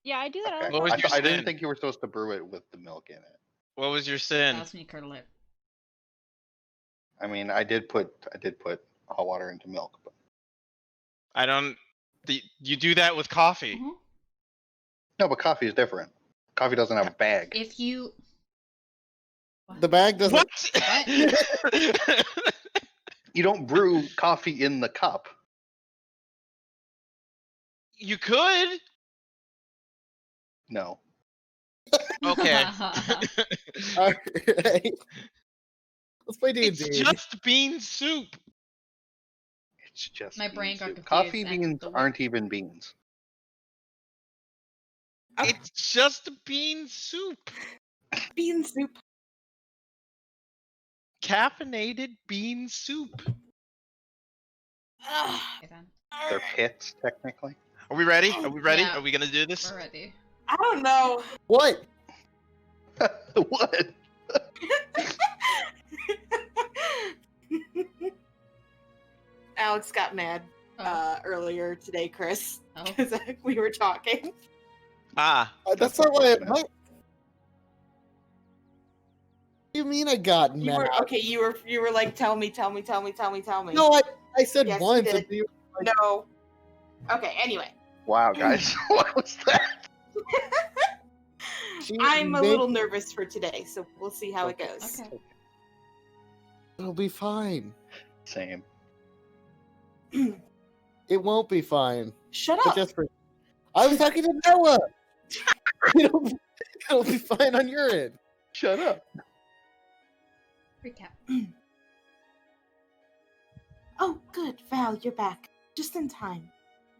Yeah, I do that all Okay. the What was time. your I didn't sin? think you were supposed to brew it with the milk in it. What was your sin? That's me curdle it. I mean, I did put hot water into milk, but I don't. You do that with coffee. Mhm. no, but coffee is different. Coffee doesn't have a bag. If you The bag doesn't. What? You don't brew coffee in the cup. You could. No. Okay. All right. Let's play D&D. It's just bean soup. It's just My bean brain got soup. confused Coffee and beans the- aren't even beans. It's just bean soup. Bean soup. Caffeinated bean soup. Ugh. Okay, then. They're pits, technically. Are we ready? Are we ready? Yeah. Are we gonna do this? We're ready. I don't know. What? What? Alex got mad Oh. earlier today, Chris, Oh. because we were talking. Ah, That's not why. What do you mean I got You mad? were okay. You were like, tell me. No, I said Yes, you once. did. And you, No. Okay. Anyway, Wow, guys, what was that? I'm a made- little nervous for today, so we'll see how it goes. Okay. It'll be fine. Same. It won't be fine. Shut But up. just for, I was talking to Noah. It'll be fine on your end. Shut up. Recap. Oh, good, Val, you're back just in time.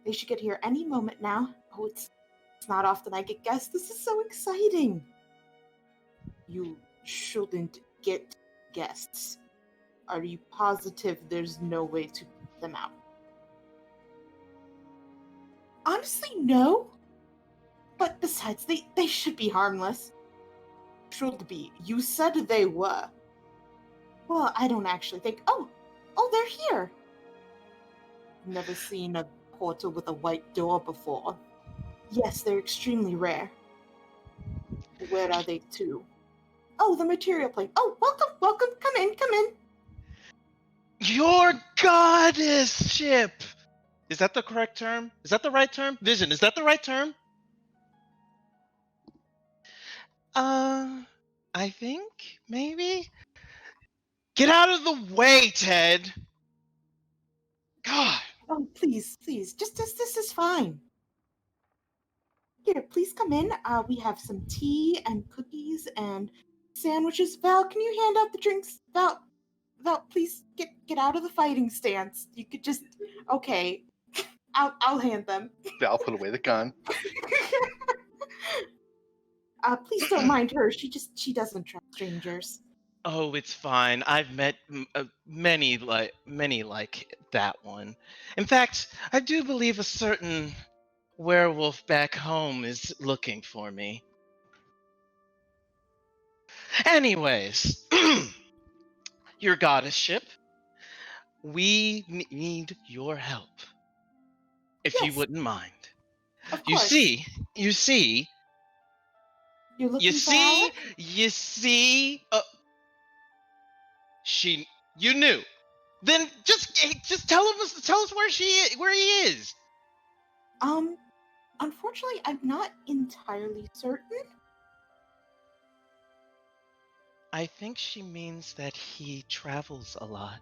They should get here any moment now. Oh, it's not often I get guests. This is so exciting. You shouldn't get guests. Are you positive there's no way to put them out? Honestly, no. But besides, they should be harmless. Should be. You said they were. Well, I don't actually think. Oh, they're here. Never seen a portal with a white door before. Yes, they're extremely rare. Where are they to? Oh, the material plane. Oh, welcome. Come in. your goddess ship. Is that the correct term? Is that the right term? Vision, is that the right term? I think maybe. Get out of the way, Ted. God. Oh, please. Just this is fine. Here, please come in. We have some tea and cookies and sandwiches. Val, can you hand out the drinks? Val, please get out of the fighting stance. You could just okay. I'll hand them. Val put away the gun. Please don't mind her. She doesn't trust strangers. Oh, it's fine. I've met many like that one. In fact, I do believe a certain werewolf back home is looking for me. Anyways, your goddess ship, we need your help. If you Yes. wouldn't mind. Of You course. see, You're looking you for see, Alec? you see. You knew. Then just tell us where he is. Unfortunately, I'm not entirely certain. I think she means that he travels a lot.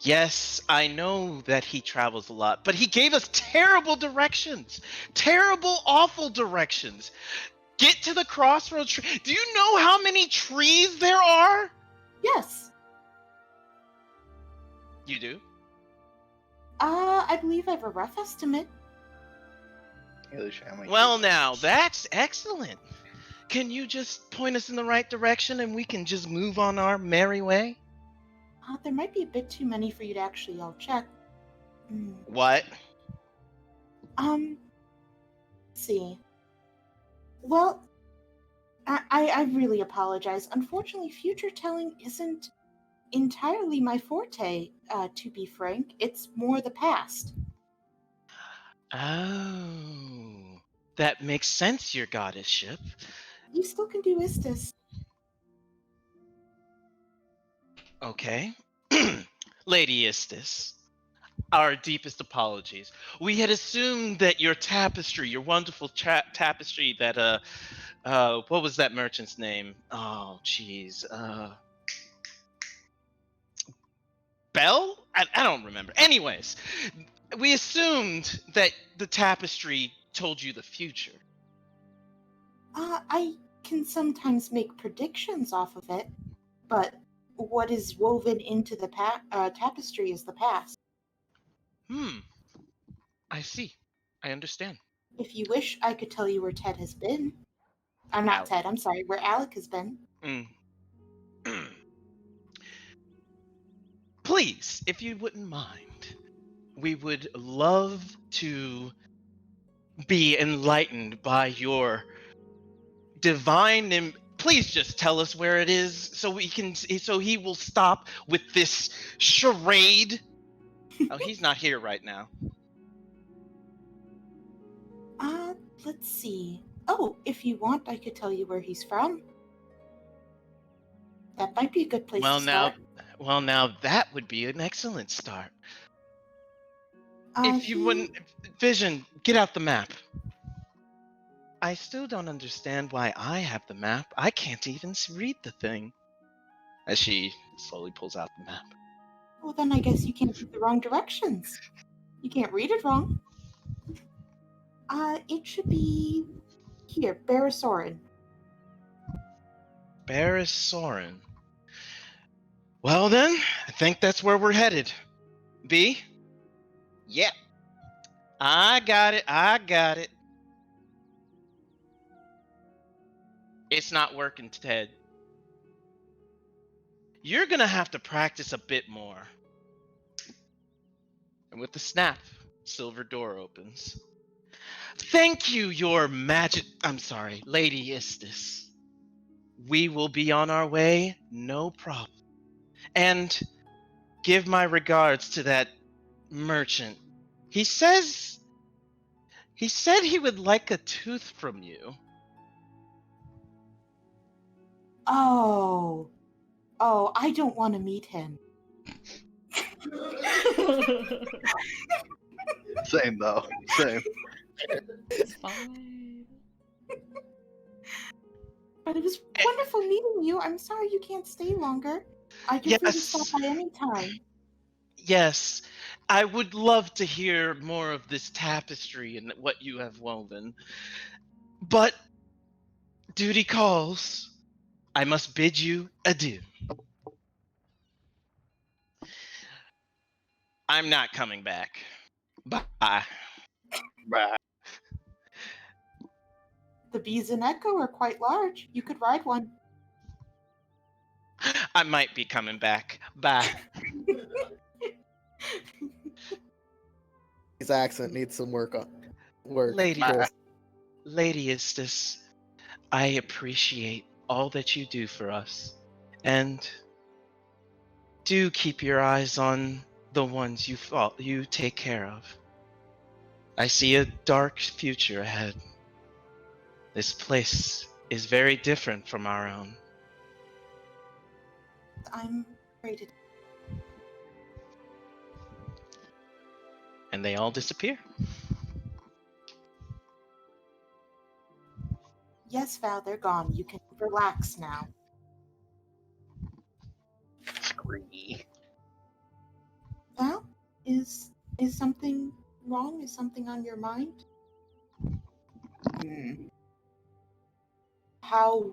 Yes, I know that he travels a lot, but he gave us terrible directions. Terrible, awful directions. Get to the crossroads tree. Do you know how many trees there are? Yes. You do? I believe I have a rough estimate. Well, now, that's excellent. Can you just point us in the right direction and we can just move on our merry way? There might be a bit too many for you to actually all check. What? Let's see. Well, I really apologize. Unfortunately, future telling isn't entirely my forte, to be frank. It's more the past. Oh, that makes sense, your goddess ship. You still can do Istis. Okay. Lady Istis, our deepest apologies. We had assumed that your tapestry, your wonderful tapestry that, what was that merchant's name? Oh, jeez. Bell? I don't remember. Anyways, we assumed that the tapestry told you the future. I can sometimes make predictions off of it, but what is woven into the tapestry is the past. Hmm, I see. I understand. If you wish, I could tell you where Ted has been. I'm not Alec. Ted, I'm sorry, where Alec has been. Mm. Please, if you wouldn't mind, we would love to be enlightened by your divine please just tell us where it is so we can so he will stop with this charade. Oh, he's not here right now. Let's see. Oh, if you want, I could tell you where he's from. That might be a good place Well to now, start. that would be an excellent start. Uh, If you he, wouldn't, Vision, get out the map. I still don't understand why I have the map. I can't even read the thing. As she slowly pulls out the map. well, then I guess you can't read the wrong directions. You can't read it wrong. It should be here, Barasorin. Barris Soren. Well then, I think that's where we're headed. B? Yep. I got it. It's not working, Ted. You're gonna have to practice a bit more. And with the snap, silver door opens. Thank you, your magic. I'm sorry, Lady Istis. We will be on our way, no problem. And give my regards to that merchant. He said he would like a tooth from you. Oh, I don't want to meet him. Same though. Same. It's fine. But it was wonderful meeting you. I'm sorry you can't stay longer. I can free to stop by any time. Yes, I would love to hear more of this tapestry and what you have woven. But duty calls. I must bid you adieu. I'm not coming back. Bye. Bye. The bees in Echo are quite large. You could ride one. I might be coming back. Bye. His accent needs some work. Lady, Chris. Lady Istis, I appreciate all that you do for us. And do keep your eyes on the ones you take care of. I see a dark future ahead. This place is very different from our own. I'm afraid. And they all disappear. Yes, Val, they're gone. You can relax now. Screamy. Val, is something wrong? Is something on your mind? How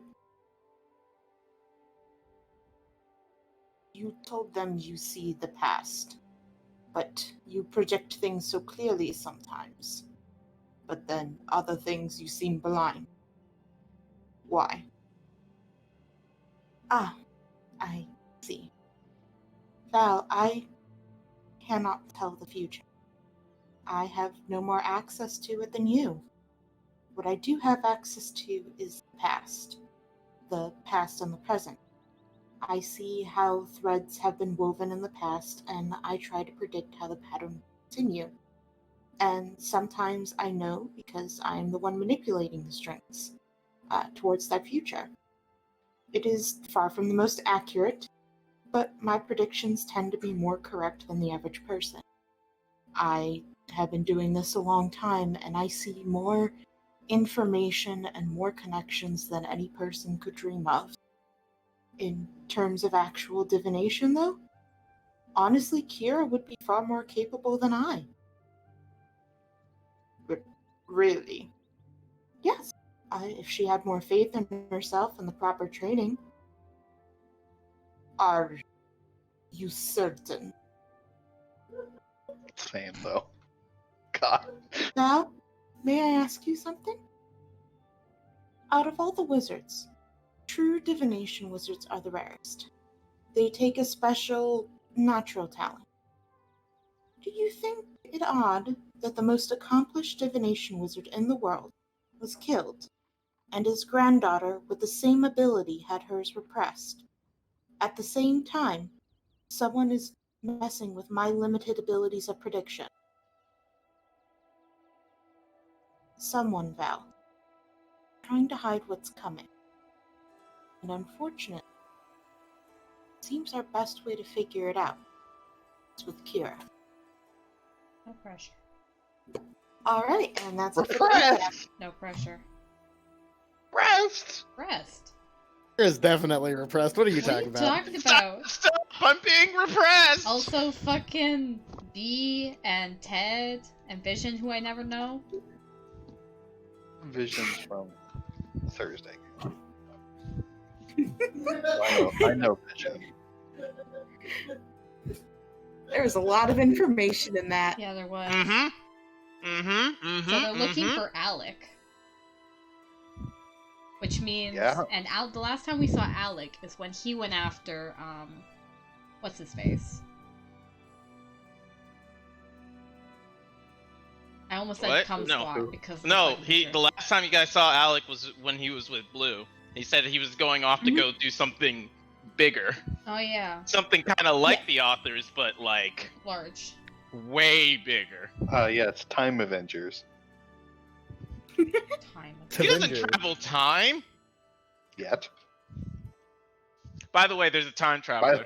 you told them you see the past, but you project things so clearly sometimes. But then other things you seem blind. Why? Ah, I see. Val, I cannot tell the future. I have no more access to it than you. What I do have access to is the past and the present. I see how threads have been woven in the past, and I try to predict how the pattern will continue. And sometimes I know because I'm the one manipulating the strings towards that future. It is far from the most accurate, but my predictions tend to be more correct than the average person. I have been doing this a long time, and I see more information and more connections than any person could dream of. In terms of actual divination, though, honestly, Kira would be far more capable than I. But really, yes, if she had more faith in herself and the proper training. Are you certain? Same though. God. Now, may I ask you something? Out of all the wizards, true divination wizards are the rarest. They take a special natural talent. Do you think it odd that the most accomplished divination wizard in the world was killed, and his granddaughter with the same ability had hers repressed? At the same time, someone is messing with my limited abilities of prediction. Someone, Val, trying to hide what's coming. And unfortunately, it seems our best way to figure it out is with Kira. No pressure. Alright, and that's it for the Repressed! No pressure. Repressed! Rest. Kira's definitely repressed. What are you What are talking you about? talking about? Stop! I'm being repressed! Also, fucking B and Ted and Vision, who I never know. Visions from Thursday. I know Vision. There's a lot of information in that. Yeah, there was. So So they're looking for Alec. Which means, Yeah. and the last time we saw Alec is when he went after, what's his face? I almost said What? cum No. squad because of the No, fucking he. shirt. The last time you guys saw Alec was when he was with Blue. He said he was going off to go do something bigger, Oh yeah, something kind of like the authors, but like large. way bigger. Yeah, it's Time Avengers. Time. He doesn't Avengers. travel time. Yet. By the way, there's a time By traveler.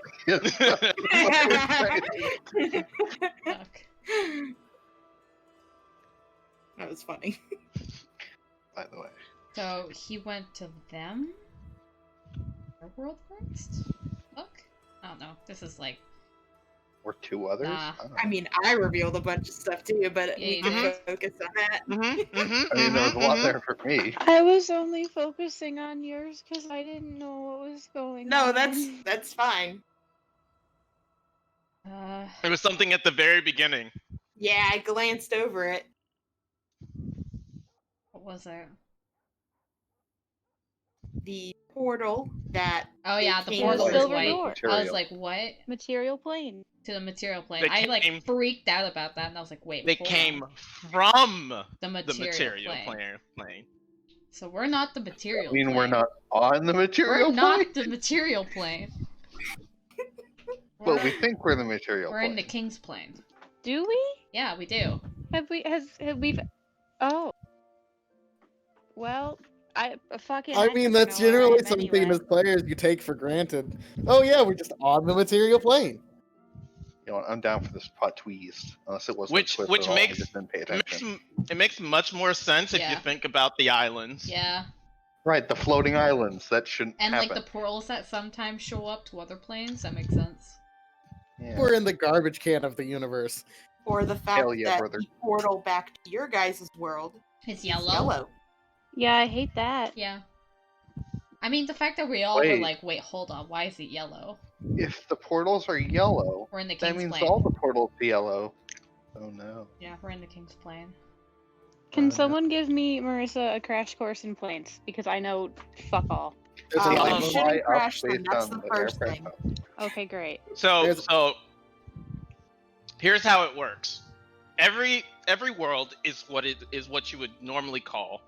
Fuck. That was funny. By the way. So he went to them? Our world first? Fuck. I don't know. This is like, Or two others? Nah. I don't know. I mean, I revealed a bunch of stuff too, but Yeah, we you can did. focus on that. I mean, there was a lot there for me. I was only focusing on yours because I didn't know what was going on. No, that's fine. There was something at the very beginning. Yeah, I glanced over it. what was it? The portal that Oh yeah, the came portal with was Silver white. door. I was Material. like, what? Material plane. To the material plane. They I like came- freaked out about that, and I was like, wait. They hold came on. from the the material, material plane. plane. So we're not the material. I mean, plane. we're not on the material We're not plane, the material plane. but we think we're the material We're plane. in the king's plane. Do we? Yeah, we do. Have we? Oh. Well, I I mean, that's generally something as players you take for granted. Oh yeah, we're just on the material plane. You know, I'm down for this plot twist, unless it was Which makes- just didn't pay It makes, attention. it makes much more sense if you Yeah. think about the islands. Yeah, Right, the floating islands that shouldn't and happen. like the portals that sometimes show up to other planes. That makes sense. Yeah. We're in the garbage can of the universe. or the fact Hell yeah, that brother. the portal back to your guys' world It's is yellow. yellow. Yeah, I hate that. Yeah. I mean, the fact that we all were Wait. like, wait, hold on, why is it yellow? If the portals are yellow, We're in the that king's means plane. all the portals are yellow. Oh no. Yeah, we're in the king's plane. Can Uh, someone give me, Marissa, a crash course in planes? Because I know fuck all. There's a You lot Fly of shouldn't up crash them, based that's on the the first aircraft thing. type. Okay, great. So There's- here's how it works. Every world is what you would normally call.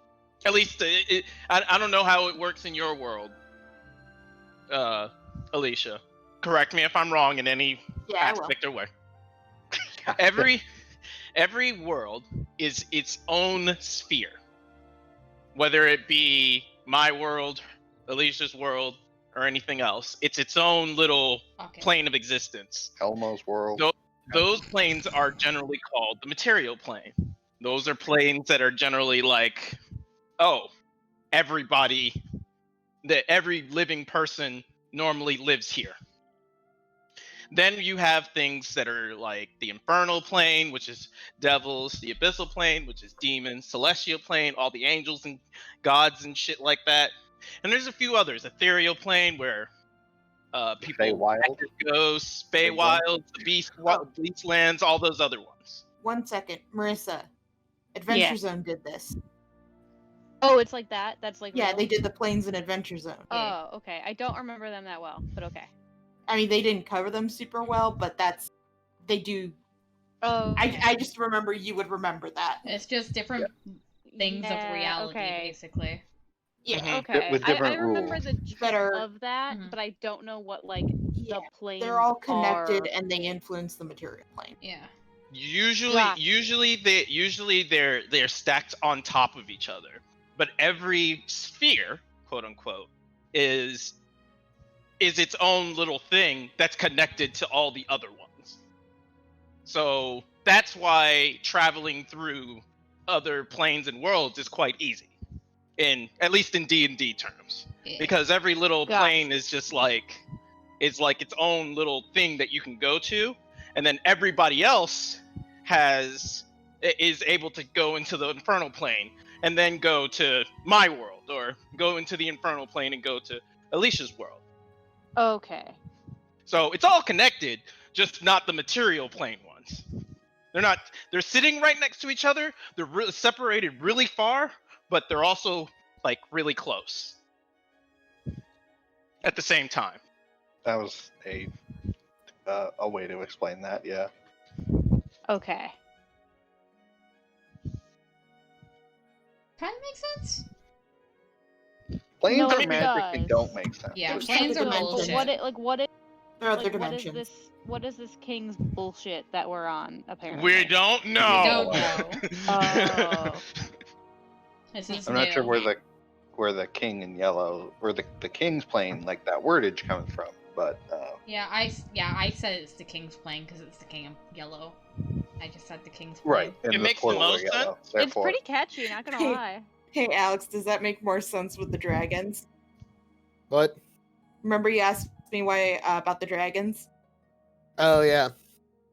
At least I don't know how it works in your world, Alicia. Correct me if I'm wrong in any Yeah, I will. aspect or way. Every every world is its own sphere. Whether it be my world, Alicia's world, or anything else, it's its own little Okay. plane of existence. Elmo's world. Those planes are generally called the material plane. Those are planes that are generally like, oh, every living person normally lives here. Then you have things that are like the infernal plane, which is devils, the abyssal plane, which is demons, celestial plane, all the angels and gods and shit like that. And there's a few others, ethereal plane, where people Feywild. act as ghosts, Feywild, the beast lands, all those other ones. 1 second, Marissa. Adventure Yeah. Zone did this. Oh, it's like that? That's like Yeah, real? they did the planes in Adventure Zone. Oh, okay. I don't remember them that well, but okay. I mean, they didn't cover them super well, but they do. Oh, okay. I just remember you would remember that. It's just different things Yeah, of reality, okay. basically. Yeah, Mhm. Okay. with I different remember rules. the gist Better- of that, Mhm. but I don't know what like yeah. the planes They're all connected are. and they influence the material plane. Yeah. Usually they're stacked on top of each other. But every sphere, quote unquote, is its own little thing that's connected to all the other ones. So that's why traveling through other planes and worlds is quite easy, at least in D&D terms, Yeah. because every little Gotcha. plane is just like its own little thing that you can go to, and then everybody else is able to go into the infernal plane and then go to my world, or go into the infernal plane and go to Alicia's world. Okay. So it's all connected, just not the material plane ones. They're sitting right next to each other. They're separated really far, but they're also like really close at the same time. That was a way to explain that. Yeah. Okay. Kind of makes sense. Planes No, are it magic. They does. don't make sense. Yeah, There's planes are other dimensions. bullshit. What it like? What it? There are Like, other what is dimensions. this? What is this king's bullshit that we're on? Apparently. We don't know. don't know. Oh. This is I'm not sure new. where the king in yellow, where the king's plane, like that wordage comes from. But Yeah, I said it's the king's plane because it's the king in yellow. I just said the king's plane. right, and It the makes the portal are most yellow. It's Therefore, pretty catchy. Not gonna lie. Hey, Alex, does that make more sense with the dragons? What? Remember you asked me why about the dragons? Oh yeah.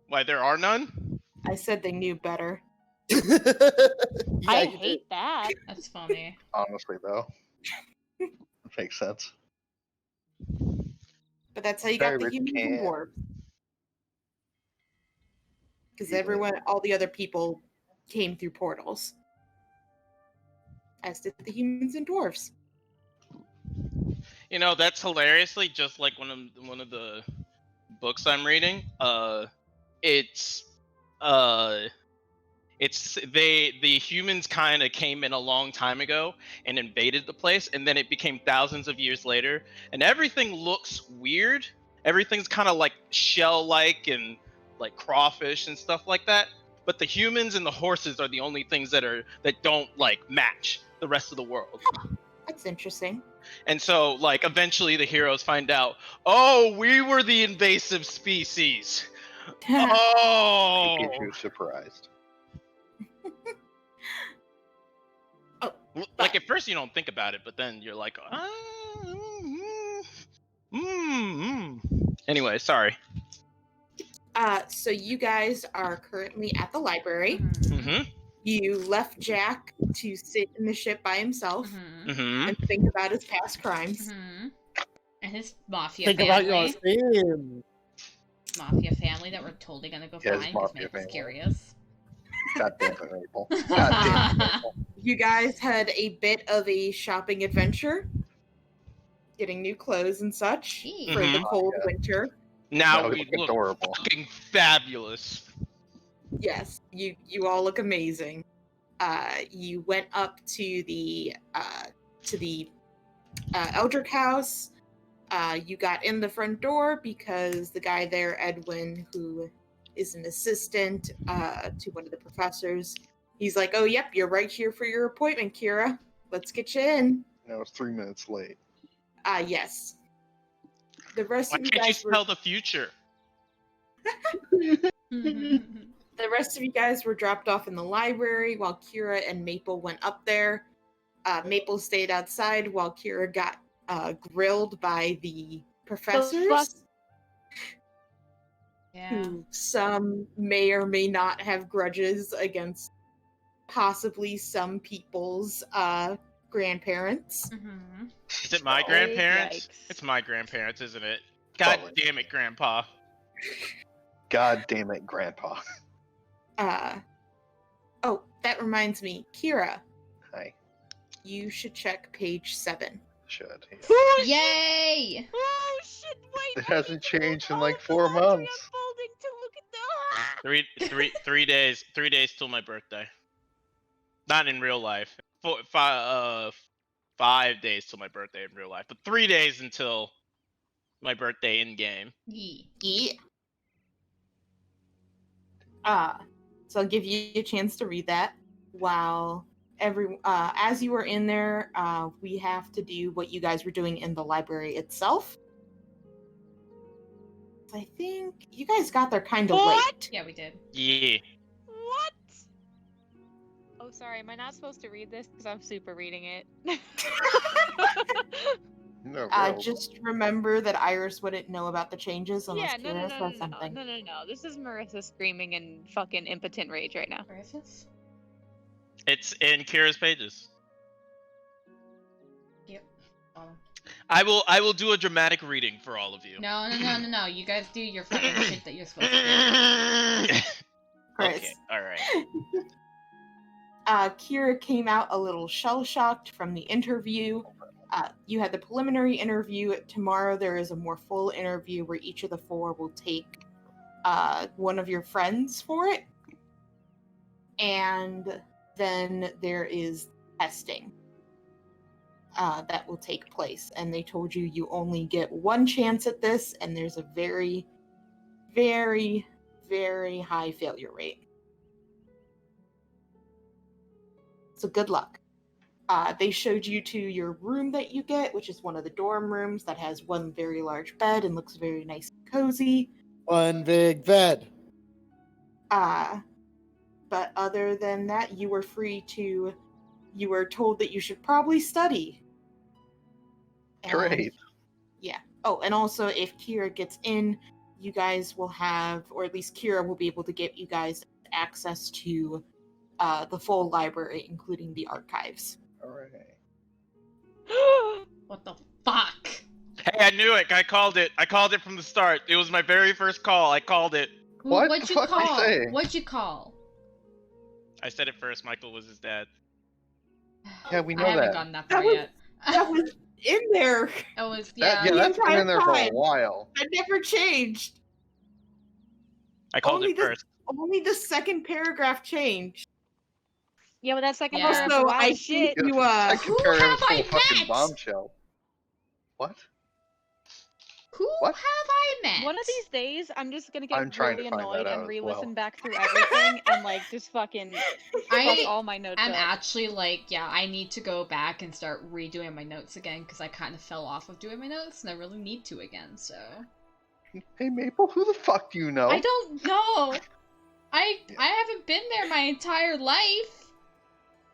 Why there are none? I said they knew better. Yeah, I you did. hate that. That's funny. honestly, though, it makes sense. But that's how you Sorry, got the Rich humans and can't. dwarves. Because Yeah. all the other people came through portals. As did the humans and dwarves. You know, that's hilariously just like one of the books I'm reading. The humans kind of came in a long time ago and invaded the place, and then it became thousands of years later, and everything looks weird. Everything's kind of like shell-like and like crawfish and stuff like that. But the humans and the horses are the only things that don't like match the rest of the world. That's interesting. And so, like, eventually the heroes find out, oh, we were the invasive species. Oh, Pikachu surprised. like at first you don't think about it, but then you're like, Anyway, sorry. So you guys are currently at the library. Mhm. Mm-hmm. You left Jack to sit in the ship by himself Mhm. Mm-hmm. and think about his past crimes. Mhm. And his mafia Think family. about your sins. Mafia family that we're totally gonna go Yes, find because mafia Maple's family. curious. God damn it, Maple. God damn it, Maple. You guys had a bit of a shopping adventure, getting new clothes and such for the Mhm. cold Yeah. winter. Now That we look look adorable. fucking fabulous. Yes, you all look amazing. You went up to the Eldrick house. You got in the front door because the guy there, Edwin, who is an assistant to one of the professors. He's like, "Oh, yep, you're right here for your appointment, Kira. Let's get you in." And I was 3 minutes late. Yes. The rest Why of you can't you guys were spell the future? the rest of you guys were dropped off in the library while Kira and Maple went up there. Maple stayed outside while Kira got grilled by the professors, Yeah. who some may or may not have grudges against possibly some people's grandparents. Mhm. Is it my Oh, grandparents? yikes. It's my grandparents, isn't it? God Probably. damn it, Grandpa. God damn it, Grandpa. Oh, that reminds me, Kira, Hi. you should check page 7. Should. Yeah. Oh, shit! Yay! Oh shit! Wait. It I hasn't need to changed in pull like up the 4 laundry months. unfolding to look at the. 3 days till my birthday. Not in real life. 5 days till my birthday in real life, but 3 days until my birthday in game. Yee. Yeah. So I'll give you a chance to read that. While as you were in there, we have to do what you guys were doing in the library itself. I think you guys got there kind of What? late. Yeah, we did. Yeah. What? Oh, sorry. Am I not supposed to read this? Because I'm super reading it. No, Just remember that Iris wouldn't know about the changes unless Yeah, no, Kira no, says no, no, something. no, no, no. This is Marissa screaming in fucking impotent rage right now. Where is this? It's in Kira's pages. Yep. Oh. I will do a dramatic reading for all of you. No. You guys do your fucking shit that you're supposed to do. Chris. Okay, alright. Kira came out a little shell-shocked from the interview. You had the preliminary interview. Tomorrow there is a more full interview where each of the 4 will take one of your friends for it. And then there is testing that will take place. And they told you only get one chance at this, and there's a very, very, very high failure rate. So good luck. They showed you to your room that you get, which is one of the dorm rooms that has one very large bed and looks very nice and cozy. One big bed. But other than that, you were you were told that you should probably study. And- Great. yeah. Oh, and also if Kira gets in, you guys will have, or at least Kira will be able to get you guys access to the full library, including the archives. Alright. What the fuck? Hey, I knew it. I called it. I called it from the start. It was my very first call. I called it. What What'd the you fuck are you call? saying? What'd you call? I said it first. Michael was his dad. Yeah, we know I haven't that. gotten that That far was- yet. That was in there. It was That, yeah. yeah, that's been entire in there for a time. while. That never changed. I called Only it the- first. Only the second paragraph changed. Yeah, but that second Yeah. paragraph, Also, wow, I shit. think you Second Who paragraph have I full fucking met? bombshell. What? Who What? have I met? One of these days, I'm just gonna get I'm trying really to find annoyed that out and as re-listen well. back through everything and like just fucking fuck I all my notes I'm up. actually like, yeah, I need to go back and start redoing my notes again because I kind of fell off of doing my notes and I really need to again. So Hey Maple, who the fuck do you know? I don't know. I haven't been there my entire life.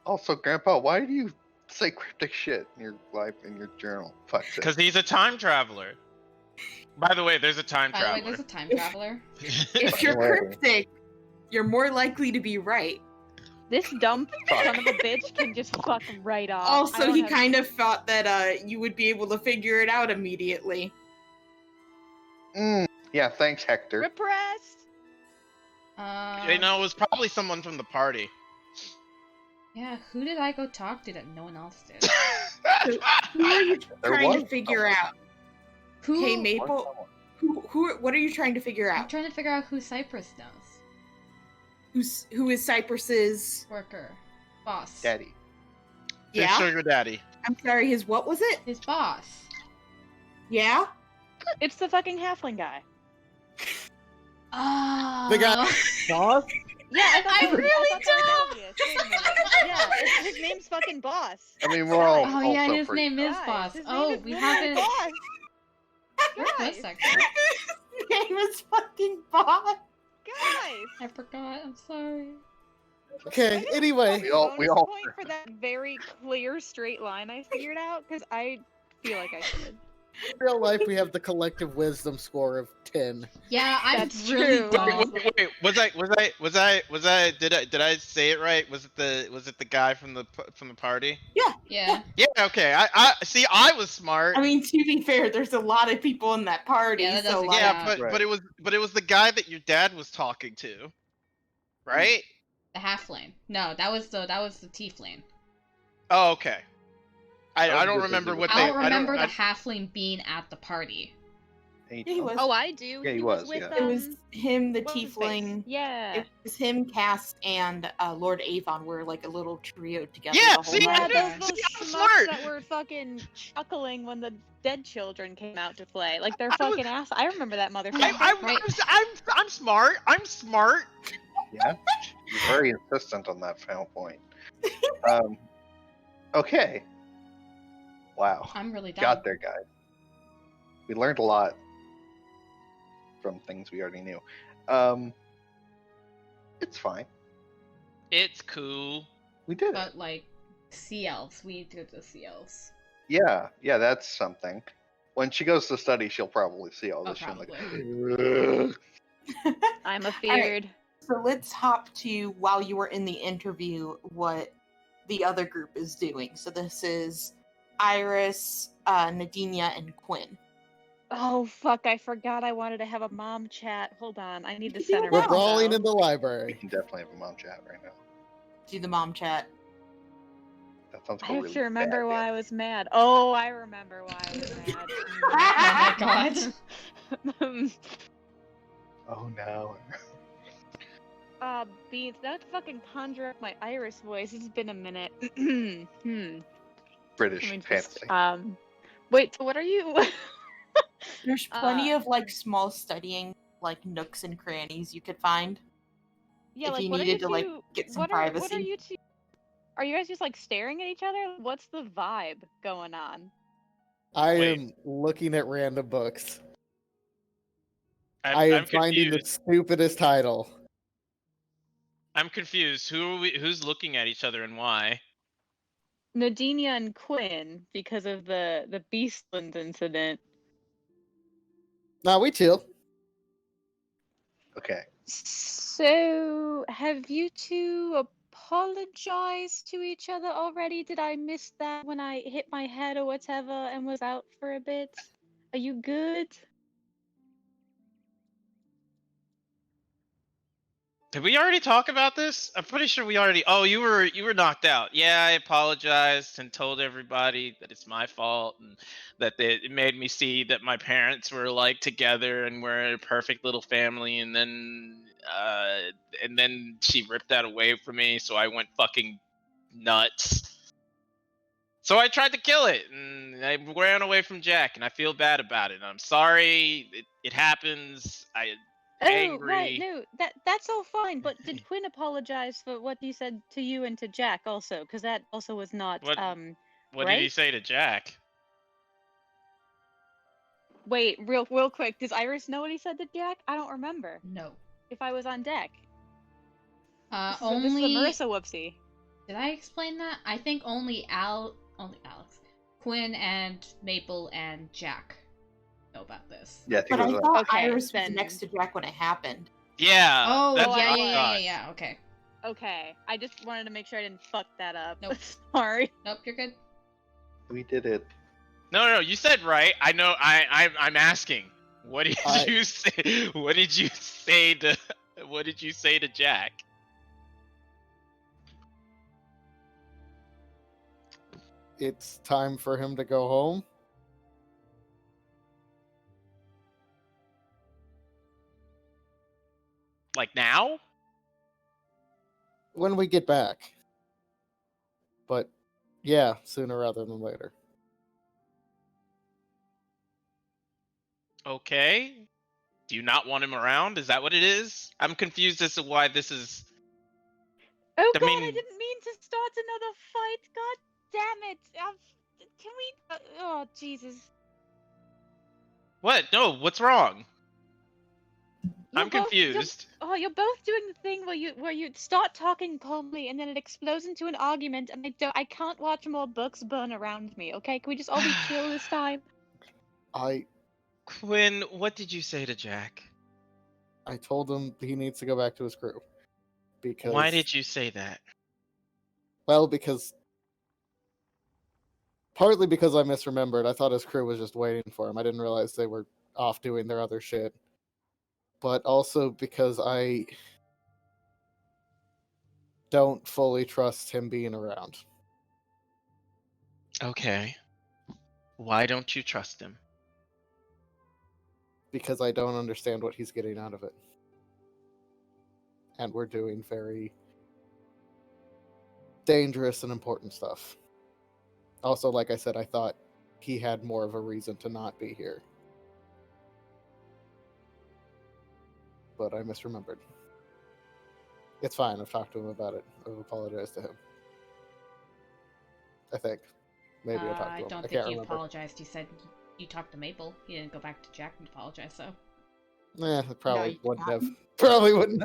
Also, Grandpa, why do you say cryptic shit in your life in your journal? Fuck it. Because he's a time traveler. By the way, there's a time By the way, traveler. there's a time traveler. If you're cryptic, you're more likely to be right. This dumb Fuck. son of a bitch can just fuck right off. I Also, don't he have- kind of thought that you would be able to figure it out immediately. Yeah, thanks, Hector. repressed. You know, it was probably someone from the party. Yeah, who did I go talk to that no one else did? Who are you There trying to was figure someone. out? Who? Hey, Maple, what are you trying to figure I'm out? trying to figure out who Cypress knows. Who is Cypress's? Worker. Boss. Daddy. His Yeah, sugar daddy. I'm sorry. His what was it? His boss. Yeah. It's the fucking halfling guy. Oh. The guy- Boss? Yeah, I thought I that was, really I thought that was obvious. Wait a minute. Yeah, his name's fucking Boss. I mean, we're all Oh yeah, also his pretty. name is Guys, Boss. his name Oh, is we literally haven't. Boss. Where's Guys, this section? His name is fucking Boss. guys. I forgot. I'm sorry. Okay, anyway. We all- Bonus all- point for that very clear straight line I figured out because I feel like I should. In real life, we have the collective wisdom score of 10. Yeah, I'm That's really true. dumb. Wait, did I say it right? Was it the guy from the party? Yeah. Yeah, okay. I see. I was smart. I mean, to be fair, there's a lot of people in that party, Yeah, that so doesn't like, yeah, count. but it was the guy that your dad was talking to, right? The halfling. No, that was the tiefling. Oh, okay. I That was don't good remember thinking. what I they. don't remember I the halfling being at the party. he was. Oh, I do. Yeah, he was, with, yeah. It was him, the what's his face? tiefling. Yeah. It was him, Cass, and Lord Avon were like a little trio together. Yeah, the whole see, night. Yeah, those See, I'm schmucks smart. that were fucking chuckling when the dead children came out to play. Like they're I was- fucking ass. I remember that motherfucker. I'm smart. I'm smart. Yeah, you're very insistent on that final point. Okay. Wow. I'm really dumb. Got there, guys. We learned a lot from things we already knew. It's fine. It's cool. We did it. But like, sea elves. We need to go to the sea elves. Yeah, that's something. When she goes to study, she'll probably see all Oh, this. She'll be probably. like, I'm afeared. So let's hop to, while you were in the interview, what the other group is doing. So this is Iris, Nadinia, and Quinn. Oh fuck! I forgot I wanted to have a mom chat. Hold on, I need to You can do center it We're now. brawling in myself. the we library. can definitely have a mom chat right now. Do the mom chat. That sounds I like a have really to remember bad why I idea. was mad. Oh, I remember why I was mad. Oh my god. Oh no. Beans, that fucking conjure up my Iris voice. It's been a minute. British Let me fancy. just, wait, so what are you? There's plenty of like small studying like nooks and crannies you could find. Yeah, if like you what needed are you to, like, two? get some What are privacy. you two? Are you guys just like staring at each other? What's the vibe going on? I Wait. am looking at random books. I'm, I am I'm finding the confused. stupidest title. I'm confused. Who's looking at each other and why? Nadinia and Quinn because of the Beastlands incident. Nah, we chill. Okay. So, have you two apologized to each other already? Did I miss that when I hit my head or whatever and was out for a bit? Are you good? Did we already talk about this? I'm pretty sure we already. Oh, you were knocked out. Yeah, I apologized and told everybody that it's my fault and that it made me see that my parents were like together and we're a perfect little family. And then she ripped that away from me, so I went fucking nuts. So I tried to kill it, and I ran away from Jack, and I feel bad about it. I'm sorry. It happens. Oh, Angry. right, no, that's all fine. But did Quinn apologize for what he said to you and to Jack also? Because that also was not What did he right? say to Jack? Wait, real quick, does Iris know what he said to Jack? I don't remember No. if I was on deck. This is a Only. Marissa whoopsie. Did I explain that? I think only Alex, Quinn, and Maple and Jack know about this. Yeah, I think But it I was thought Okay, Iris was then- next to Jack when it happened. Yeah. Oh, that's yeah, what yeah, I yeah, thought. yeah. Okay. Okay, I just wanted to make sure I didn't fuck that up. Nope. Sorry. Nope, you're good. we did it. No, you said right. I know. I'm asking. What did I- you say? What did you say to? What did you say to Jack? It's time for him to go home. Like now? When we get back. But yeah, sooner rather than later. Okay. Do you not want him around? Is that what it is? I'm confused as to why this is. Oh I god, I mean- didn't mean to start another fight. God damn it. Can we? Oh Jesus. What? No, what's wrong? You're I'm both- you're- confused. You're both doing the thing where you start talking calmly and then it explodes into an argument, and I can't watch more books burn around me. Okay, can we just all be chill this time? Quinn, what did you say to Jack? I told him he needs to go back to his crew. Because Why did you say that? Well, because partly because I misremembered. I thought his crew was just waiting for him. I didn't realize they were off doing their other shit. But also because I don't fully trust him being around. Okay. Why don't you trust him? Because I don't understand what he's getting out of it. And we're doing very dangerous and important stuff. Also, like I said, I thought he had more of a reason to not be here. But I misremembered. It's fine, I've talked to him about it. I've apologized to him. I think. Maybe I talked to him. I don't I think can't you remember. apologized. You said you talked to Maple. You didn't go back to Jack and apologize, so. I probably you wouldn't did have. Probably wouldn't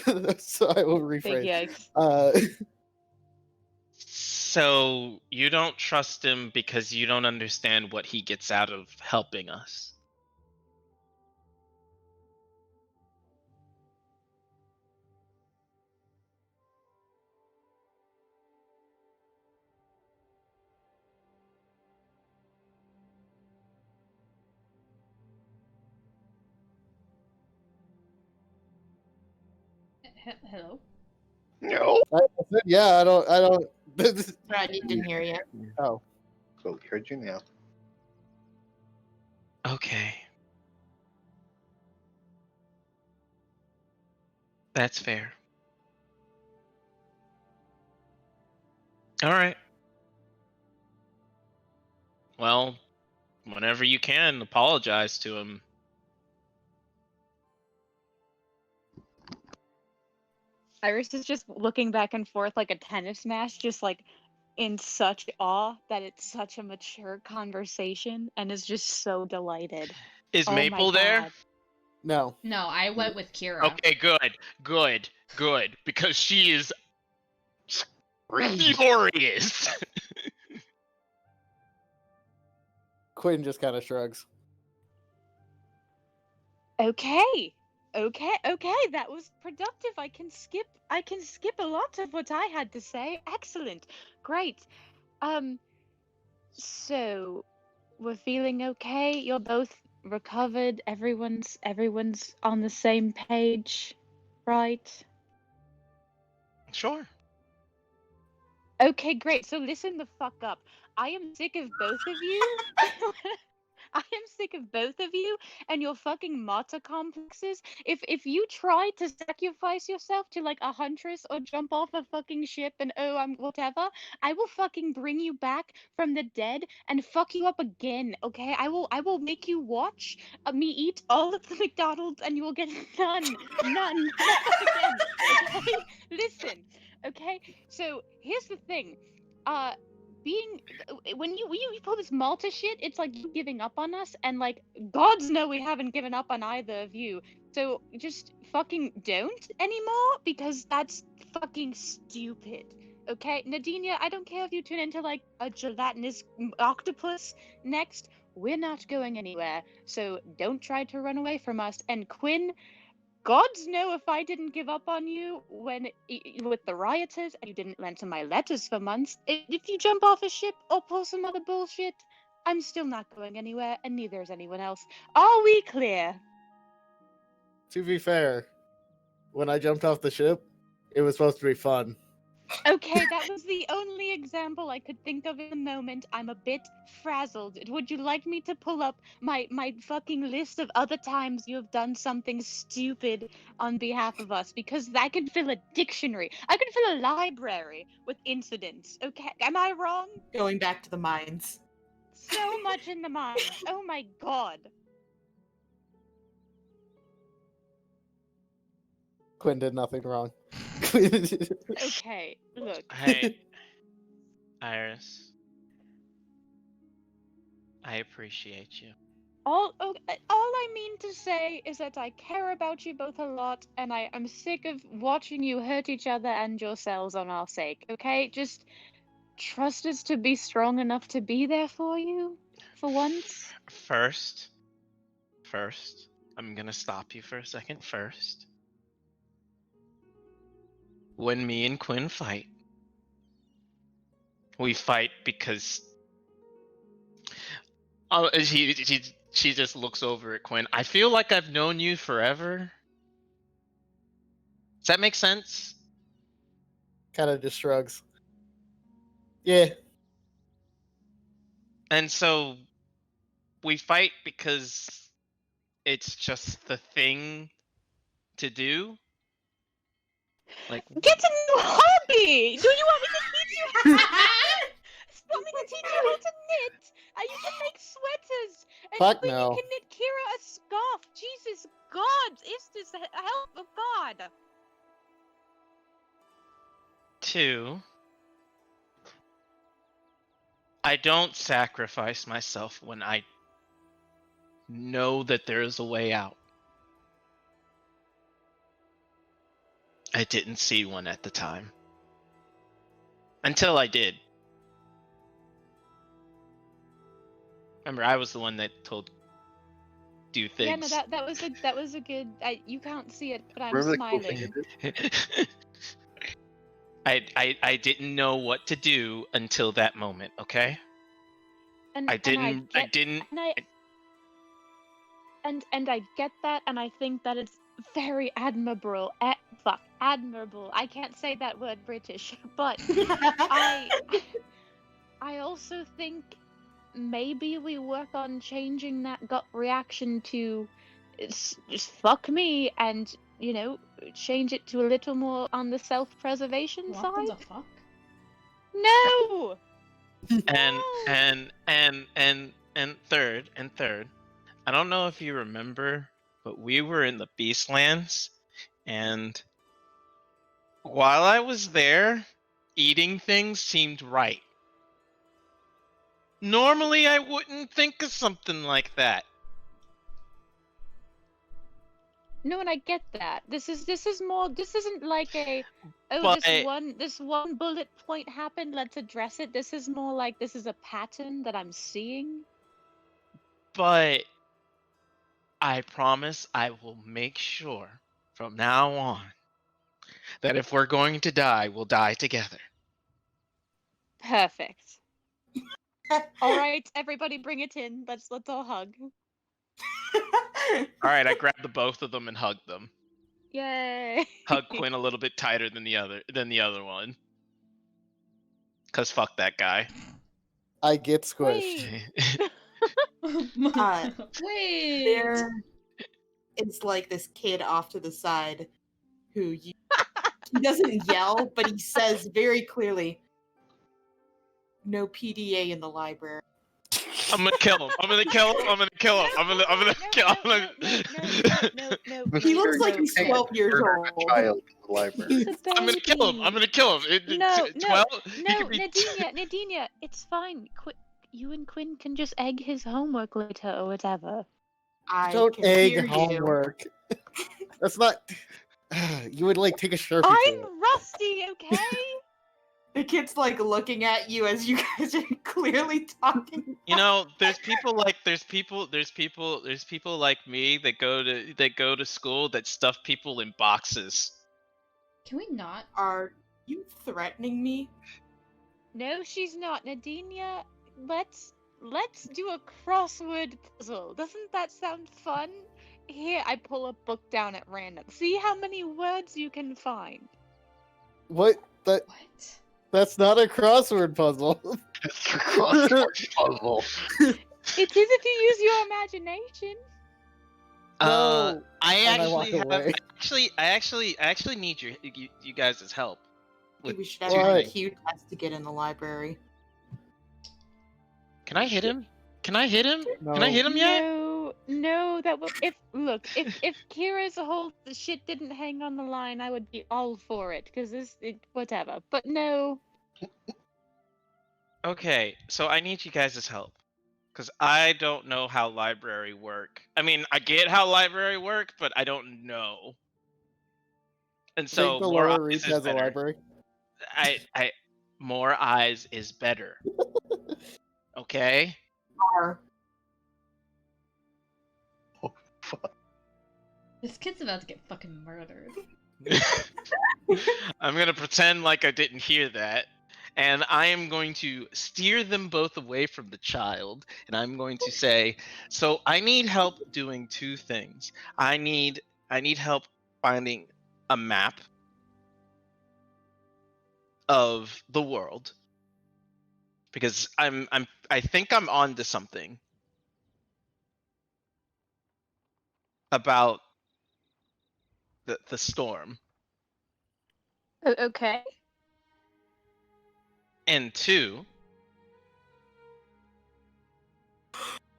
have. So I will Big rephrase. yikes. So you don't trust him because you don't understand what he gets out of helping us. Hello? No. I said, yeah, I don't. Brad, you didn't hear you. Oh, So we heard you now. Okay. That's fair. All right. Well, whenever you can, apologize to him. Iris is just looking back and forth like a tennis match, just like in such awe that it's such a mature conversation, and is just so delighted. Is Oh my Maple there? God. no. No, I went with Kira. Okay, good. Because she is furious. Quinn just kind of shrugs. Okay. That was productive. I can skip a lot of what I had to say. Excellent. Great. So we're feeling okay. You're both recovered. Everyone's on the same page, right? Sure. Okay, great. So listen the fuck up. I am sick of both of you. I am sick of both of you and your fucking martyr complexes. If you try to sacrifice yourself to like a huntress or jump off a fucking ship and I'm whatever, I will fucking bring you back from the dead and fuck you up again. Okay, I will make you watch me eat all of the McDonald's and you will get none again. Okay, listen. Okay, so here's the thing. When you pull this Malta shit, it's like you giving up on us, and like gods know we haven't given up on either of you. So just fucking don't anymore, because that's fucking stupid. Okay, Nadinia, I don't care if you turn into like a gelatinous octopus next. We're not going anywhere. So don't try to run away from us. And Quinn, gods know if I didn't give up on you when with the rioters and you didn't answer my letters for months. If you jump off a ship or pull some other bullshit, I'm still not going anywhere, and neither is anyone else. Are we clear? To be fair, when I jumped off the ship, it was supposed to be fun. Okay, that was the only example I could think of in the moment. I'm a bit frazzled. Would you like me to pull up my fucking list of other times you have done something stupid on behalf of us? Because I could fill a dictionary. I could fill a library with incidents. Okay, am I wrong? Going back to the mines. So much in the mind. Oh my god. Quinn did nothing wrong. Okay, look. Hey, Iris. I appreciate you. All I mean to say is that I care about you both a lot, and I'm sick of watching you hurt each other and yourselves on our sake. Okay, just trust us to be strong enough to be there for you, for once. First, I'm gonna stop you for a second. First, when me and Quinn fight, we fight because she just looks over at Quinn. I feel like I've known you forever. Does that make sense? Kind of just shrugs. Yeah. And so we fight because it's just the thing to do. Like, Get a new hobby! Do you want me to teach you how to knit? You can make sweaters! And Fuck Quinn, no. you can knit Kira a scarf! Jesus God! Is this the help of God? 2, I don't sacrifice myself when I know that there is a way out. I didn't see one at the time. Until I did. Remember, I was the one that told do things. Yeah, no, that was a good. You can't see it, but I'm Remember the cool smiling. thing you did? I didn't know what to do until that moment, okay? And I didn't And I get that, and I think that it's very admirable. Admirable. I can't say that word British, but I also think maybe we work on changing that gut reaction to just fuck me, and change it to a little more on the self-preservation What side. the fuck? No. And third, I don't know if you remember, but we were in the Beastlands, and while I was there, eating things seemed right. Normally, I wouldn't think of something like that. No, and I get that. This is more. This isn't like a, But this one bullet point happened. Let's address it. This is more like this is a pattern that I'm seeing. But I promise I will make sure from now on that if we're going to die, we'll die together. Perfect. All right, everybody, bring it in. Let's all hug. All right, I grabbed the both of them and hugged them. Yay! Hug Quinn a little bit tighter than the other one. Cause fuck that guy. I get squished. Wait. Wait. There is like this kid off to the side who he doesn't yell, but he says very clearly, "No PDA in the library." I'm gonna kill him. I'm gonna kill him. I'm gonna kill him. I'm gonna kill him. No. He looks like he's 12 years Murdered old. a child in the library. I'm gonna kill him. I'm gonna kill him. No, 12. He No, could be Nadinia, it's fine. You and Quinn can just egg his homework later or whatever. I Don't can hear egg you. homework. That's not. You would like take a Sharpie. I'm to it. rusty, okay? The kid's like looking at you as you guys are clearly talking. You know, there's people like me that go to school that stuff people in boxes. Can we not? Are you threatening me? No, she's not. Nadinia, let's do a crossword puzzle. Doesn't that sound fun? Here, I pull a book down at random. See how many words you can find. What? What? That's not a crossword puzzle. It's a crossword puzzle. It is if you use your imagination. No. I And I walk actually away. I actually need you guys' help. Maybe With we should have two a What? things. IQ test to get in the library. Can I hit him? Can I hit him? No. Can I hit him yet? No, No, that will. If Kira's whole shit didn't hang on the line, I would be all for it. Cause whatever. But no. Okay, so I need you guys' help. Because I don't know how library work. I mean, I get how library work, but I don't know. And Think so the more lower eyes reach is has a better. library. More eyes is better. Okay? Are This kid's about to get fucking murdered. I'm gonna pretend like I didn't hear that. And I am going to steer them both away from the child. And I'm going to say, so I need help doing two things. I need help finding a map of the world. Because I think I'm onto something about the storm. Okay. And two,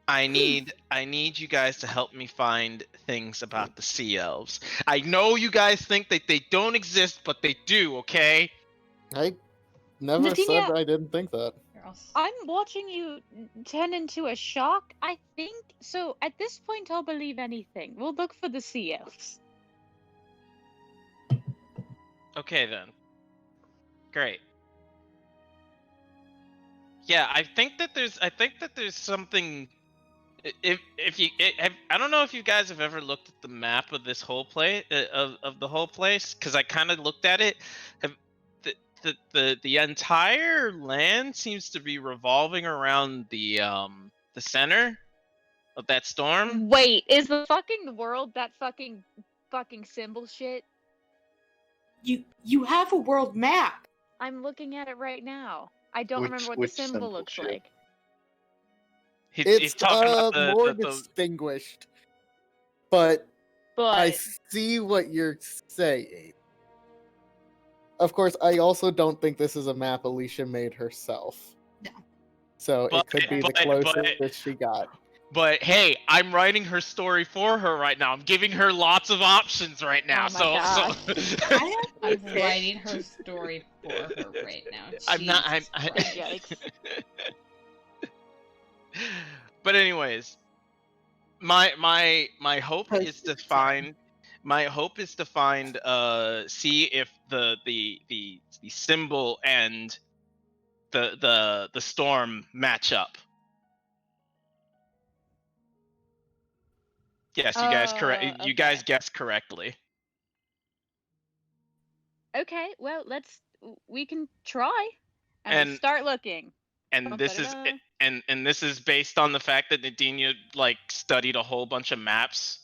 I need you guys to help me find things about the sea elves. I know you guys think that they don't exist, but they do, okay? I never Nadinia- said I didn't think that. Here, I'll I'm watching you turn into a shark. I think so. At this point, I'll believe anything. We'll look for the sea elves. Okay then. Great. Yeah, I think that there's something. If you I don't know if you guys have ever looked at the map of this whole place of the whole place, because I kind of looked at it. Have, the entire land seems to be revolving around the center of that storm. Wait, is the fucking world that fucking symbol shit? you have a world map. I'm looking at it right now. I don't Which- remember what the which symbol symbol looks shit? like. He's It's talking about more the distinguished, but But I see what you're saying. Of course, I also don't think this is a map Alicia made herself. No. So But- it could be the but- closest she got. But hey, I'm writing her story for her right now. I'm giving her lots of options right now. Oh my God. I'm writing her story for her right now. I'm not. Jesus Christ. Yikes. But anyways, my hope is to find. My hope is to find. See if the symbol and the storm match up. Yes, you guys correct. You guys Okay. guessed correctly. Okay, well, we can try and, And- we'll start looking. And this is Ba-da-da. and this is based on the fact that Nadinia like studied a whole bunch of maps.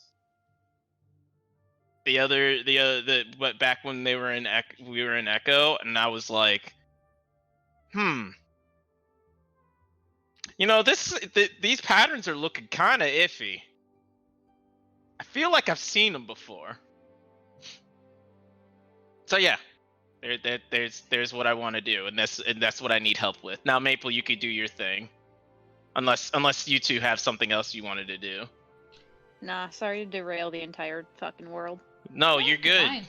But back when they were in we were in Echo, and I was like, you know, these patterns are looking kind of iffy. I feel like I've seen them before. So yeah, there's what I want to do, and that's what I need help with. Now, Maple, you could do your thing, unless you two have something else you wanted to do. Nah, sorry to derail the entire fucking world. No, you're good. Fine.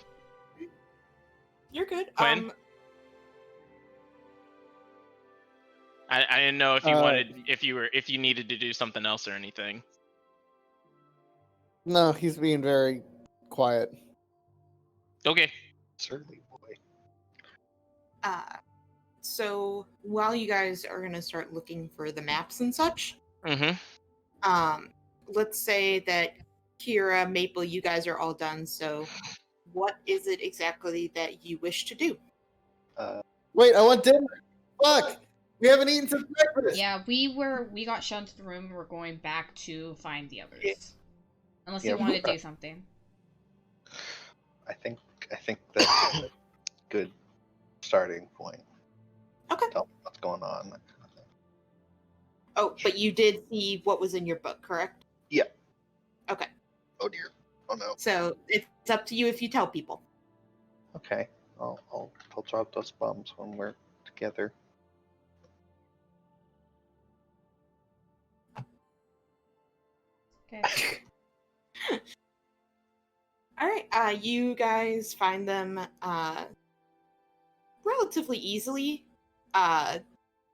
You're good. Quinn? I didn't know if you if you needed to do something else or anything. No, he's being very quiet. Okay. Certainly, boy. So while you guys are gonna start looking for the maps and such, Mm-hmm. let's say that Kira, Maple, you guys are all done. So, what is it exactly that you wish to do? Wait, I want dinner. Fuck! We haven't eaten since breakfast. Yeah, we got shown to the room. We're going back to find the others. Yeah. Unless Yeah, you want to we- do something. I think that's a good starting point. Okay. Tell me what's going on. Oh, but you did see what was in your book, correct? Yeah. Okay. Oh dear. Oh no. So it's up to you if you tell people. Okay. I'll drop those bombs when we're together. Okay. All right, you guys find them relatively easily.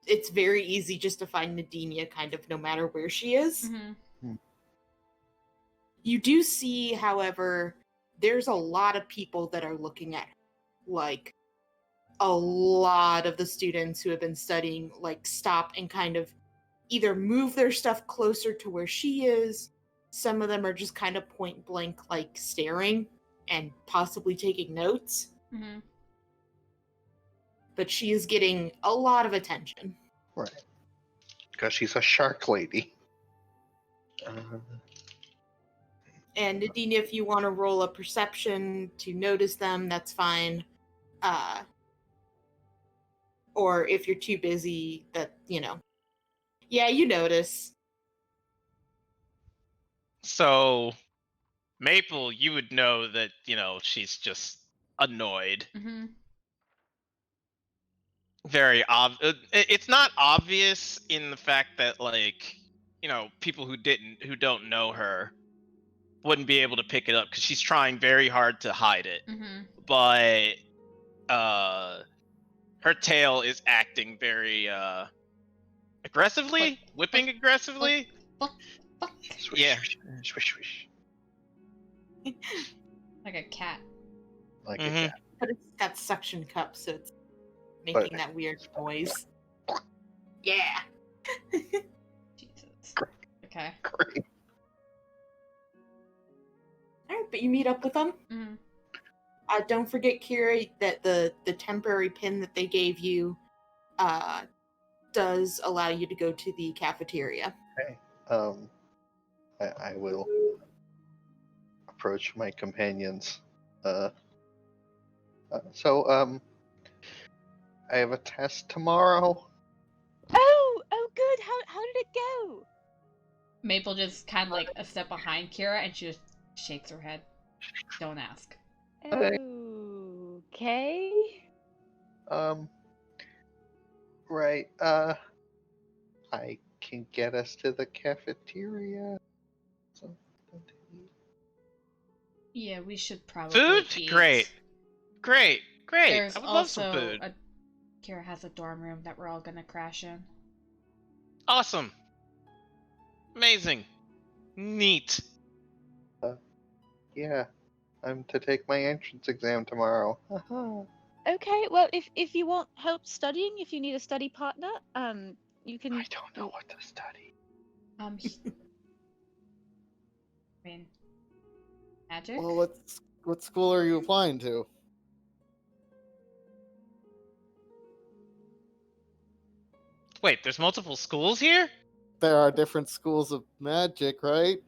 It's very easy just to find Nadinia kind of no matter where she is. Mm-hmm. You do see, however, there's a lot of people that are looking at her. Like, a lot of the students who have been studying, like, stop and kind of either move their stuff closer to where she is. Some of them are just kind of point blank, like, staring and possibly taking notes. Mm-hmm. But she is getting a lot of attention. Right. Because she's a shark lady. And Nadine, if you want to roll a perception to notice them, that's fine. Or if you're too busy, that, yeah, you notice. So, Maple, you would know that, she's just annoyed. Mm-hmm. Very it's not obvious in the fact that, like, people who don't know her wouldn't be able to pick it up because she's trying very hard to hide it. Mm-hmm. But her tail is acting very aggressively, whipping aggressively. Swish, Yeah. Swish, swish. Like a cat. Like Mhm. a cat. But it's got suction cups, so it's making that weird noise. Yeah. Jesus. Okay. Great. Alright, but you meet up with them. Mm-hmm. Don't forget, Kira, that the temporary pin that they gave you does allow you to go to the cafeteria. I will approach my companions. So, I have a test tomorrow. Oh, good. How did it go? Maple just kind of like a step behind Kira, and she just shakes her head. Don't ask. Okay. Right. I can get us to the cafeteria. Something to eat. Yeah, we should probably Food? eat. Great. There's I would love some also food. Kira has a dorm room that we're all gonna crash in. Awesome. Amazing. Neat. Yeah, I'm to take my entrance exam tomorrow. Okay. Well, if you want help studying, if you need a study partner, you can. I don't know what to study. I mean, magic. Well, what school are you applying to? Wait, there's multiple schools here? There are different schools of magic, right?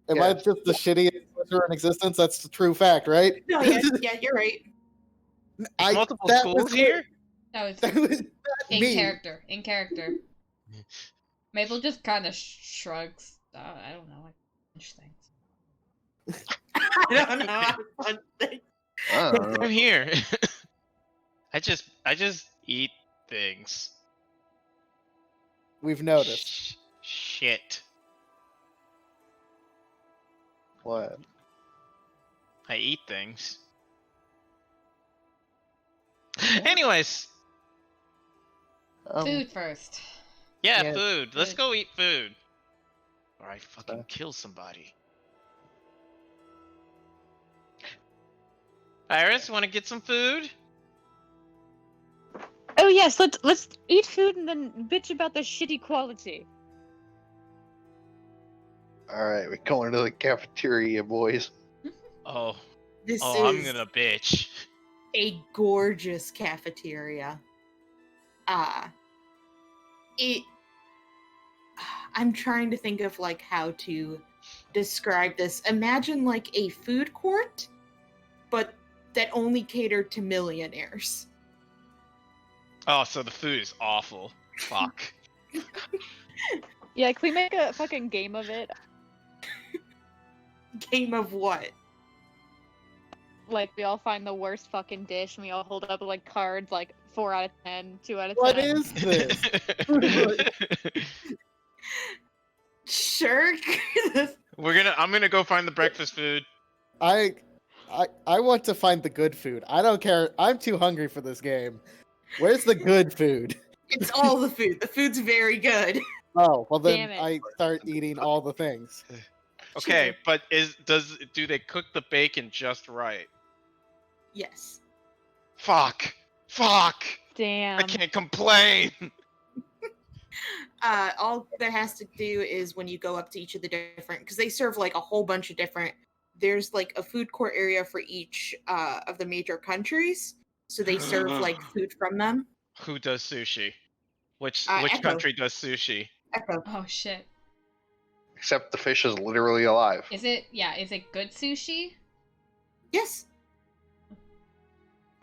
Am I Yeah. just the shittiest sorcerer in existence? That's the true fact, right? No, yeah, you're right. Multiple that schools was here? That was That was not in me. character. In character. Maple just kind of shrugs. I don't know. Like, things. I don't know. how fun thing. I don't know. I'm here. I just eat things. We've noticed. Shit. What? I eat things. Anyways, Food first. yeah, food. Let's Food. go eat food. Or I fucking Okay. kill somebody. Iris, want to get some food? Oh yes, let's eat food and then bitch about the shitty quality. Alright, we're going to the cafeteria, boys. Oh, This I'm is gonna bitch. a gorgeous cafeteria. I'm trying to think of like how to describe this. Imagine like a food court, but that only catered to millionaires. Oh, so the food is awful. Fuck. Yeah, can we make a fucking game of it? Game of what? Like we all find the worst fucking dish and we all hold up like cards like 4 out of 10, 2 out of 10. What is this? Sure. I'm gonna go find the breakfast food. I want to find the good food. I don't care. I'm too hungry for this game. Where's the good food? It's all the food. The food's very good. Oh, well then Damn it. I start eating all the things. Okay, Sure. but do they cook the bacon just right? Yes. Fuck! I Damn. can't complain. All that has to do is when you go up to each of the different, because they serve like a whole bunch of different. There's like a food court area for each of the major countries, so they serve like food from them. Who does sushi? Which Echo. country does sushi? Echo. Oh shit. Except the fish is literally alive. Is it good sushi? Yes.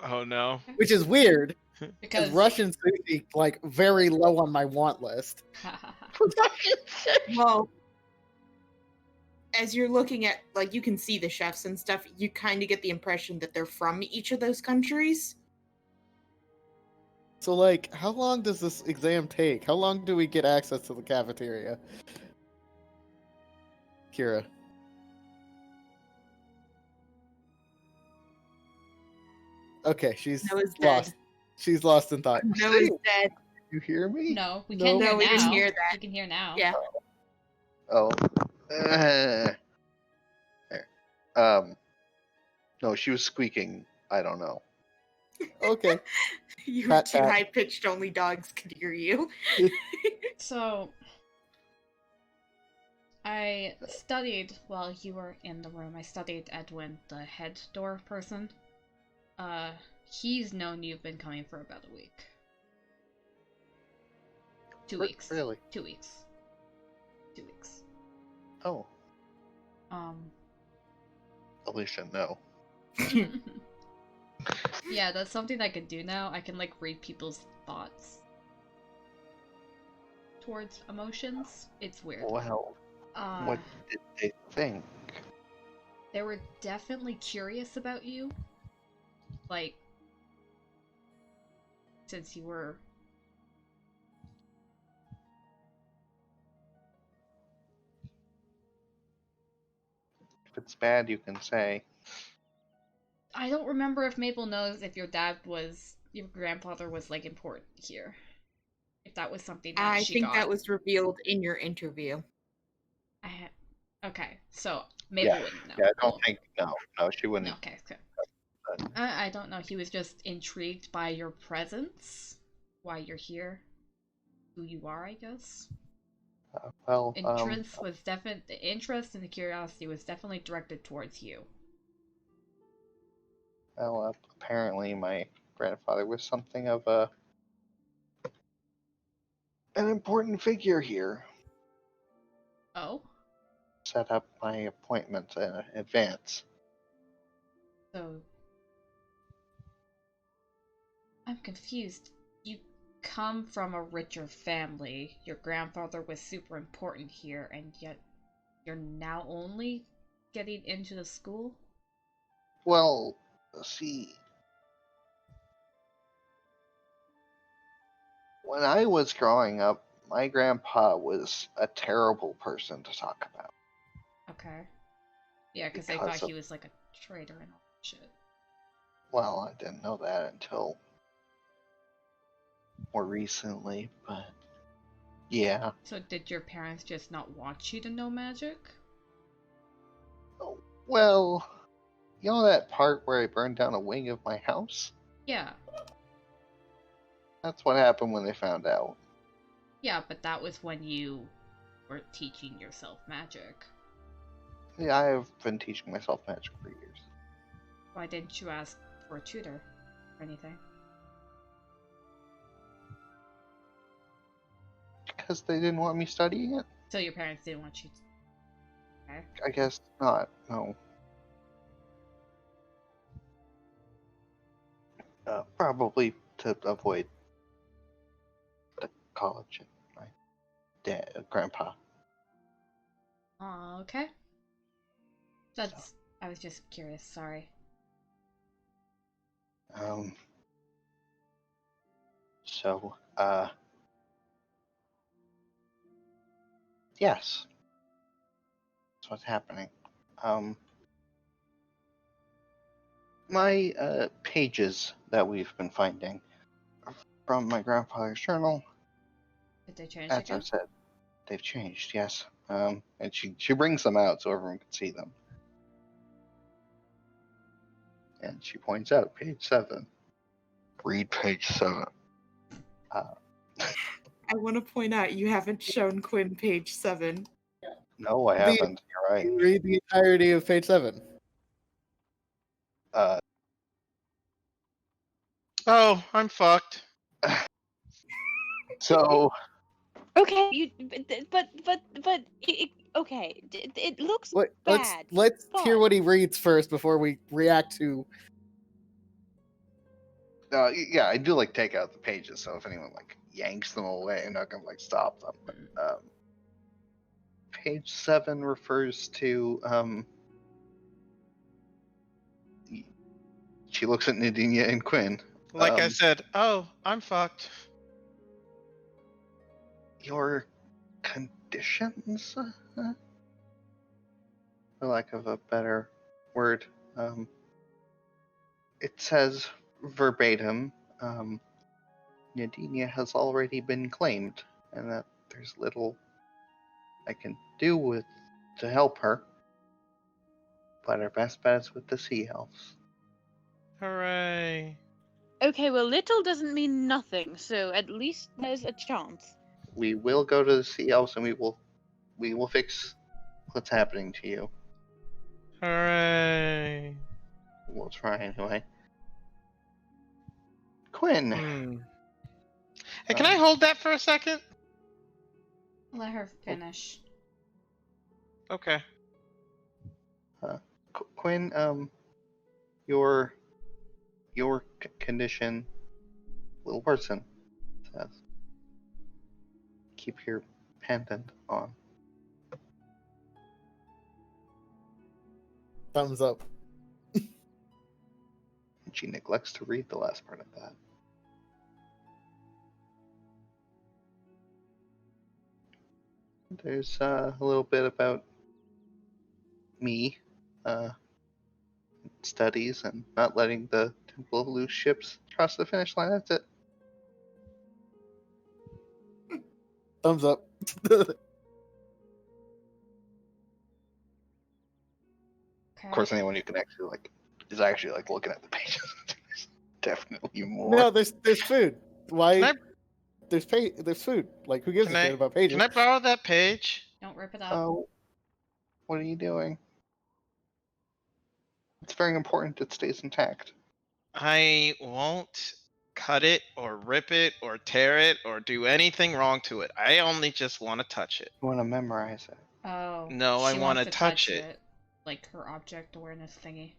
Oh no. Which is weird, because Because Russian sushi like very low on my want list. Well, as you're looking at, like, you can see the chefs and stuff, you kind of get the impression that they're from each of those countries. So like, how long does this exam take? How long do we get access to the cafeteria? Kira. Okay, she's Noah's lost. dead. She's lost in thought. Noah's dead. You hear me? no, we No. can hear No, we now. didn't hear that. We can hear now. Yeah. Oh. There. No, she was squeaking. I don't know. Okay. You were Pat, too pat. high pitched, only dogs could hear you. So I studied while you were in the room. I studied Edwin, the head door person. He's known you've been coming for about a week. 2 weeks. Really? 2 weeks. 2 weeks. Oh, Um. Alicia, no. Yeah, that's something I can do now. I can like read people's thoughts towards emotions. It's weird. Well, what did they think? They were definitely curious about you. Like, since you were... If it's bad, you can say. I don't remember if Maple knows if your grandfather was, like, important here. If that was something that I she think got. that was revealed in your interview. Okay, so Maple Yeah, wouldn't know. Yeah, I don't Cool. think. No, she wouldn't. No, okay, good. I don't know. He was just intrigued by your presence, why you're here, who you are, I guess. Well, The interest and the curiosity was definitely directed towards you. well, apparently my grandfather was something of an important figure here. Oh, Set up my appointments in advance. so I'm confused. You come from a richer family. Your grandfather was super important here, and yet you're now only getting into the school? Well, see, when I was growing up, my grandpa was a terrible person to talk about. Okay. Yeah, because they Because thought of- he was like a traitor and all that shit. Well, I didn't know that until more recently, but yeah. So did your parents just not want you to know magic? Well, you know that part where I burned down a wing of my house? Yeah. That's what happened when they found out. Yeah, but that was when you were teaching yourself magic. Yeah, I've been teaching myself magic for years. Why didn't you ask for a tutor or anything? Because they didn't want me studying it? So your parents didn't want you to... Okay. I guess not, no. Probably to avoid the college and my grandpa. Okay. That's... I was just curious, sorry. So, yes. That's what's happening. My pages that we've been finding are from my grandfather's journal. Did they change As again? I've said, they've changed, yes. And she brings them out so everyone can see them. And she points out page 7. Read page 7. I want to point out you haven't shown Quinn page 7. No, I haven't. You're right. You read the entirety of page 7. Oh, I'm fucked. So Okay, okay. It looks bad. Let's hear but- what he reads first before we react to. yeah, I do like take out the pages. So if anyone like yanks them away, I'm not gonna like stop them. But, page 7 refers to She looks at Nadinia and Quinn. Like I said, oh, I'm fucked. Your conditions, for lack of a better word. It says verbatim, Nadinia has already been claimed, and that there's little I can do to help her. But our best bet is with the Sea Elves. Hooray. Okay, well, little doesn't mean nothing, so at least there's a chance. We will go to the Sea Elves, and we will fix what's happening to you. Hooray. We'll try anyway. Quinn. Hey, can I hold that for a second? Let her finish. Okay. Quinn, your condition will worsen. Says. Keep your pendant on. Thumbs up. And she neglects to read the last part of that. There's a little bit about me, studies, and not letting the Temple of Loose ships cross the finish line. That's it. Thumbs up. Okay. Of course, anyone who can actually is actually looking at the pages. There's definitely more. No, there's food. Why? Can There's food. Like, who gives a shit about pages? Can I borrow that page? Don't rip it up. Oh, what are you doing? It's very important it stays intact. I won't cut it or rip it or tear it or do anything wrong to it. I only just want to touch it. You want to memorize it. Oh. No, I she wanna wants to touch it. Like her object awareness thingy.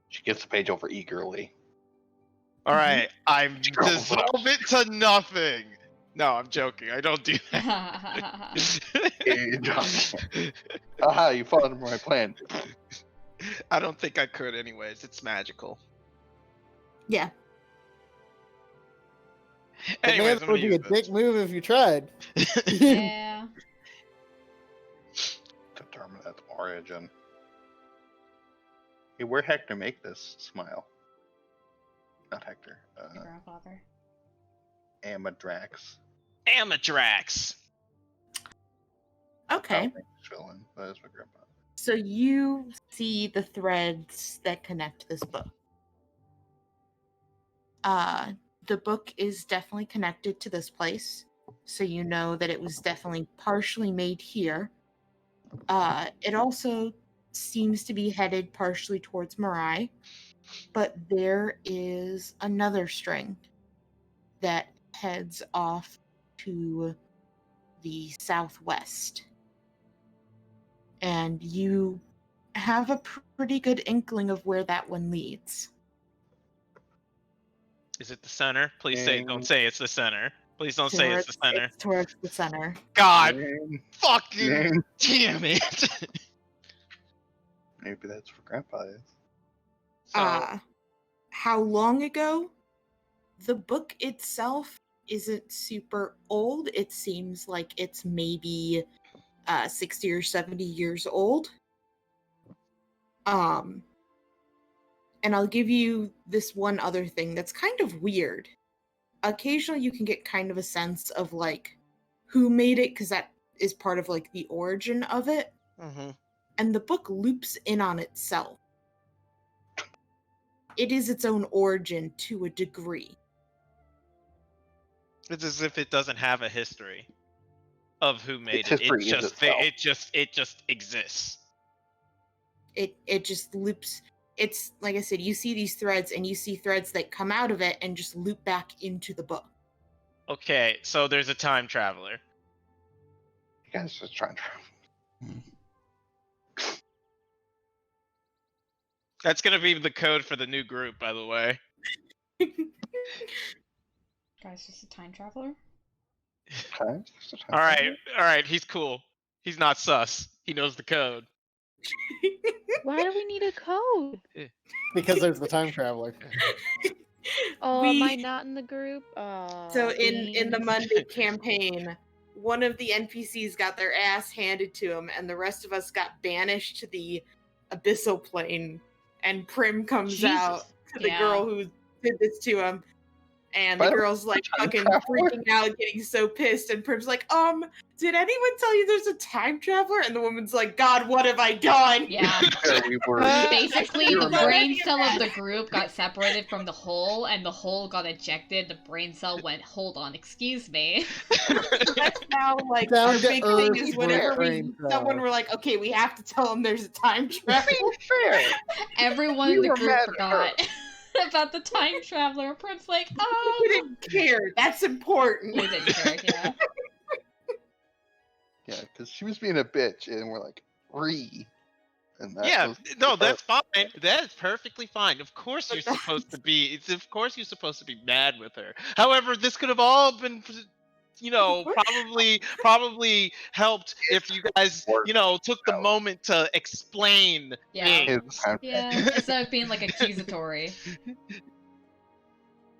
She gives the page over eagerly. All right, I'm She crumbles it up. dissolve it to nothing. No, I'm joking. I don't do that. Aha, you followed my plan. I don't think I could anyways. It's magical. Yeah. But man, Anyways, that would be a dick move if you tried. Yeah. Determine its origin. Hey, where'd Hector make this smile? Not Hector. Your grandfather. Amadrax. Amadrax. Okay. Villain. That is my grandpa. So you see the threads that connect this book. The book is definitely connected to this place, so you know that it was definitely partially made here. It also seems to be headed partially towards Mirai, but there is another string that heads off to the southwest. And you have a pretty good inkling of where that one leads. Is it the center? Please say. Don't say it's the center. Please don't say it's the center. It's towards the center. God Name. fucking damn it. Maybe that's where Grandpa is. So, How long ago? The book itself isn't super old. It seems like it's maybe 60 or 70 years old. And I'll give you this one other thing that's kind of weird. Occasionally you can get kind of a sense of like who made it, because that is part of like the origin of it. Mm-hmm. And the book loops in on itself. It is its own origin to a degree. It's as if it doesn't have a history of who made Its it. history is itself. It just exists. It just loops. It's like I said, you see these threads and you see threads that come out of it and just loop back into the book. Okay, so there's a time traveler. You guys just trying to. That's gonna be the code for the new group, by the way. Guy's just a time traveler? Okay. All right, he's cool. He's not sus. He knows the code. Why do we need a code? Because there's the time traveler. Oh, We- am I not in the group? So in the beans. Monday campaign, one of the NPCs got their ass handed to him, and the rest of us got banished to the abyssal plane. And Prim comes Jesus. out to the Yeah. girl who did this to him, and By the the way, girl's like time fucking traveler? freaking out, getting so pissed. And Prim's like, did anyone tell you there's a time traveler? And the woman's like, God, what have I done? Yeah. Yeah, we were. Basically, We the remember. brain cell of the group got separated from the whole, and the whole got ejected. The brain cell went, hold on, excuse me. That's now like Down our to big earth thing is whenever brain cell. someone were like, okay, we have to tell them there's a time travel. Fair. Everyone You in the were group mad at forgot about the time traveler. Prince like, We oh. didn't care. That's important. We didn't care, yeah. Yeah, because she was being a bitch, and we're like, and that Yeah, was no, the that's fine. That is perfectly fine. Of course But you're supposed to be. Of course you're supposed to be mad with her. However, this could have all been, probably helped if you guys, took the moment to explain Yeah. things. his time. Yeah, instead of being like accusatory.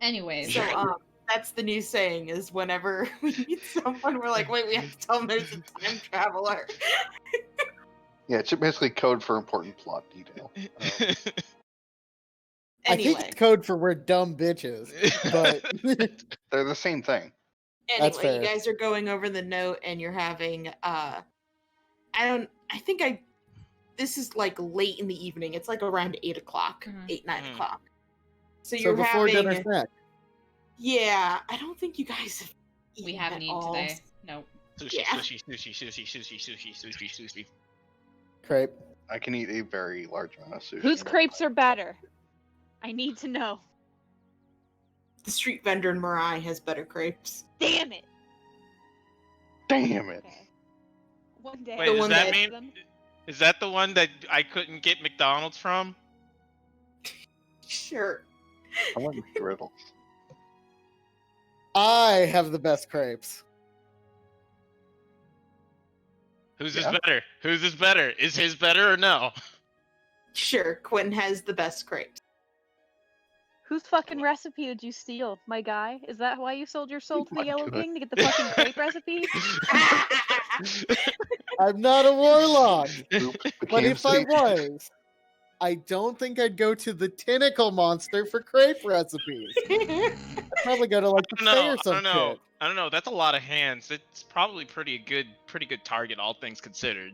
Anyways, So that's the new saying is whenever we meet someone, we're like, wait, we have to tell them there's a time traveler. Yeah, it's basically code for important plot detail. I think Anyway, it's code for we're dumb bitches, but They're the same thing. That's anyway, you fair. guys are going over the note and you're having this is like late in the evening. It's like around 8 o'clock, Mhm. 8, 9 Mhm. o'clock. So so you're before having dinner snack. Yeah, I don't think you guys have we eaten haven't at eaten all. today. Nope. Sushi, Yeah. sushi. Crepe. I can eat a very large amount of sushi. Whose crepes are better? I need to know. The street vendor in Mirai has better crepes. Damn it. Damn it! Okay. One day. Wait, The does one that that- mean? Them. Is that the one that I couldn't get McDonald's from? Sure. I want McGriddles. I have the best crepes. Who's Yeah. this better? Who's this better? Is his better or no? Sure, Quentin has the best crepes. Whose fucking recipe did you steal, my guy? Is that why you sold your soul to the my Yellow God. King to get the fucking crepe recipe? I'm not a warlock, Oops, but became if I Satan. was, I don't think I'd go to the tentacle monster for crepe recipes. I'd probably go to like the No, Fae or I some don't know. shit. I don't know. That's a lot of hands. It's probably pretty good target, all things considered,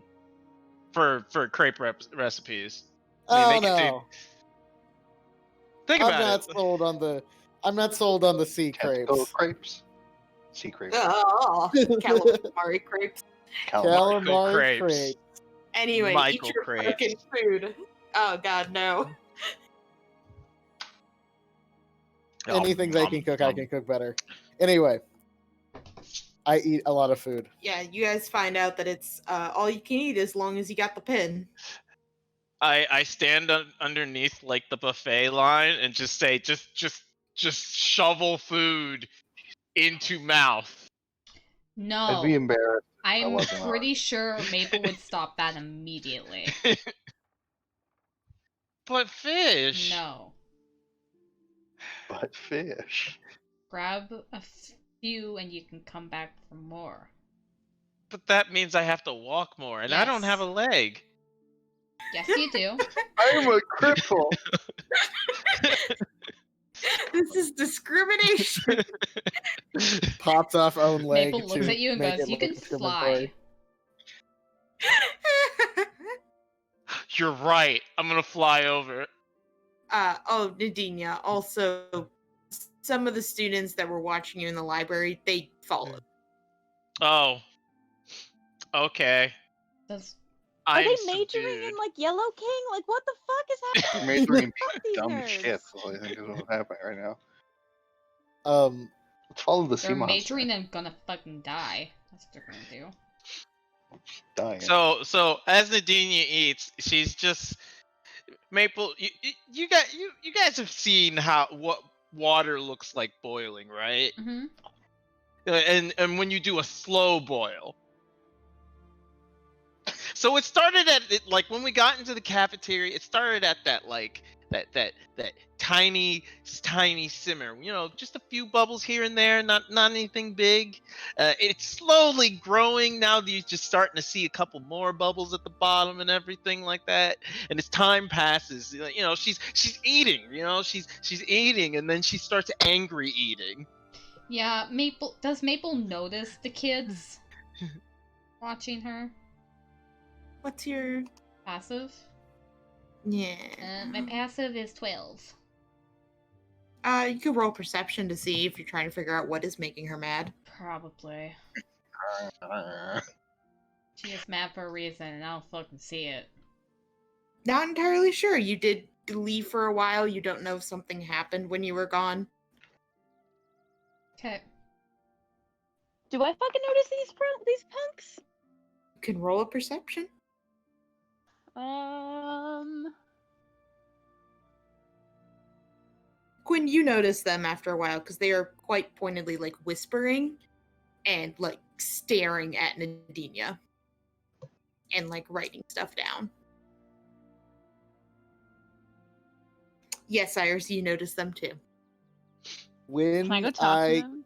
for crepe recipes. I Oh mean, they could do- no, Think I'm about not it. sold on the. I'm not sold on the sea Tentacle crepes. crepes. Sea crepes. Oh, calamari crepes. Calamari. Calamari crepes. crepes. Anyway, Michael eat your crepes. fucking food. Oh god, no. Anything they can cook, I can cook better. Anyway, I eat a lot of food. Yeah, you guys find out that it's all you can eat as long as you got the pin. I stand underneath like the buffet line and just say, just shovel food into mouth. No. I'd be embarrassed. I'm wasn't on. pretty sure Maple would stop that immediately. But fish. No. But fish. Grab few and you can come back for more. But that means I have to walk more, and I don't have a Yes. leg. Yes, you do. I'm a cripple. This is discrimination. Pops off own leg. Maple looks to at you and make goes, it "You look can discriminatory. fly." You're right. I'm gonna fly over. Nadinia, also, some of the students that were watching you in the library, they followed. Oh. Okay. Does Are I'm they majoring subdued. in like Yellow King? Like what the fuck is happening? Majoring in Fuck these dumb nerds. shit. So I think is what's happening right now. Let's follow the sea they're monster. majoring and gonna fucking die? That's what they're gonna do. Dying. So as Nadinia eats, she's just Maple. You guys have seen what water looks like boiling, right? Mm-hmm. And when you do a slow boil. So it started at like when we got into the cafeteria. It started at that tiny simmer. You know, just a few bubbles here and there, not anything big. It's slowly growing. Now you're just starting to see a couple more bubbles at the bottom and everything like that. And as time passes, you know, she's eating. You know, she's eating, and then she starts angry eating. Yeah, does Maple notice the kids watching her? What's your Passive? yeah? My passive is 12. You could roll perception to see if you're trying to figure out what is making her mad. Probably. She is mad for a reason, and I don't fucking see it. Not entirely sure. You did leave for a while. You don't know if something happened when you were gone. Okay. Do I fucking notice these punks? You can roll a perception. Quinn, you notice them after a while because they are quite pointedly like whispering and like staring at Nadinia and like writing stuff down. Yes, Iris, you notice them too. When Can I go talk to them?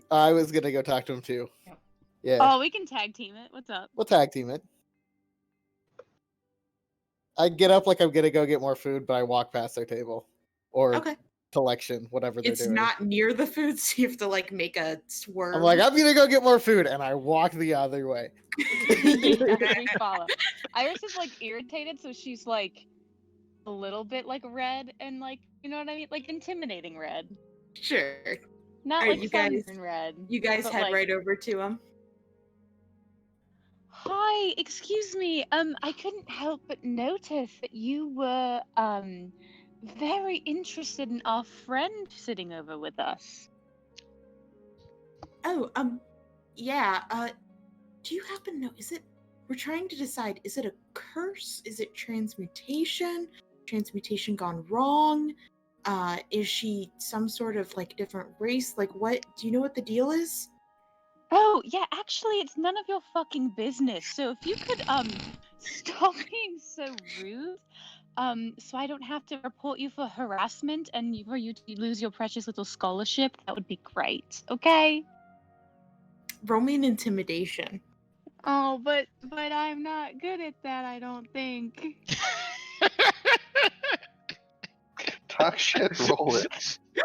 I was gonna go talk to him too. Yep. Yeah. Oh, we can tag team it. What's up? We'll tag team it. I get up like I'm gonna go get more food, but I walk past their table or Okay. collection, whatever they're It's doing. not near the food, so you have to like make a swerve. I'm like, I'm gonna go get more food, and I walk the other way. We follow. Iris is like irritated, so she's like a little bit like red and like, you know what I mean, like intimidating red, Sure. not Alright, like you guys- sunburn red. You guys But, head like- right over to him. Hi, excuse me. I couldn't help but notice that you were very interested in our friend sitting over with us. Oh, yeah, do you happen to know, we're trying to decide, is it a curse? Is it transmutation? Transmutation gone wrong? Is she some sort of, like, different race? Like, what, do you know what the deal is? Oh, yeah, actually, it's none of your fucking business. So if you could, stop being so rude, so I don't have to report you for harassment and for you to lose your precious little scholarship, that would be great, okay? Roll me an intimidation. Oh, but I'm not good at that, I don't think. Talk shit, roll it. No,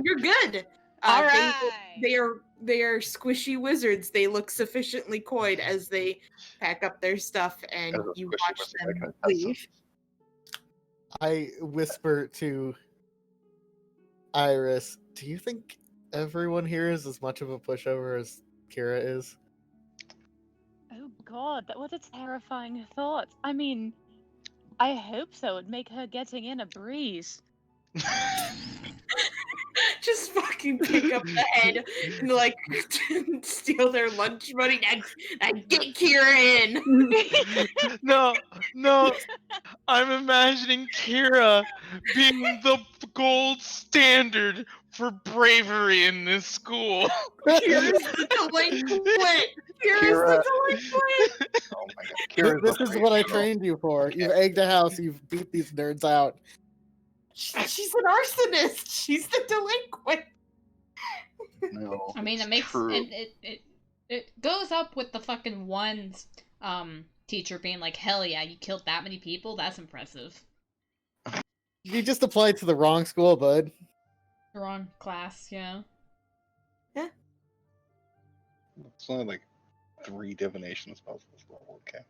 you're good. All They- right. They are squishy wizards. They look sufficiently coyed as they pack up their stuff and As a you squishy watch wizard, I them can attest to leave. I whisper to Iris, do you think everyone here is as much of a pushover as Kira is? Oh god, that was a terrifying thought. I mean, I hope so. It'd make her getting in a breeze. Just fucking pick up the head and like steal their lunch money and get Kira in. No, I'm imagining Kira being the gold standard for bravery in this school. Kira's the delinquent. Kira's the delinquent. Oh my god. Kira's This the is what I original. trained you for. You've egged a house, you've beat these nerds out. She's an arsonist. She's the delinquent. No. I mean, it's it makes true. it goes up with the fucking one teacher being like, "Hell yeah, you killed that many people. That's impressive." You just applied to the wrong school, bud. Wrong class, yeah. It's only like 3 divination spells this level. Okay.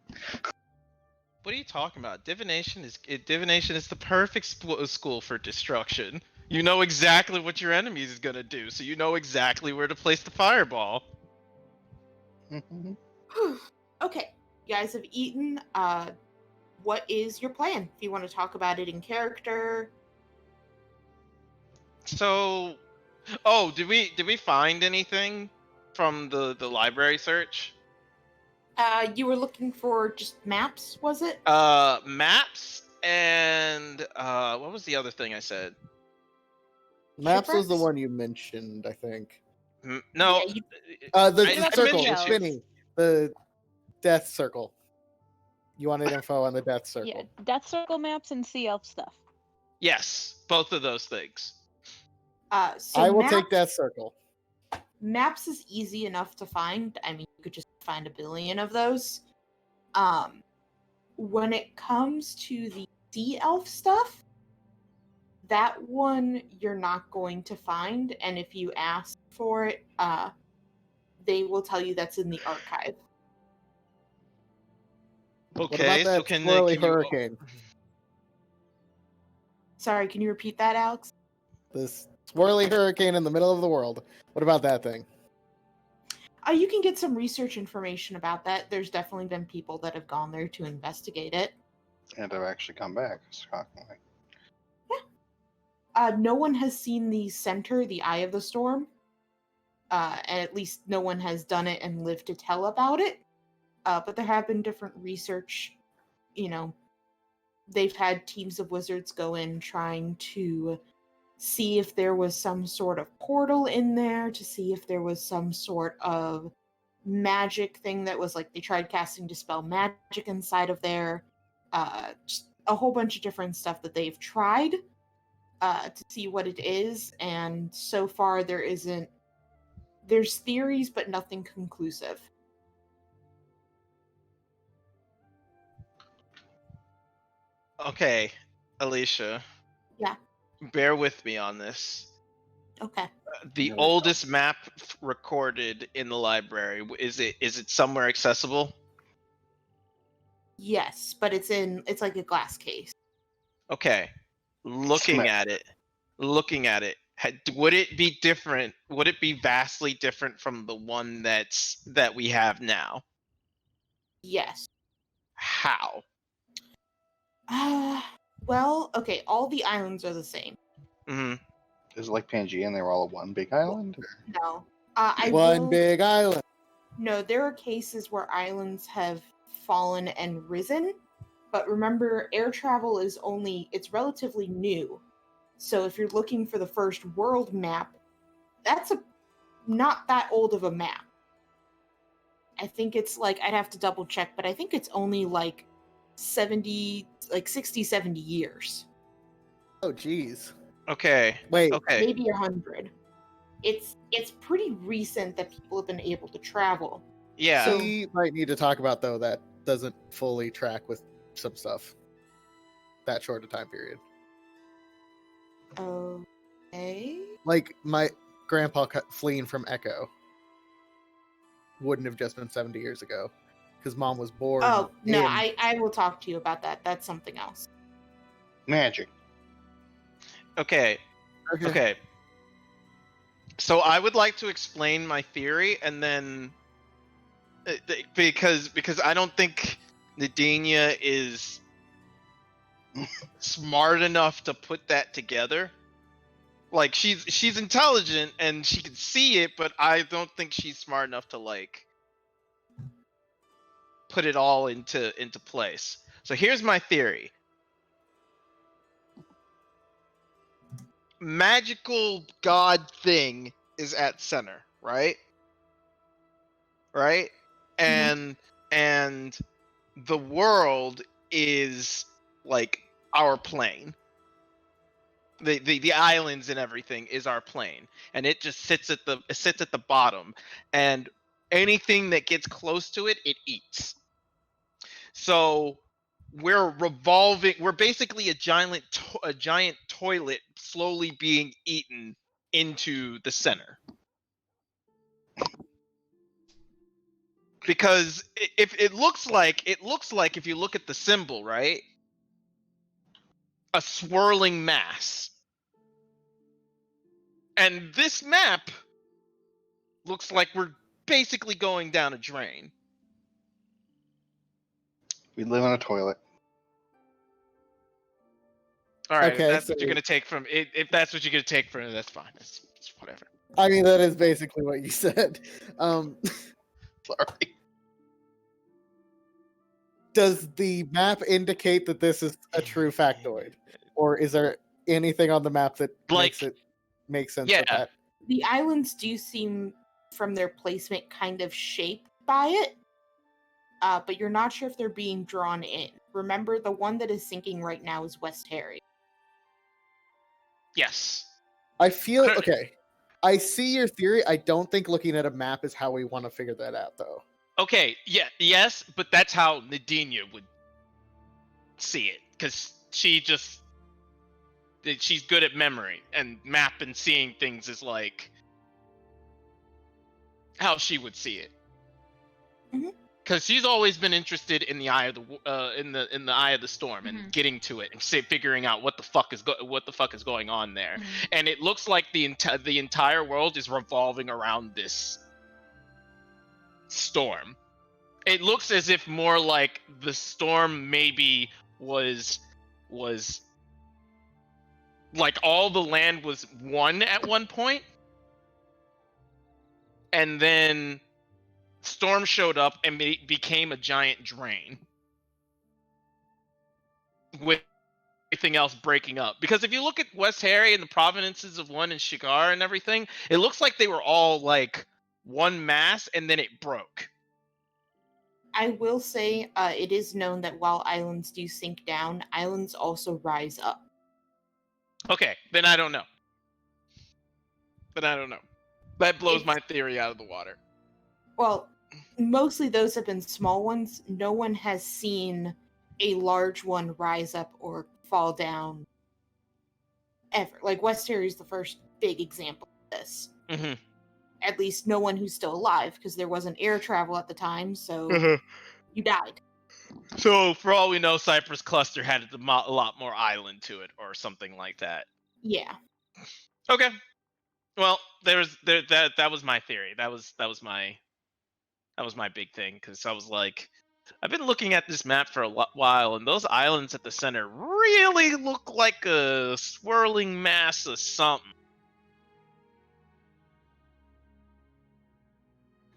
What are you talking about? Divination is the perfect school for destruction. You know exactly what your enemy is gonna do, so you know exactly where to place the fireball. Mhm. Okay, you guys have eaten. What is your plan? If you want to talk about it in character. So, did we find anything from the library search? You were looking for just maps, was it? Maps and what was the other thing I said? Maps was the Shipwrecks? one you mentioned, I think. No, Yeah, The I circle, mentioned two. Spinny. The death circle. You wanted info on the death circle. Yeah, Death Circle maps and Sea Elf stuff. Yes, both of those things. So I will maps, take death circle. maps is easy enough to find. I mean, you could just find a billion of those. When it comes to the sea elf stuff, that one you're not going to find, and if you ask for it, they will tell you that's in the archive. What Okay, about that so can swirly you? hurricane? Sorry, can you repeat that, Alex? This swirly hurricane in the middle of the world. What about that thing? You can get some research information about that. There's definitely been people that have gone there to investigate it. And I've actually come back, shockingly. No one has seen the center, the eye of the storm. And at least no one has done it and lived to tell about it. But there have been different research. You know, they've had teams of wizards go in trying to see if there was some sort of portal in there, to see if there was some sort of magic thing that was like they tried casting Dispel Magic inside of there. Just a whole bunch of different stuff that they've tried to see what it is, and so far there's theories but nothing conclusive. Okay, Alicia. Yeah. Bear with me on this. Okay. The Here we go. oldest map recorded in the library, is it somewhere accessible? Yes, but it's like a glass case. Okay. Looking Smack. at it, would it be different? Would it be vastly different from the one that we have now? Yes. How? Well, okay, all the islands are the same. Hmm. Is it like Pangea and they were all at one big island? Or? No. I One will- big island. No, there are cases where islands have fallen and risen, but remember, air travel is it's relatively new. So if you're looking for the first world map, that's not that old of a map. I think it's like, I'd have to double check, but I think it's only like 60, 70 years. Oh, jeez. Okay. Wait. Okay. Maybe 100. It's pretty recent that people have been able to travel. Yeah. So- We might need to talk about, though, that doesn't fully track with some stuff. That short a time period. Okay. Like, my grandpa fleeing from Echo wouldn't have just been 70 years ago. Because mom was born. Oh, no, in- I will talk to you about that. That's something else. Magic. Okay. Okay. So I would like to explain my theory, and then because I don't think Nadinia is smart enough to put that together. Like she's intelligent and she can see it, but I don't think she's smart enough to like put it all into place. So here's my theory. Magical god thing is at center, right? Right? And the world is like our plane. the islands and everything is our plane, and it just sits at the bottom, and anything that gets close to it eats. So we're revolving. We're basically a giant toilet slowly being eaten into the center. Because if it looks like if you look at the symbol, right, a swirling mass, and this map looks like we're basically going down a drain. We live in a toilet. All right, Okay, if that's so- what you're gonna take from it, if that's what you're gonna take from it, that's fine. It's whatever. I mean, that is basically what you said. Sorry. Does the map indicate that this is a true factoid, or is there anything on the map that makes it make sense? Yeah. With that? The islands do seem, from their placement, kind of shaped by it, but you're not sure if they're being drawn in. Remember, the one that is sinking right now is West Harry. Yes. I feel Cur- okay. I see your theory. I don't think looking at a map is how we want to figure that out, though. Okay. Yeah. Yes, but that's how Nadinia would see it, because she's good at memory, and map and seeing things is like how she would see it. Mhm. Because she's always been interested in the eye of the eye of the storm and Mhm. getting to it and figuring out what the fuck is going on there. Mhm. And it looks like the entire world is revolving around this storm. It looks as if more like the storm maybe was like all the land was one at one point, and then storm showed up and became a giant drain with everything else breaking up. Because if you look at West Harry and the provenances of one and Shigar and everything, it looks like they were all like one mass and then it broke. I will say, it is known that while islands do sink down, islands also rise up. Okay, then I don't know. That blows It's- my theory out of the water. Well, mostly those have been small ones. No one has seen a large one rise up or fall down ever. Like, West Harry is the first big example of this. Mm-hmm. At least no one who's still alive, because there wasn't air travel at the time, so you died. So for all we know, Cypress Cluster had a lot more island to it, or something like that. Yeah. Okay. Well, that was my theory. That was my big thing, because I was like, I've been looking at this map for a while, and those islands at the center really look like a swirling mass of something.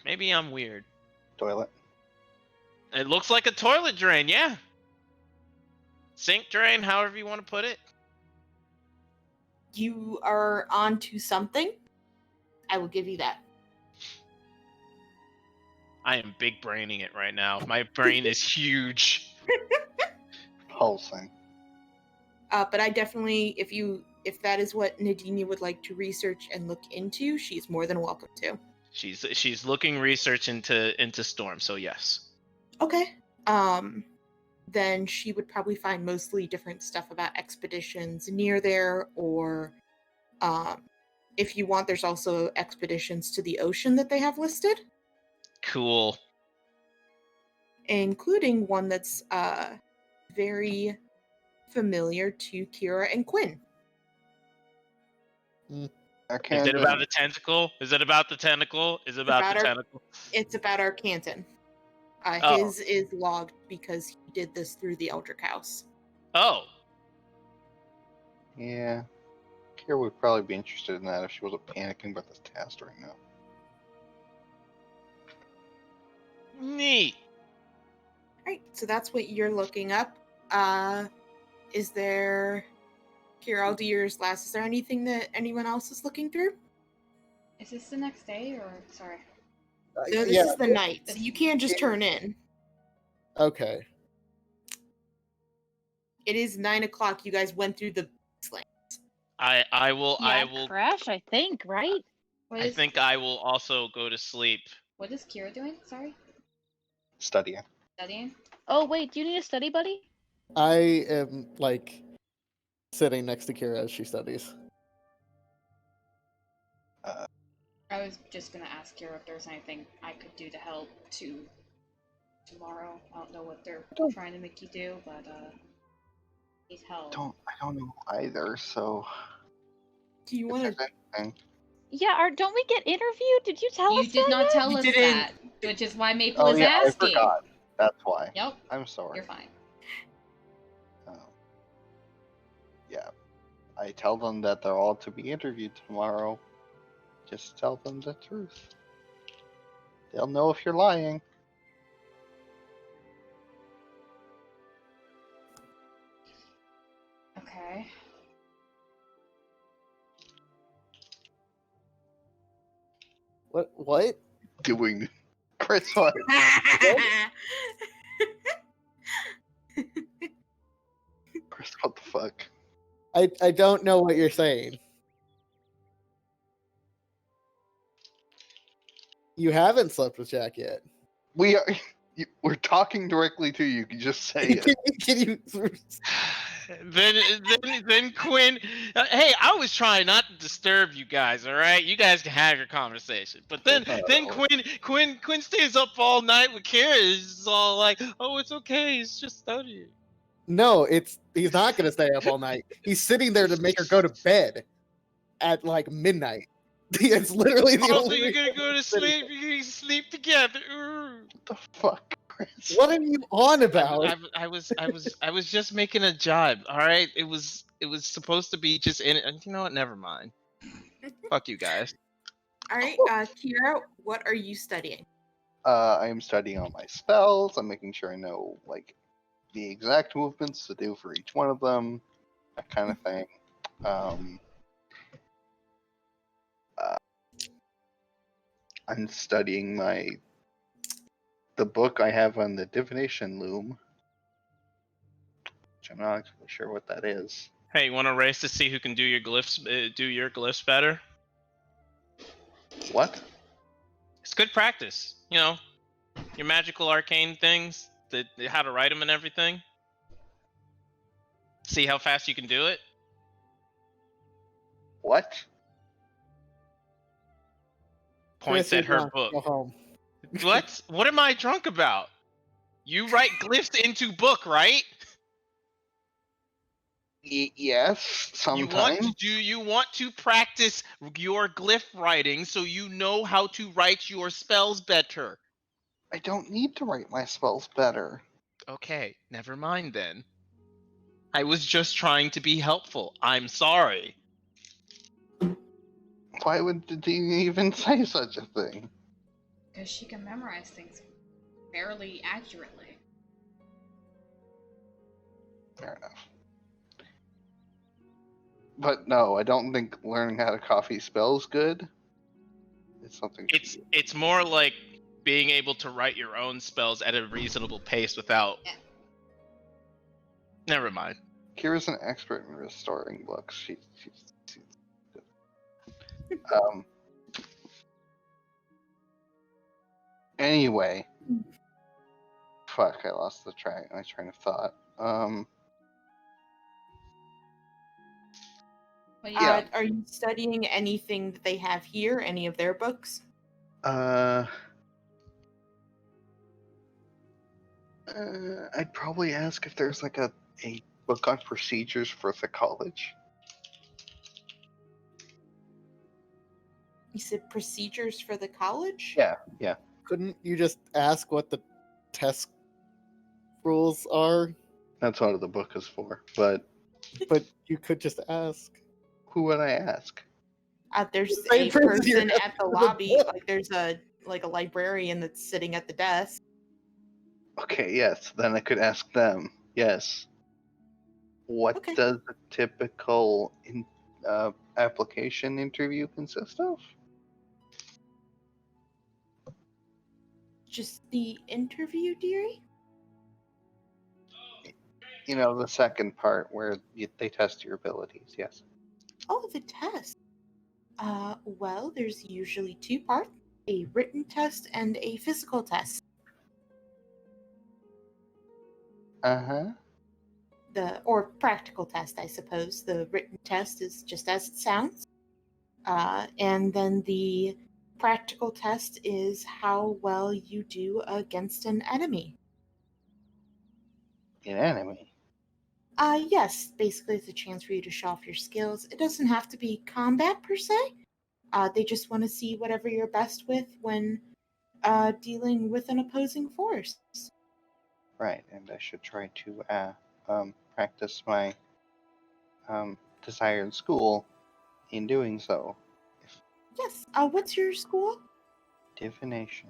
Maybe I'm weird. Toilet. It looks like a toilet drain, yeah. Sink drain, however you want to put it. You are onto something. I will give you that. I am big braining it right now. My brain is huge. Whole thing. But I definitely, if that is what Nadinia would like to research and look into, she's more than welcome to. She's looking research into Storm, so yes. Okay. Then she would probably find mostly different stuff about expeditions near there, or if you want, there's also expeditions to the ocean that they have listed, Cool. including one that's very familiar to Kira and Quinn. I Is can't. it about the tentacle? Is it about the tentacle? Is it about the About our- tentacle? It's about our Canton. Oh. His is logged because he did this through the Eldrick House. Oh. Yeah. Kira would probably be interested in that if she wasn't panicking about this task right now. Neat. Right, so that's what you're looking up. Is there... Here, I'll do yours last. Is there anything that anyone else is looking through? Is this the next day or sorry? So this is the night, so you can't just turn in. Okay. It is 9 o'clock. You guys went through the slang. I will Yeah, I will crash, I think, right? What I is think I will also go to sleep. what is Kira doing? Sorry, Studying. studying. Oh, wait, do you need a study buddy? I am like sitting next to Kira as she studies. I was just gonna ask Kira if there's anything I could do to help tomorrow. I don't know what they're trying to make you do, but need help. I don't know either. So Do you if want there's to? anything, Yeah, don't we get interviewed? Did you tell You us did that not yet? tell You us didn't. that, which is why Maple oh is yeah, I asking. forgot. That's why. Yep, I'm sorry. you're fine. Yeah, I tell them that they're all to be interviewed tomorrow. Just tell them the truth. They'll know if you're lying. Okay. What? Doing Chris what? Chris, what the fuck? I don't know what you're saying. You haven't slept with Jack yet. We are. We're talking directly to you. You can just say it. Can you? Then Quinn. Hey, I was trying not to disturb you guys. All right, you guys can have your conversation. But then Oh. Quinn stays up all night with Kara. Is all like, oh, it's okay. It's just studying. No, he's not gonna stay up all night. He's sitting there to make her go to bed at like midnight. It's literally the Also, only you're reason gonna go to he's sitting sleep. You're gonna sleep together. Ooh. What the fuck, Chris? there. What are you on about? I was just making a jibe. All right, it was supposed to be just in it. You know what? Never mind. Fuck you guys. All right, Kira, what are you studying? I am studying all my spells. I'm making sure I know like the exact movements to do for each one of them, that kind of thing. I'm studying the book I have on the divination loom, which I'm not actually sure what that is. Hey, you want to race to see who can do your glyphs better? What? It's good practice. You know, your magical arcane things, how to write them and everything. See how fast you can do it. What? Points Chris, at you're her drunk. book. Go home. What? What am I drunk about? You write glyphs into book, right? Yes, sometimes. You want to practice your glyph writing so you know how to write your spells better. I don't need to write my spells better. Okay, never mind then. I was just trying to be helpful. I'm sorry. Why would you even say such a thing? Because she can memorize things fairly accurately. Fair enough. But no, I don't think learning how to copy spells good. It's something. It's more like being able to write your own spells at a reasonable pace without. Yeah. Never mind. Kira's an expert in restoring books. She's Anyway. Fuck, I lost my train of thought. But Yeah. Are you studying anything that they have here? Any of their books? I'd probably ask if there's like a book on procedures for the college. You said procedures for the college? Yeah. Couldn't you just ask what the test rules are? That's what the book is for. But But you could just ask. who would I ask? There's Same a person person you're at the at the lobby. book. Like there's a librarian that's sitting at the desk. Okay, yes. Then I could ask them. Yes. What Okay. does a typical application interview consist of? Just the interview, dearie? You know, the second part where they test your abilities. Yes. Oh, the test. Well, there's usually two parts, a written test and a physical test. Uh-huh. Or practical test, I suppose. The written test is just as it sounds. And then the practical test is how well you do against an enemy. An enemy. Yes, basically it's a chance for you to show off your skills. It doesn't have to be combat per se. They just want to see whatever you're best with when dealing with an opposing force. Right, and I should try to practice my desired school in doing so. Yes, what's your school? Divination.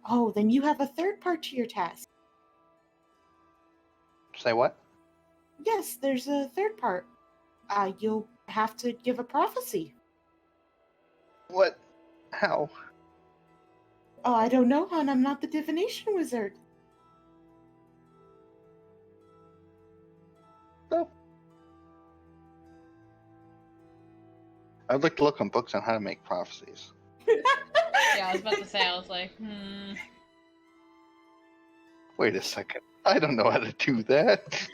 Oh, then you have a third part to your test. Say what? Yes, there's a third part. You'll have to give a prophecy. What? How? Oh, I don't know, hon. I'm not the divination wizard. Oh. I'd like to look on books on how to make prophecies. Yeah, I was about to say, I was like, Wait a second. I don't know how to do that.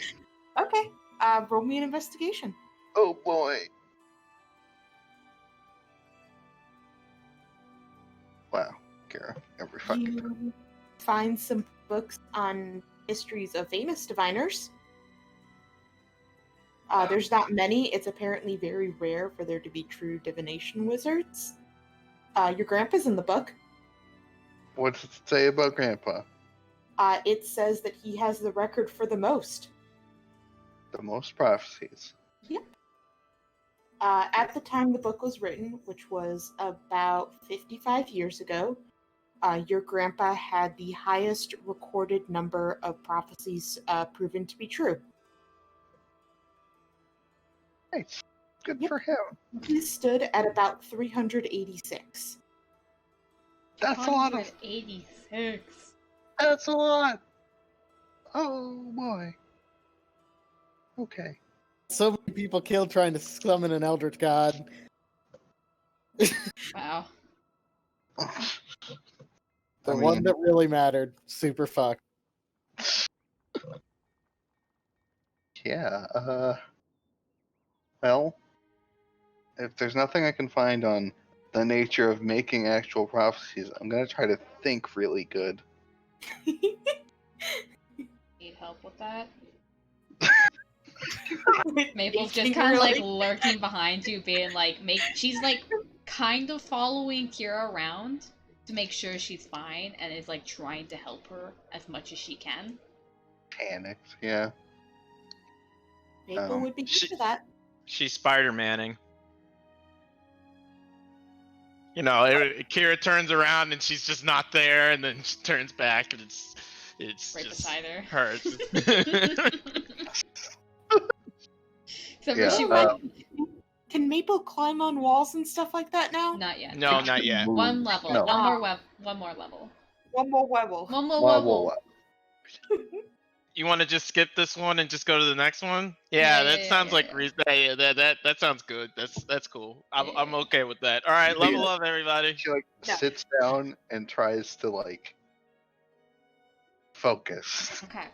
Okay, roll me an investigation. Oh boy. Wow, Kara, every fucking time. You find some books on histories of famous diviners. There's not many. It's apparently very rare for there to be true divination wizards. Your grandpa's in the book. What does it say about Grandpa? It says that he has the record for the most. The most prophecies. At the time the book was written, which was about 55 years ago, your grandpa had the highest recorded number of prophecies proven to be true. Nice. Good Yep. for him. He stood at about 386. That's a lot of. 186. That's a lot. Oh boy. Okay. So many people killed trying to summon an Eldritch God. Wow. The one that really mattered. Super fucked. Yeah. Well, if there's nothing I can find on the nature of making actual prophecies, I'm gonna try to think really good. Need help with that? Maple's just Thinking kind of like really- lurking behind you, being like, she's like kind of following Kira around to make sure she's fine, and is like trying to help her as much as she can. Panicked. Yeah. Maple would be good She- for that. She's Spider-Manning. You know, Kira turns around and she's just not there, and then she turns back and it's Right just beside her. her. Except Yeah, for she Oh, went. Can Maple climb on walls and stuff like that now? Not yet. No, not yet. One level. No. One more level. One more level. One more Wah, level. wah, wah. You want to just skip this one and just go to the next one? Yeah, Yeah, that yeah, sounds yeah, like yeah. that sounds good. That's cool. I'm Yeah. okay with that. All right, level up, everybody. She like No. sits down and tries to like focus. Okay.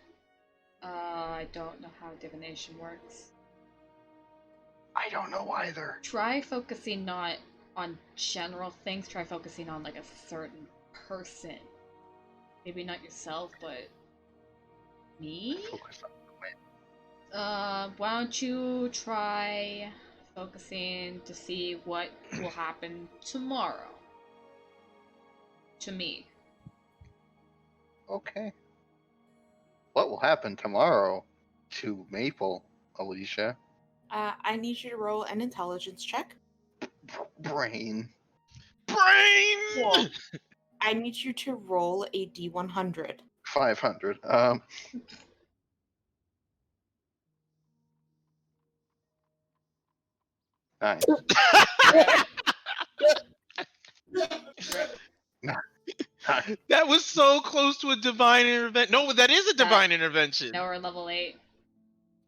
I don't know how divination works. I don't know either. Try focusing not on general things, try focusing on like a certain person. Maybe not yourself, but me? Focus on Why don't you try focusing to see what will happen tomorrow? To me. Okay. What will happen tomorrow to Maple, Alicia? I need you to roll an intelligence check. Brain. Brain. Cool. I need you to roll a D100. 500. Nice. That was so close to a divine intervention. No, that is a divine intervention. Now we're level 8.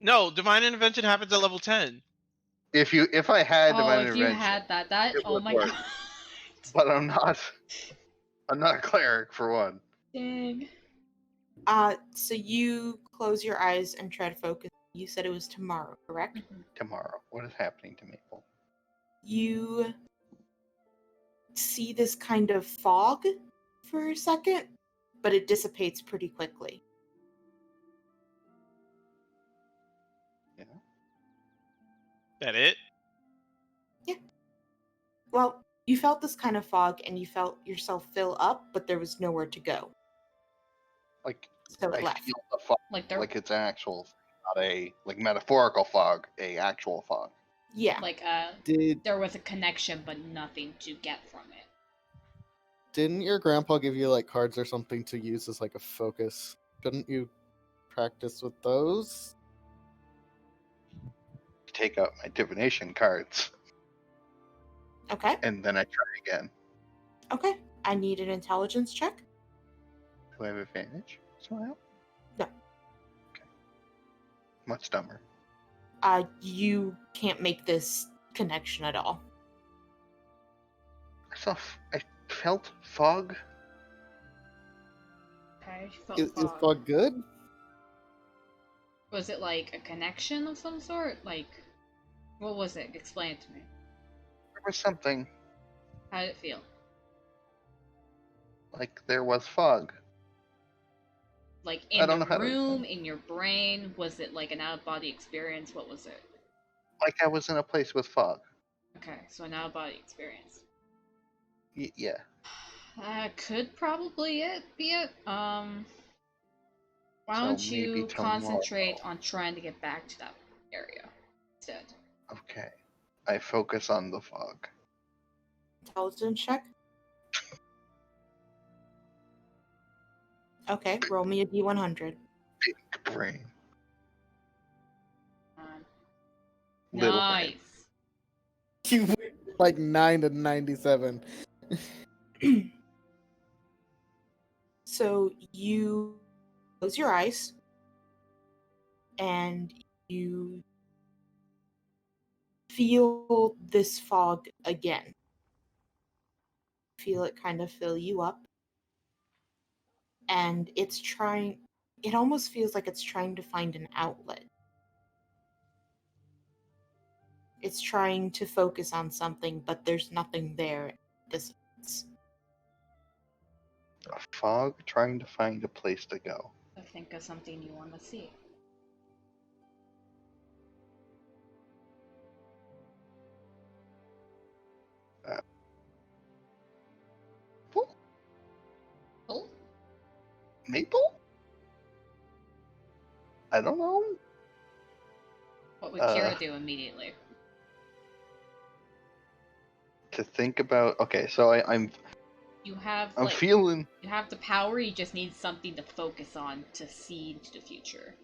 No, divine intervention happens at level 10. if I had Oh, divine if you intervention, had that, it oh would my work. god. but I'm not a cleric for one. Dang. So you close your eyes and try to focus. You said it was tomorrow, correct? Mhm. Tomorrow, what is happening to Maple? You see this kind of fog for a second, but it dissipates pretty quickly. Yeah. That it? Well, you felt this kind of fog and you felt yourself fill up, but there was nowhere to go. Like So I it left. feel the fog, Like there, like it's an actual, not a like metaphorical fog, a actual fog. Yeah. there was a connection, but nothing to get from it. Didn't your grandpa give you like cards or something to use as like a focus? Couldn't you practice with those? Take out my divination cards, Okay. and then I try again. Okay. I need an intelligence check. Do I have advantage? Somehow? No. Okay. Much dumber. You can't make this connection at all. I felt fog. Okay, you felt Is fog. fog good? Was it like a connection of some sort? Like, what was it? Explain it to me. There was something How did it feel? like there was fog. Like I in don't the know how to room, explain. in your brain? Was it like an out-of-body experience? What was it? Like I was in a place with fog. Okay, so an out-of-body experience. Yeah. Could probably be it. Why So don't you maybe tomorrow. concentrate on trying to get back to that area instead? Okay. I focus on the fog. Intelligence check. Okay, roll me a d100. Big brain. Little brain. Nice. You went like 9 to 97. So you close your eyes and you feel this fog again. Feel it kind of fill you up. And it almost feels like it's trying to find an outlet. It's trying to focus on something, but there's nothing there. A fog trying to find a place to go. I think of something you want to see. Oh, Maple? I don't know. what would Kira do immediately? To think about. Okay, so I'm You have I'm like feeling. you have the power. You just need something to focus on to see into the future.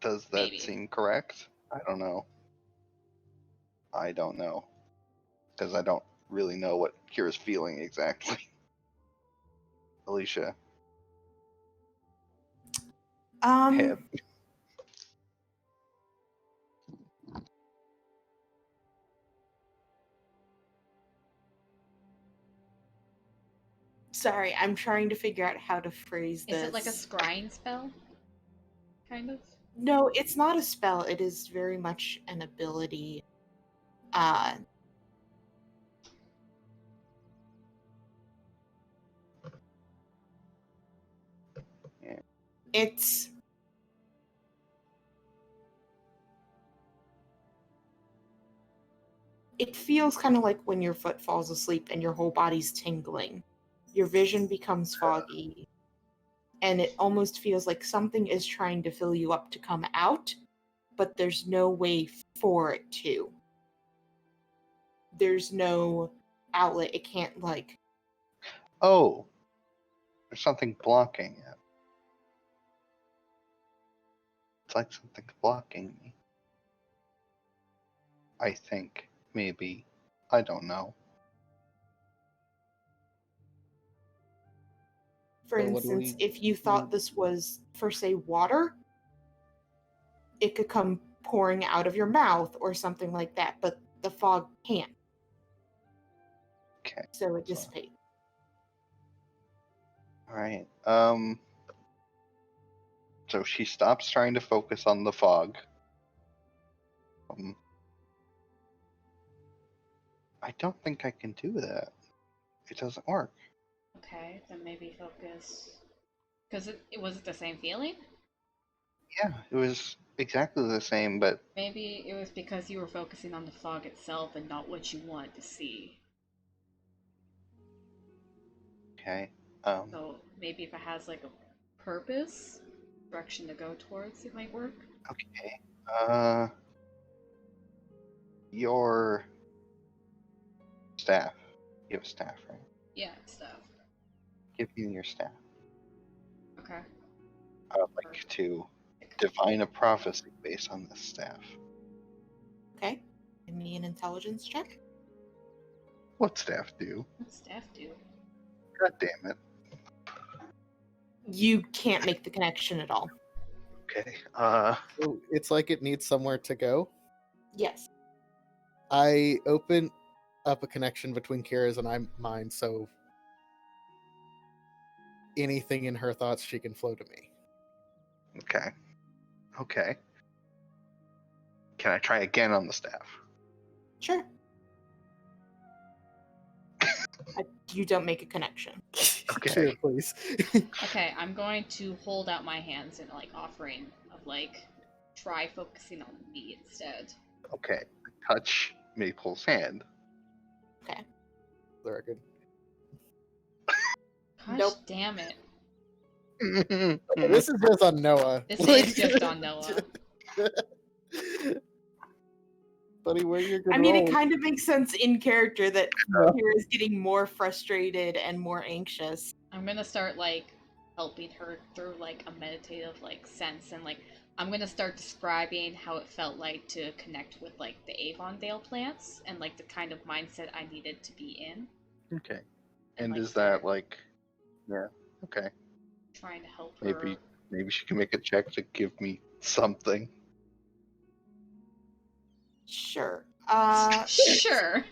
Does that Maybe. seem correct? I don't know. Because I don't really know what Kira's feeling exactly. Alicia. Head. Sorry, I'm trying to figure out how to phrase this. Is it like a scrying spell? Kind of? No, it's not a spell. It is very much an ability. It feels kind of like when your foot falls asleep and your whole body's tingling. Your vision becomes foggy. And it almost feels like something is trying to fill you up to come out, but there's no way for it to. There's no outlet. It can't, like... Oh. There's something blocking it. It's like something's blocking me. I think. Maybe. I don't know. For So what do instance, we if you thought this was, for say, water, it could come pouring out of your mouth or something like that, but the fog can't. Okay. So it dissipates. All right. So she stops trying to focus on the fog. I don't think I can do that. It doesn't work. Okay, then maybe focus. Because it was the same feeling? Yeah, it was exactly the same, but Maybe it was because you were focusing on the fog itself and not what you wanted to see. okay. So maybe if it has like a purpose, direction to go towards, it might work. Okay. Your staff. You have a staff, right? Yeah, stuff. Give me your staff. Okay. I would like to divine a prophecy based on this staff. Okay. Give me an intelligence check. What staff do? What staff do? God damn it. You can't make the connection at all. Okay. So it's like it needs somewhere to go. Yes. I open up a connection between Kira's and mine, so anything in her thoughts she can flow to me. Okay. Okay. Can I try again on the staff? Sure. You don't make a connection. Okay. Kira, please. Okay, I'm going to hold out my hands and like offering of like try focusing on me instead. Okay. Touch Maple's hand. The record. Gosh Nope. damn it. This is just on Noah. This is just on Noah. Buddy, where you're good I mean, roll. it kind of makes sense in character that Yeah. Kira is getting more frustrated and more anxious. I'm gonna start like helping her through like a meditative like sense and like I'm gonna start describing how it felt like to connect with like the Avondale plants and like the kind of mindset I needed to be in. Okay. And like, is that start like, yeah, okay. trying to help her? Maybe she can make a check to give me something. Sure. Sure.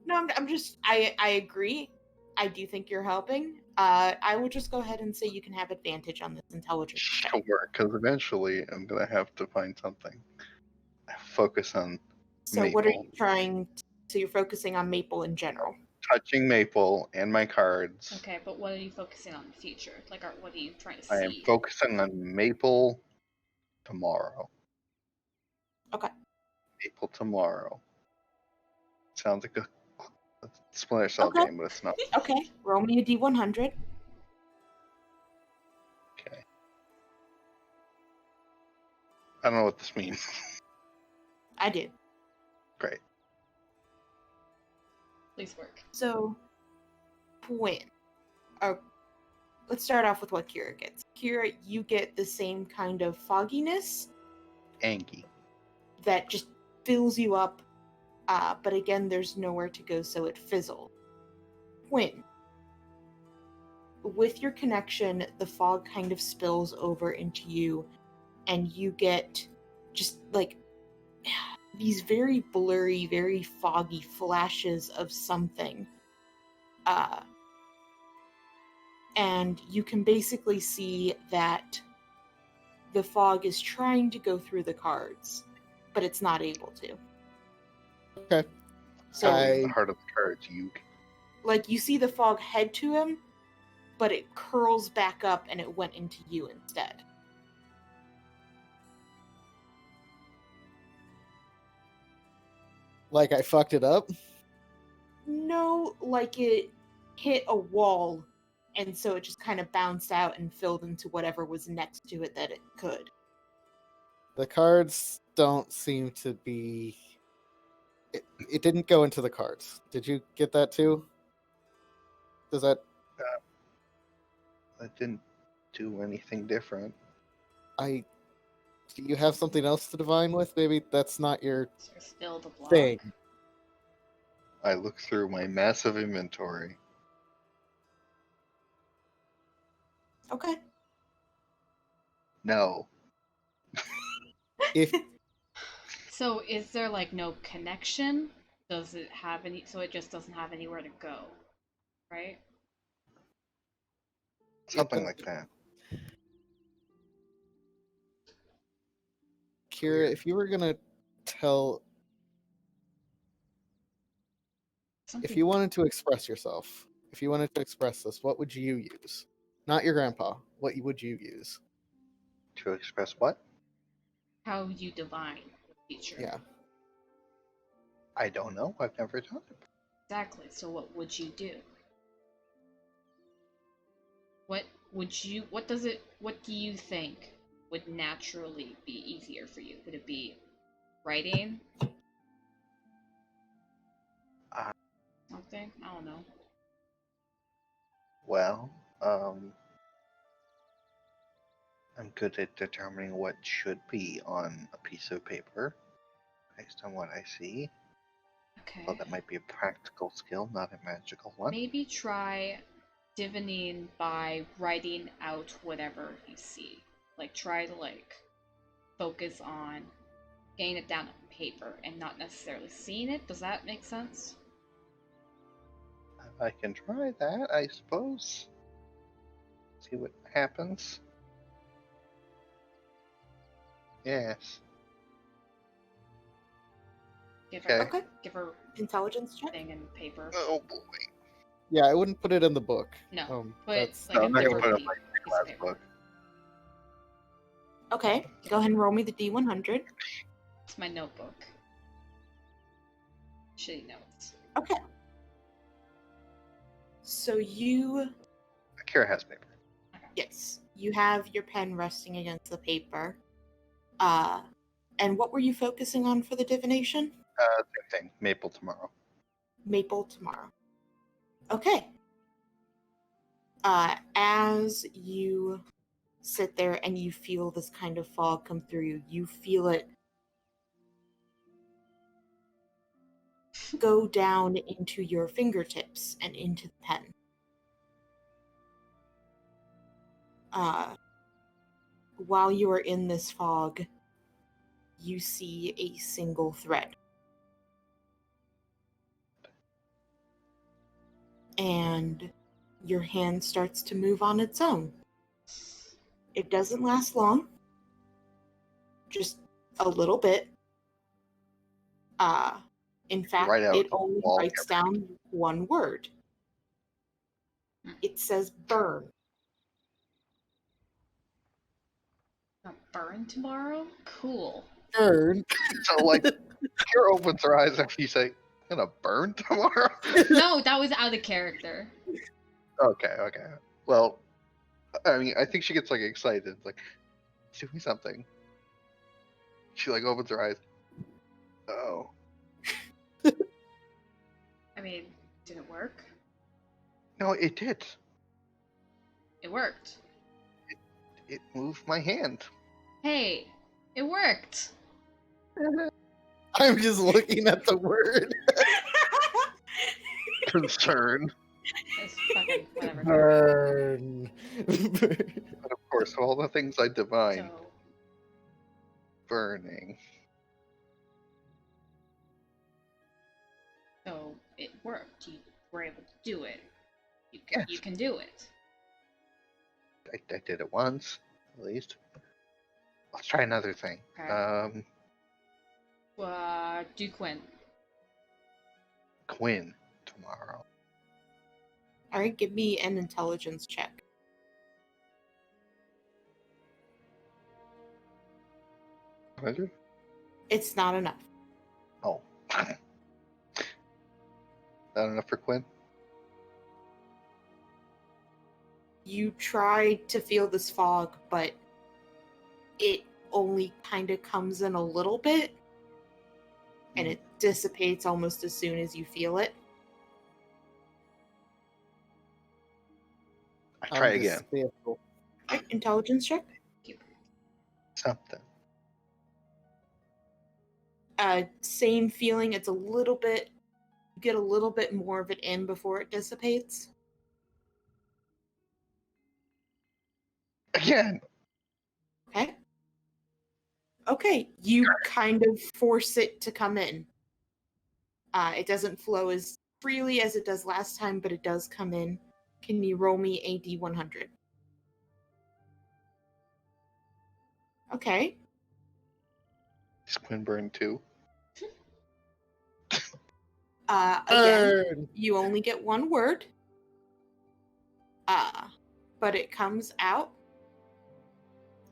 No, I'm just. I agree. I do think you're helping. I will just go ahead and say you can have advantage on this intelligence check. Sure, because eventually I'm gonna have to find something. Focus on So what are Maple. you trying? So you're focusing on Maple in general. Touching Maple and my cards. Okay, but what are you focusing on in the future? Like, what are you trying to see? I am focusing on Maple tomorrow. Okay. Maple tomorrow. Sounds like a Splinter Cell Okay. game, but it's not. Okay. Roll me a d100. Okay. I don't know what this means. I did. Great. Please work. So, when? Let's start off with what Kira gets. Kira, you get the same kind of fogginess Angie. that just fills you up, but again, there's nowhere to go, so it fizzles. When? With your connection, the fog kind of spills over into you, and you get just like these very blurry, very foggy flashes of something. And you can basically see that the fog is trying to go through the cards, but it's not able to. Okay. So, The heart of the cards, you. like, you see the fog head to him, but it curls back up and it went into you instead. Like I fucked it up? No, like it hit a wall, and so it just kind of bounced out and filled into whatever was next to it that it could. The cards don't seem to be... It didn't go into the cards. Did you get that too? Does that... That didn't do anything different. Do you have something else to divine with? Maybe that's not your So spill the block. thing. I look through my massive inventory. Okay. No. If So is there like no connection? Does it have any? So it just doesn't have anywhere to go, right? Something like that. Kira, if you were gonna tell, if Something. you wanted to express yourself, if you wanted to express this, what would you use? Not your grandpa. What would you use? To express what? How you divine the future. Yeah. I don't know. I've never done it. Exactly. So what would you do? What would you? What does it? What do you think would naturally be easier for you? Would it be writing? Uh, Something? I don't know. Well, I'm good at determining what should be on a piece of paper based on what I see. Okay. Well, that might be a practical skill, not a magical one. Maybe try divining by writing out whatever you see. Like try to focus on getting it down on paper and not necessarily seeing it. Does that make sense? I can try that, I suppose. See what happens. Yes. Give Okay. her Okay. give her Intelligence check. thing and paper. Oh boy. Yeah, I wouldn't put it in the book. No, but that's like No, a I'm not gonna different put it on piece my of last paper. book. Okay. Go ahead and roll me the D100. It's my notebook. Shitty notes. Okay. So you, Akira has paper. yes, you have your pen resting against the paper. And what were you focusing on for the divination? Same thing. Maple tomorrow. Maple tomorrow. Okay. As you sit there and you feel this kind of fog come through you, you feel it go down into your fingertips and into the pen. While you are in this fog, you see a single thread. And your hand starts to move on its own. It doesn't last long, just a little bit. In fact, Write out it only wall writes down one word. It says burn. Gonna burn tomorrow? Cool. Burn. So, Akira opens her eyes after you say, gonna burn tomorrow? No, that was out of character. Okay. Well, I mean, I think she gets, excited. Do me something. She, opens her eyes. Oh. I mean, did it work? No, it did. It worked. It moved my hand. Hey, it worked. I'm just looking at the word. Concern. It's fucking whatever. Burn. But of course, all the things I divine, So, burning. so it worked. You were able to do it. You Yes. you can do it. I did it once, at least. Let's try another thing. Okay. Do Quinn. Quinn tomorrow. All right, give me an intelligence check. It's not enough. Oh. Not enough for Quinn? You try to feel this fog, but it only kind of comes in a little bit, and it dissipates almost as soon as you feel it. I try I'm again. just fearful. Right, intelligence check. Something. Same feeling. It's a little bit. You get a little bit more of it in before it dissipates. Again! Okay. Okay, you kind of force it to come in. It doesn't flow as freely as it does last time, but it does come in. Can you roll me a D100? Okay. Is Quinn too? Again, Burn! you only get one word. But it comes out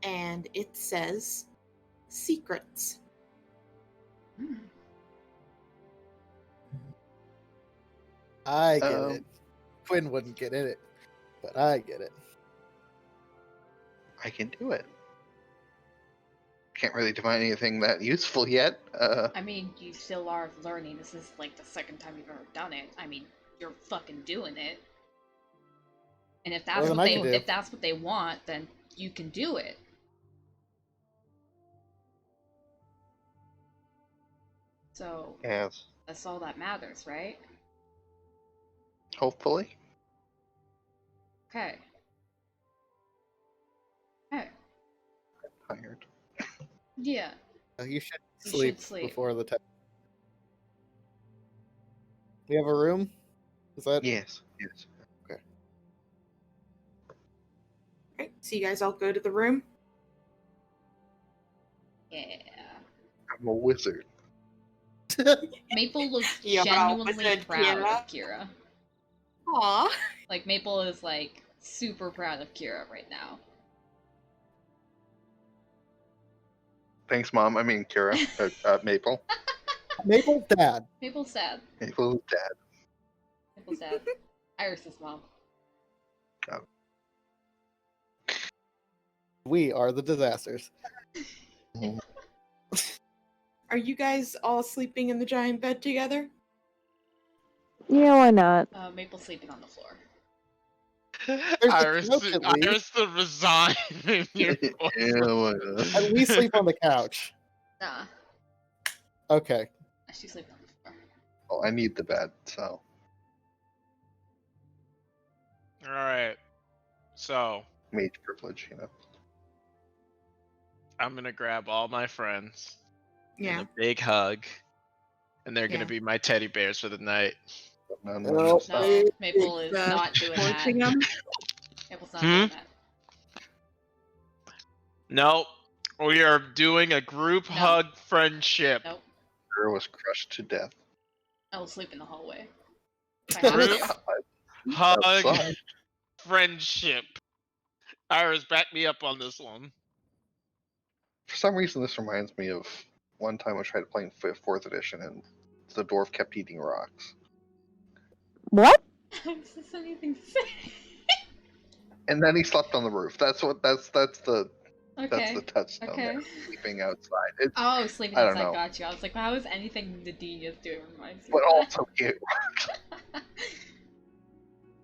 and it says secrets. Hmm. I get Um, it. Quinn wouldn't get in it, but I get it. I can do it. Can't really define anything that useful yet. I mean, you still are learning. This is like the second time you've ever done it. I mean, you're fucking doing it. And if that's More than what I they can do. if that's what they want, then you can do it. So Yes. that's all that matters, right? Hopefully. Okay. Okay. Tired. Yeah. You should You sleep, should sleep. before the time. We have a room? Is that Yes. Yes. Right, so you guys all go to the room. Yeah. I'm a wizard. Maple looks You're genuinely opposite proud Kira. of Kira. Aw. Like Maple is like super proud of Kira right now. Thanks, Mom. I mean, Kira. Maple. Maple's dad? Maple's sad. Maple's dad. Maple's sad. Iris's mom. We are the disasters. Are you guys all sleeping in the giant bed together? Yeah, why not? Maple's sleeping on the floor. There's Iris, the couch, at least. Iris the resign in your voice. Yeah, why not? And we sleep on the couch. Nah, Okay. she's sleeping on the floor. Well, I need the bed, so. Alright. So, Mage privilege, you know. I'm gonna grab all my friends in Yeah. a big hug. And they're Yeah. gonna be my teddy bears for the night. No, No. No, Hey, Maple is not doing that. Forcing them? Maple's not Hmm? doing that. Nope. We are doing a group No. hug friendship. Nope. Girl was crushed to death. I will sleep in the hallway. Group hug Outside. friendship. Iris, back me up on this one. For some reason, this reminds me of one time I tried playing 4th edition and the dwarf kept eating rocks. What? Is this anything to say? And then he slept on the roof. That's the Okay. touchstone Okay. there. Sleeping outside. It's, Oh, sleeping I don't outside know. got you. I was like, how is anything the D is doing reminds me but of also it, that?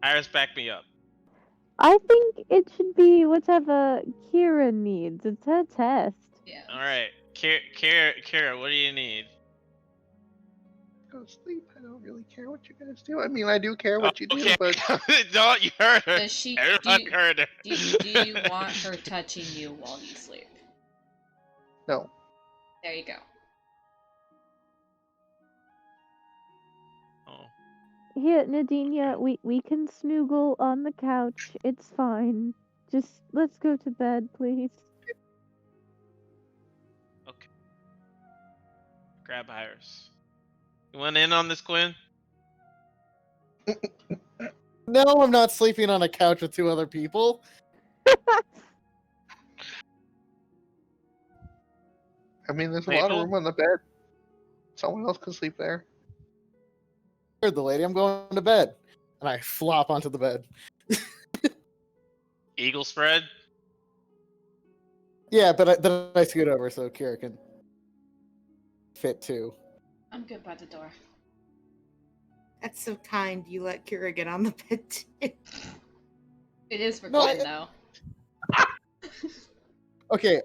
Iris, back me up. I think it should be whatever Kira needs. It's her test. Yeah. Alright. Kira, what do you need? go to sleep. I don't really care what you guys do. I mean, I do care what you do, Okay. but No, you heard her. Does she? Do Everyone you, heard her. do you want her touching you while you sleep? no. There you go. Oh. Here, Nadinia, we can snoogle on the couch. It's fine. Just let's go to bed, please. Okay. Grab Iris. You want in on this, Quinn? No, I'm not sleeping on a couch with 2 other people. I mean, there's a lot of Maple? room on the bed. Someone else can sleep there. Heard the lady, I'm going to bed. And I flop onto the bed. Eagle spread? Yeah, but then I scoot over so Kira can fit too. I'm good by the door. That's so kind. You let Kira get on the bed too. It is for No, Quinn, though. Okay,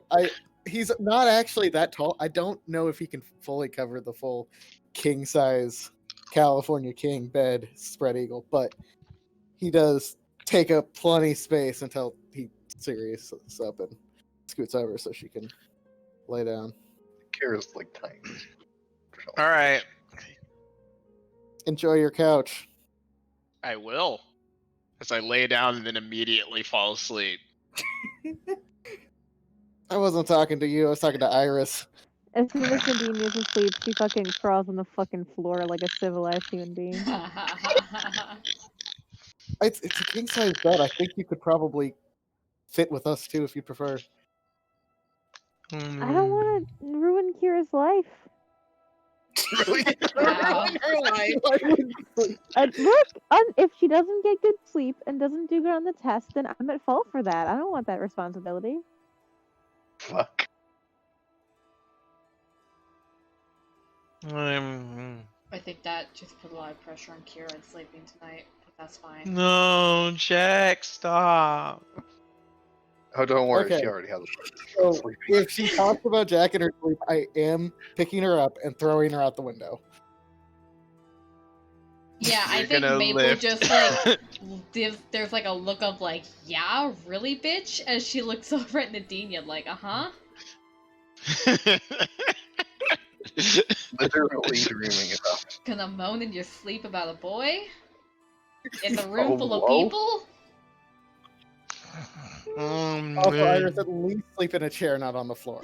he's not actually that tall. I don't know if he can fully cover the full king size California king bed spread eagle, but he does take up plenty space until he Sirius up and scoots over so she can lay down. Kira's like tiny. All right, Enjoy your couch. I will. As I lay down and then immediately fall asleep. I wasn't talking to you. I was talking to Iris. As soon as Nadine is asleep, she fucking crawls on the fucking floor like a civilized human being. It's a king size bed. I think you could probably fit with us too if you prefer. I don't want to ruin Kira's life. Wow. Her life. Look, if she doesn't get good sleep and doesn't do good on the test, then I'm at fault for that. I don't want that responsibility. Fuck. I think that just put a lot of pressure on Kira and sleeping tonight, but that's fine. No, Jack, stop. Oh, don't worry. Okay. She already has a So sleeping. if she talks about Jack in her sleep, I am picking her up and throwing her out the window. Yeah, I You're think gonna Maple lift. just like there's like a look of like, yeah, really, bitch, as she looks over at Nadine, like, Literally dreaming it up. gonna moan in your sleep about a boy in the room full of Hello? people. Also, Iris, at least sleep in a chair, not on the floor.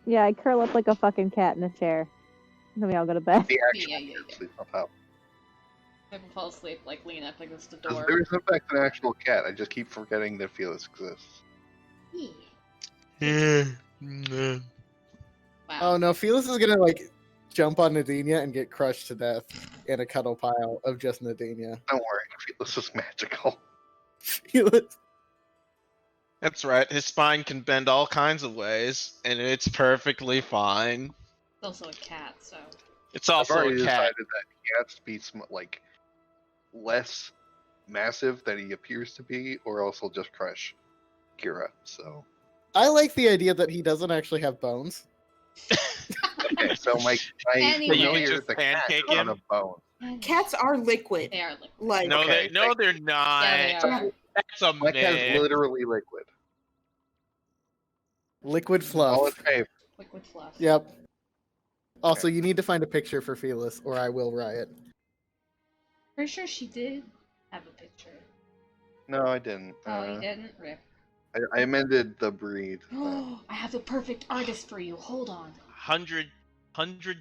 Yeah, I curl up like a fucking cat in a chair. Then we all go to bed. The actual Yeah. sleep on top. Maple fall asleep, like lean up against the 'Cause door. there is in fact an actual cat. I just keep forgetting that Felix exists. Wow. Oh no, Felix is gonna like jump on Nadinia and get crushed to death in a cuddle pile of just Nadinia. Don't worry, Felix is magical. Felix. That's right. His spine can bend all kinds of ways, and it's perfectly fine. It's also a cat, so It's I've also already a cat. decided that cats be like less massive than he appears to be, or else he'll just crush Kira. So I like the idea that he doesn't actually have bones. okay, so my Anyway. You can familiar just the cat pancake is on him? a bone. Cats are liquid. they are liquid. Like No, Okay, they're not. Yeah, they are. That's a My cat is myth. literally liquid. Liquid All in fluff. favor. Liquid fluff. Yep. Also, you need to find a picture for Felix, or I will riot. Pretty sure she did have a picture. No, I didn't. Oh, you didn't? Rip. I amended the breed. Oh, I have the perfect artist for you. Hold on. 100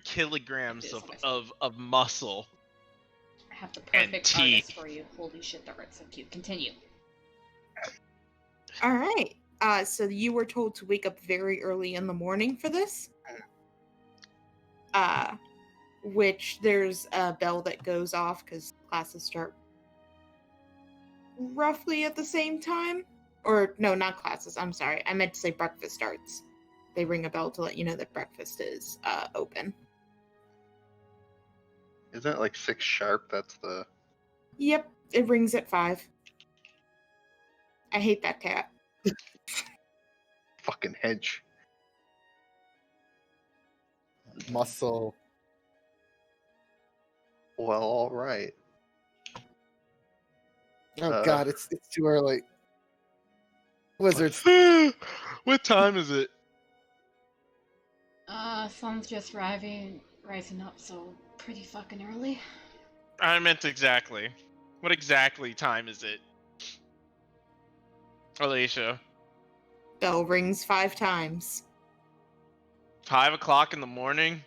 kilograms It is nice. of muscle. I have the And perfect teeth. artist for you. Holy shit, that art's so cute. Continue. All right. So you were told to wake up very early in the morning for this. Which there's a bell that goes off because classes start roughly at the same time. Or no, not classes. I'm sorry. I meant to say breakfast starts. They ring a bell to let you know that breakfast is open. Isn't it like 6 sharp? That's the. Yep, it rings at 5. I hate that cat. Fucking hedge. Muscle. Well, alright. Oh god, it's too early. Wizards. What time is it? Sun's just rising up, so pretty fucking early. I meant exactly. What exactly time is it? Alicia, Bell rings 5 times. 5 o'clock in the morning?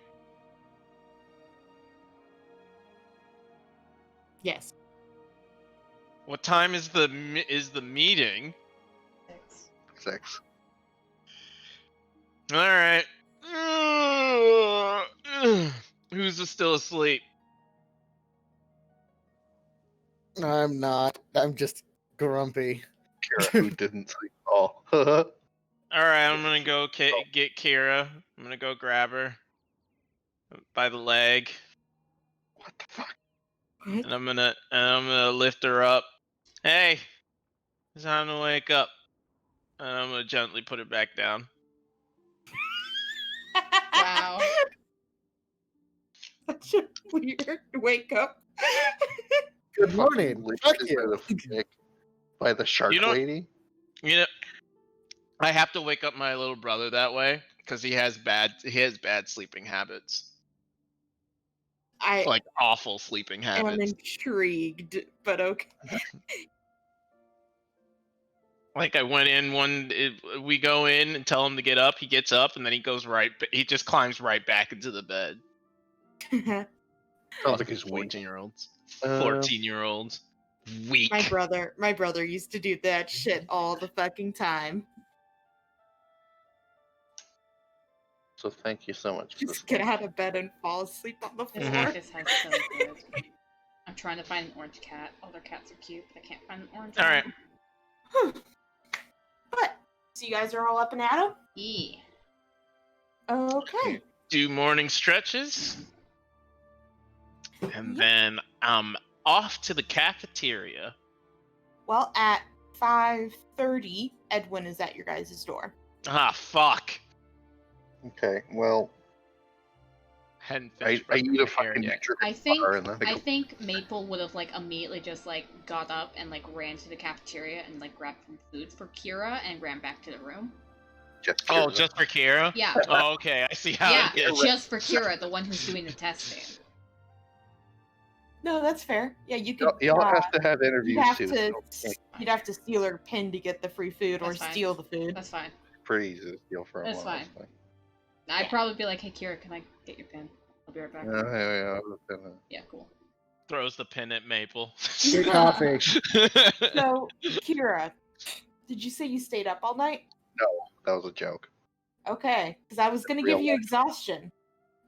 Yes. What time is the meeting? 6. 6. All right. Who's still asleep? I'm not. I'm just grumpy. Kira, who didn't sleep at all. All right, I'm gonna go get Kira. I'm gonna go grab her by the leg, What the fuck? What? and I'm gonna lift her up. Hey, it's time to wake up. And I'm gonna gently put her back down. Wow. Such a weird wake up. Good morning. Fuck Lifted you. by the shark You don't- lady? You know, I have to wake up my little brother that way because he has bad sleeping habits, I like awful sleeping am habits. intrigued, but okay. Like I went in we go in and tell him to get up. He gets up and then he goes he just climbs right back into the bed. Sounds like he's weak. 14-year-olds. Um, 14-year-olds. Weak. my brother used to do that shit all the fucking time. So thank you so much for this. Just get out of bed and fall asleep on the This floor. this has so good. I'm trying to find an orange cat. All their cats are cute, but I can't find an orange All one. right. But so you guys are all up and at 'em? Yeah. Okay. Do morning stretches. And Yep. then I'm off to the cafeteria. Well, at 5:30, Edwin is at your guys' door. Ah, fuck. Okay, well, Hadn't I finished eat a brushing my hair fucking yet. sugar I think bar and then I think Maple would have like immediately just like got up and like ran to the cafeteria and like grabbed some food for Kira and ran back to the room. just Oh, curious. just for Kira? Yeah. Oh, okay. I see how Yeah, it is. just for Kira, the one who's doing the testing. No, that's fair. Yeah, you could. Y'all have to have You'd interviews have too. to. So it's You'd have to steal her pin to get the free food, or That's fine. steal the food. That's fine. pretty easy to steal from. That's fine. I'd Yeah. probably be like, "Hey, Kira, can I get your pin? I'll be right back." Yeah, I was gonna- Yeah, cool. Throws the pin at Maple. Good coffee. So, Kira, did you say you stayed up all night? that was a joke. Okay, because I was going to Real give you life. exhaustion.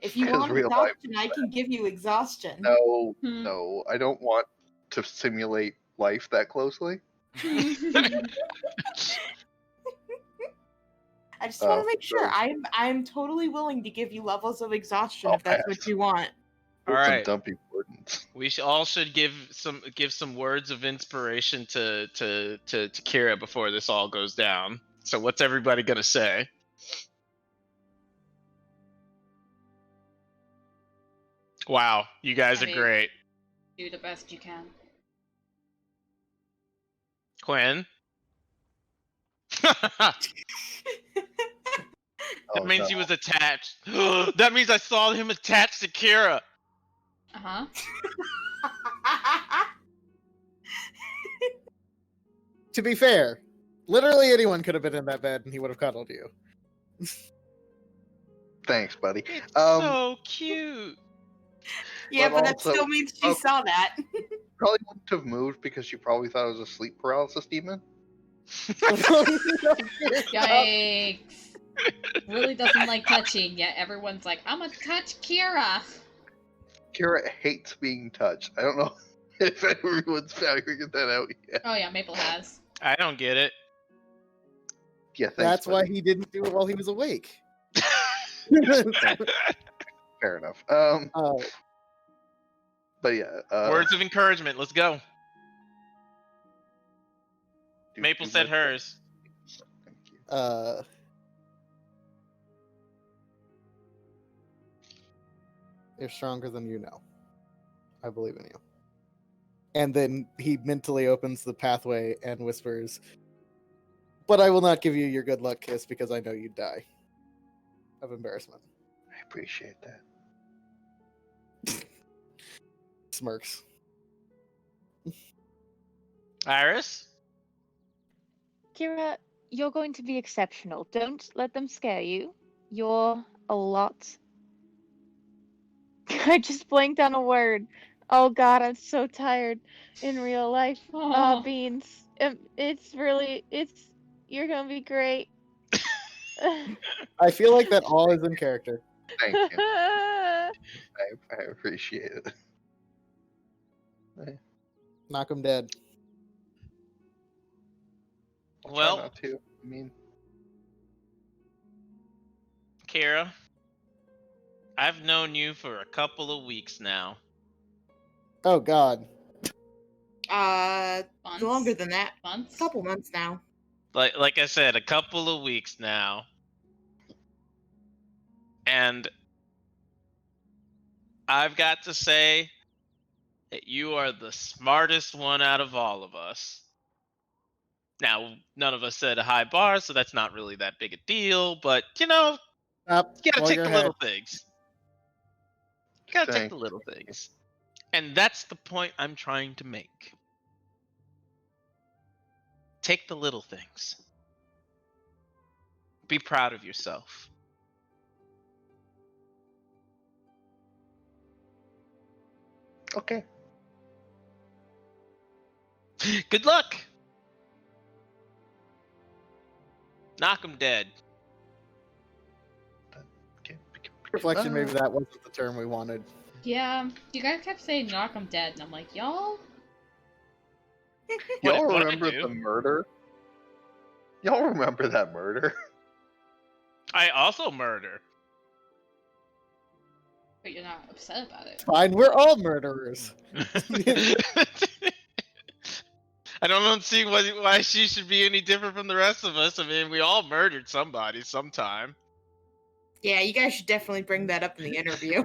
If you 'Cause want real life exhaustion, I can give you exhaustion. No, Hmm. no, I don't want to simulate life that closely. I just want Oh, to make sure. so- I'm totally willing to give you levels of exhaustion if that's what pass. you want. All With some right. dumpy burdens. We should give some words of inspiration to Kira before this all goes down. So what's everybody gonna say? Wow, you guys I are mean- great. Do the best you can. Quinn? That Oh, means no. he was attached. That means I saw him attached to Kira. Uh huh. To be fair, literally anyone could have been in that bed and he would have cuddled you. Thanks, buddy. It's Um, so cute. Yeah, But but that also- still means she okay. saw that. Probably wouldn't have moved because you probably thought it was a sleep paralysis demon. Yikes. Really doesn't like touching, yet everyone's like, "I'm gonna touch Kira." Kira hates being touched. I don't know if everyone's figured that out yet. Oh yeah, Maple has. I don't get it. Yeah, thanks, That's why buddy. he didn't do it while he was awake. Fair enough. But yeah. Words of encouragement. Let's go. do- Maple do said my- hers. Thank you. You're stronger than you know. I believe in you. And then he mentally opens the pathway and whispers, "But I will not give you your good luck kiss because I know you'd die of embarrassment." I appreciate that. Smirks. Iris? Kira, you're going to be exceptional. Don't let them scare you. You're a lot. I just blanked on a word. Oh god, I'm so tired in real life. Oh. Beans. You're gonna be great. I feel like that all is in character. Thank you. I appreciate it. Knock him dead. I'll try Well- not to. I mean, Kira, I've known you for a couple of weeks now. Oh god. Months? Longer than that. Months? A couple months now. Like I said, a couple of weeks now. And I've got to say that you are the smartest one out of all of us. Now, none of us set a high bar, so that's not really that big a deal, but you know, Stop. You gotta Hold take your the head. little things. You gotta take Saying. the little things. And that's the point I'm trying to make. Take the little things. Be proud of yourself. Okay. Good luck. Knock 'em dead. Okay. Reflection, maybe that wasn't the term we wanted. Yeah, you guys kept saying knock him dead, and I'm like, y'all? What- Y'all what did I remember do? the murder? Y'all remember that murder? I also murder. But you're not upset about it. Fine, we're all murderers. I don't see why she should be any different from the rest of us. I mean, we all murdered somebody sometime. Yeah, you guys should definitely bring that up in the interview.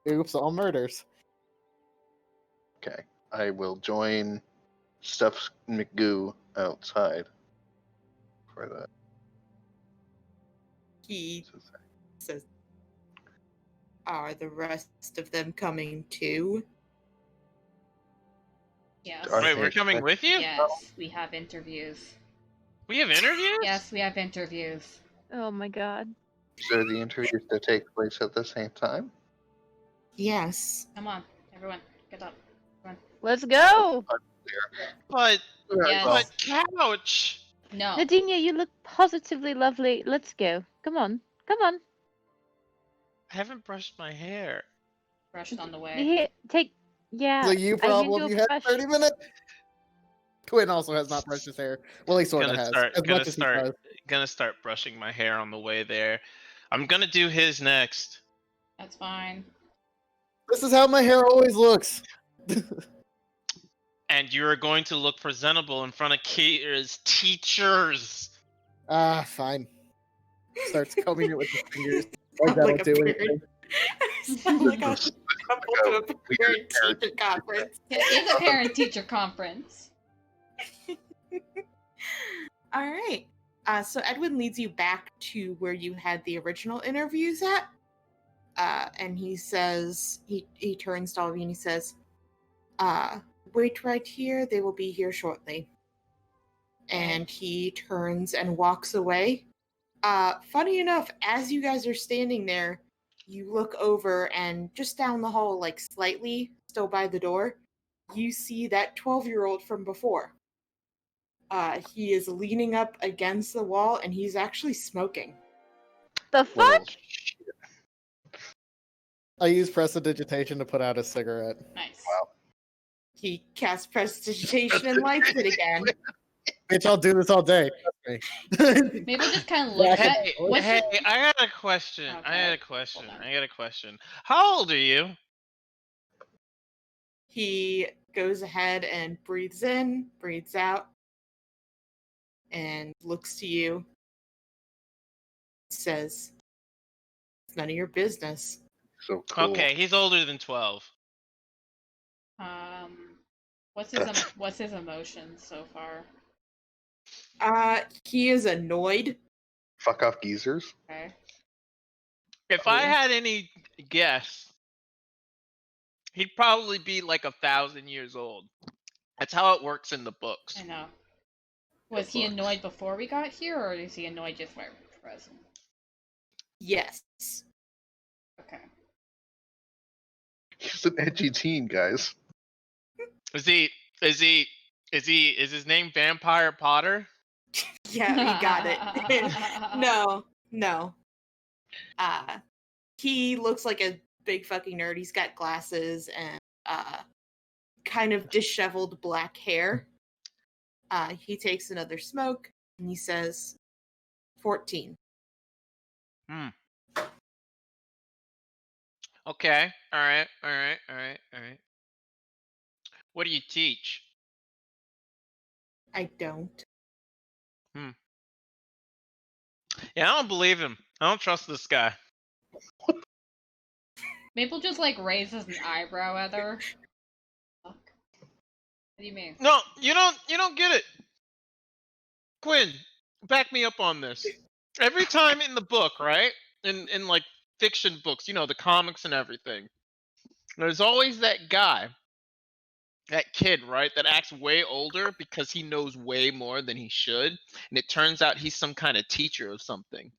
Oops, all murders. Okay. I will join Steph McGoo outside for that. He says, "Are the rest of them coming too?" Yes. Are Wait, they we're coming with you? Yes, we have interviews. We have interviews? Yes, we have interviews. Oh my god. So the interviews that take place at the same time? Yes. Come on, everyone, get up. Let's go! But Yes. but couch. No. Nadinia, you look positively lovely. Let's go. Come on. Come on. I haven't brushed my hair. Brushed on the way. Here, take. Yeah. So you I hand problem, you a you had brush. 30 minutes? Quinn also has not brushed his hair. Well, he sort of has. As much as he does. Gonna start brushing my hair on the way there. I'm gonna do his next. That's fine. This is how my hair always looks. And you are going to look presentable in front of Kira's teachers. Ah, fine. Starts combing it with his fingers. Like Sound that'll like a do parent. anything. Sound like a couple to a parent-teacher conference. It is a parent-teacher conference. All right. So Edwin leads you back to where you had the original interviews at. And he says, he turns to all of you and he says, wait right here. They will be here shortly. And he turns and walks away. Funny enough, as you guys are standing there, you look over and just down the hall, like slightly, still by the door, you see that 12-year-old from before. He is leaning up against the wall and he's actually smoking. The fuck? I use prestidigitation to put out a cigarette. Nice. He casts prestidigitation and lights it again. Bitch, I'll do this all day. Trust me. Maybe just kind of look at Hey, what's hey, it- I got a question. I Okay, got a question. hold on. I got a question. How old are you? He goes ahead and breathes in, breathes out, and looks to you. Says, "It's none of your business." So cool. Okay, he's older than 12. what's his emotions so far? He is annoyed. Fuck off, geezers. Okay. If I had any guess, he'd probably be like 1,000 years old. That's how it works in the books. I know. Was he annoyed before we got here, or is he annoyed just by present? Yes. Okay. He's an edgy teen, guys. Is his name Vampire Potter? Yeah, you got it. No. He looks like a big fucking nerd. He's got glasses and kind of disheveled black hair. He takes another smoke and he says, 14. Okay. All right. What do you teach? I don't. Yeah, I don't believe him. I don't trust this guy. Maple just like raises an eyebrow at her. Fuck. What do you mean? No, you don't get it. Quinn, back me up on this. Every time in the book, right? In like fiction books, you know, the comics and everything. There's always that guy, that kid, right, that acts way older because he knows way more than he should, and it turns out he's some kind of teacher of something.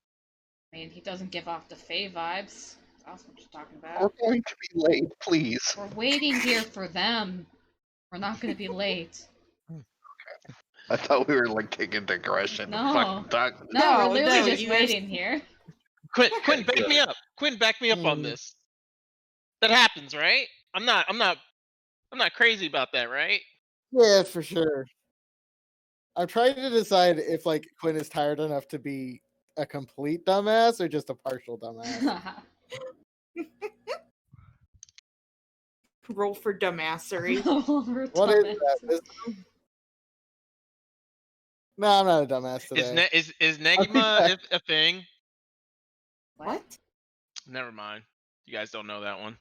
I mean, he doesn't give off the Fae vibes. That's what you're talking We're about. going to be late, please. We're waiting here for them. We're not going to be late. I thought we were like taking digression. No. Fucking talk. No, we're No, literally no, just you guys- waiting here. Quinn, back me up. Quinn, back me up on Mm. this. That happens, right? I'm not crazy about that, right? Yeah, for sure. I'm trying to decide if like Quinn is tired enough to be a complete dumbass or just a partial dumbass. Roll for dumbassery. What is that? Wisdom? No, I'm not a dumbass today. Is Negima a thing? What? Never mind. You guys don't know that one.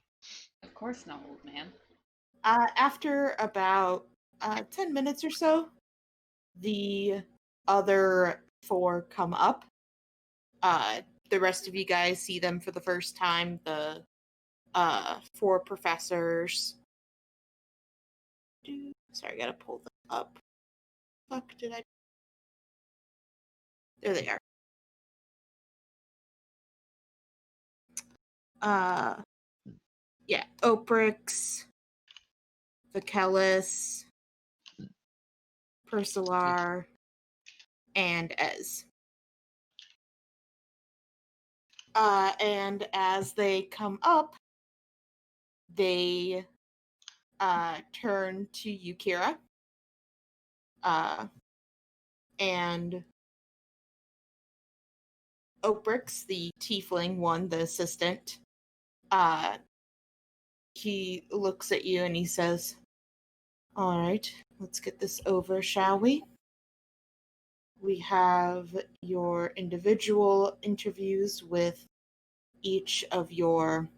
Of course not, old man. After about 10 minutes or so, the other four come up. The rest of you guys see them for the first time. The four professors. Sorry, I gotta pull them up. Fuck, did I? There they are. Yeah, Oprix, Vikelis, Persilar, and Ez. And as they come up, they turn to you, Kira. And Oprix, the tiefling one, the assistant, he looks at you and he says, "All right, let's get this over, shall we? We have your individual interviews with each of your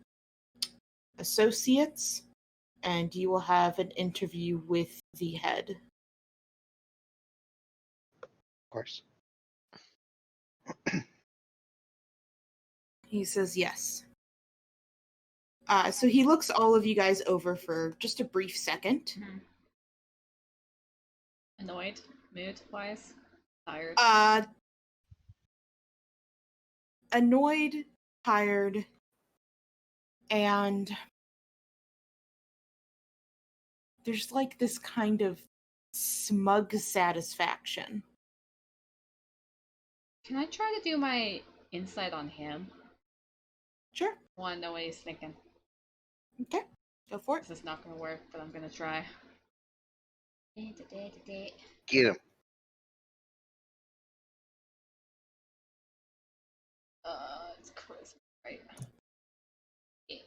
associates, and you will have an interview with the head." Of course. He says yes. So he looks all of you guys over for just a brief second. Mhm. Annoyed, mood-wise, tired. Annoyed, tired, and there's like this kind of smug satisfaction. Can I try to do my insight on him? Sure. I want to know what he's thinking. Okay. Go for it. This is not going to work, but I'm going to try. Get him. It's charisma, right? Yeah.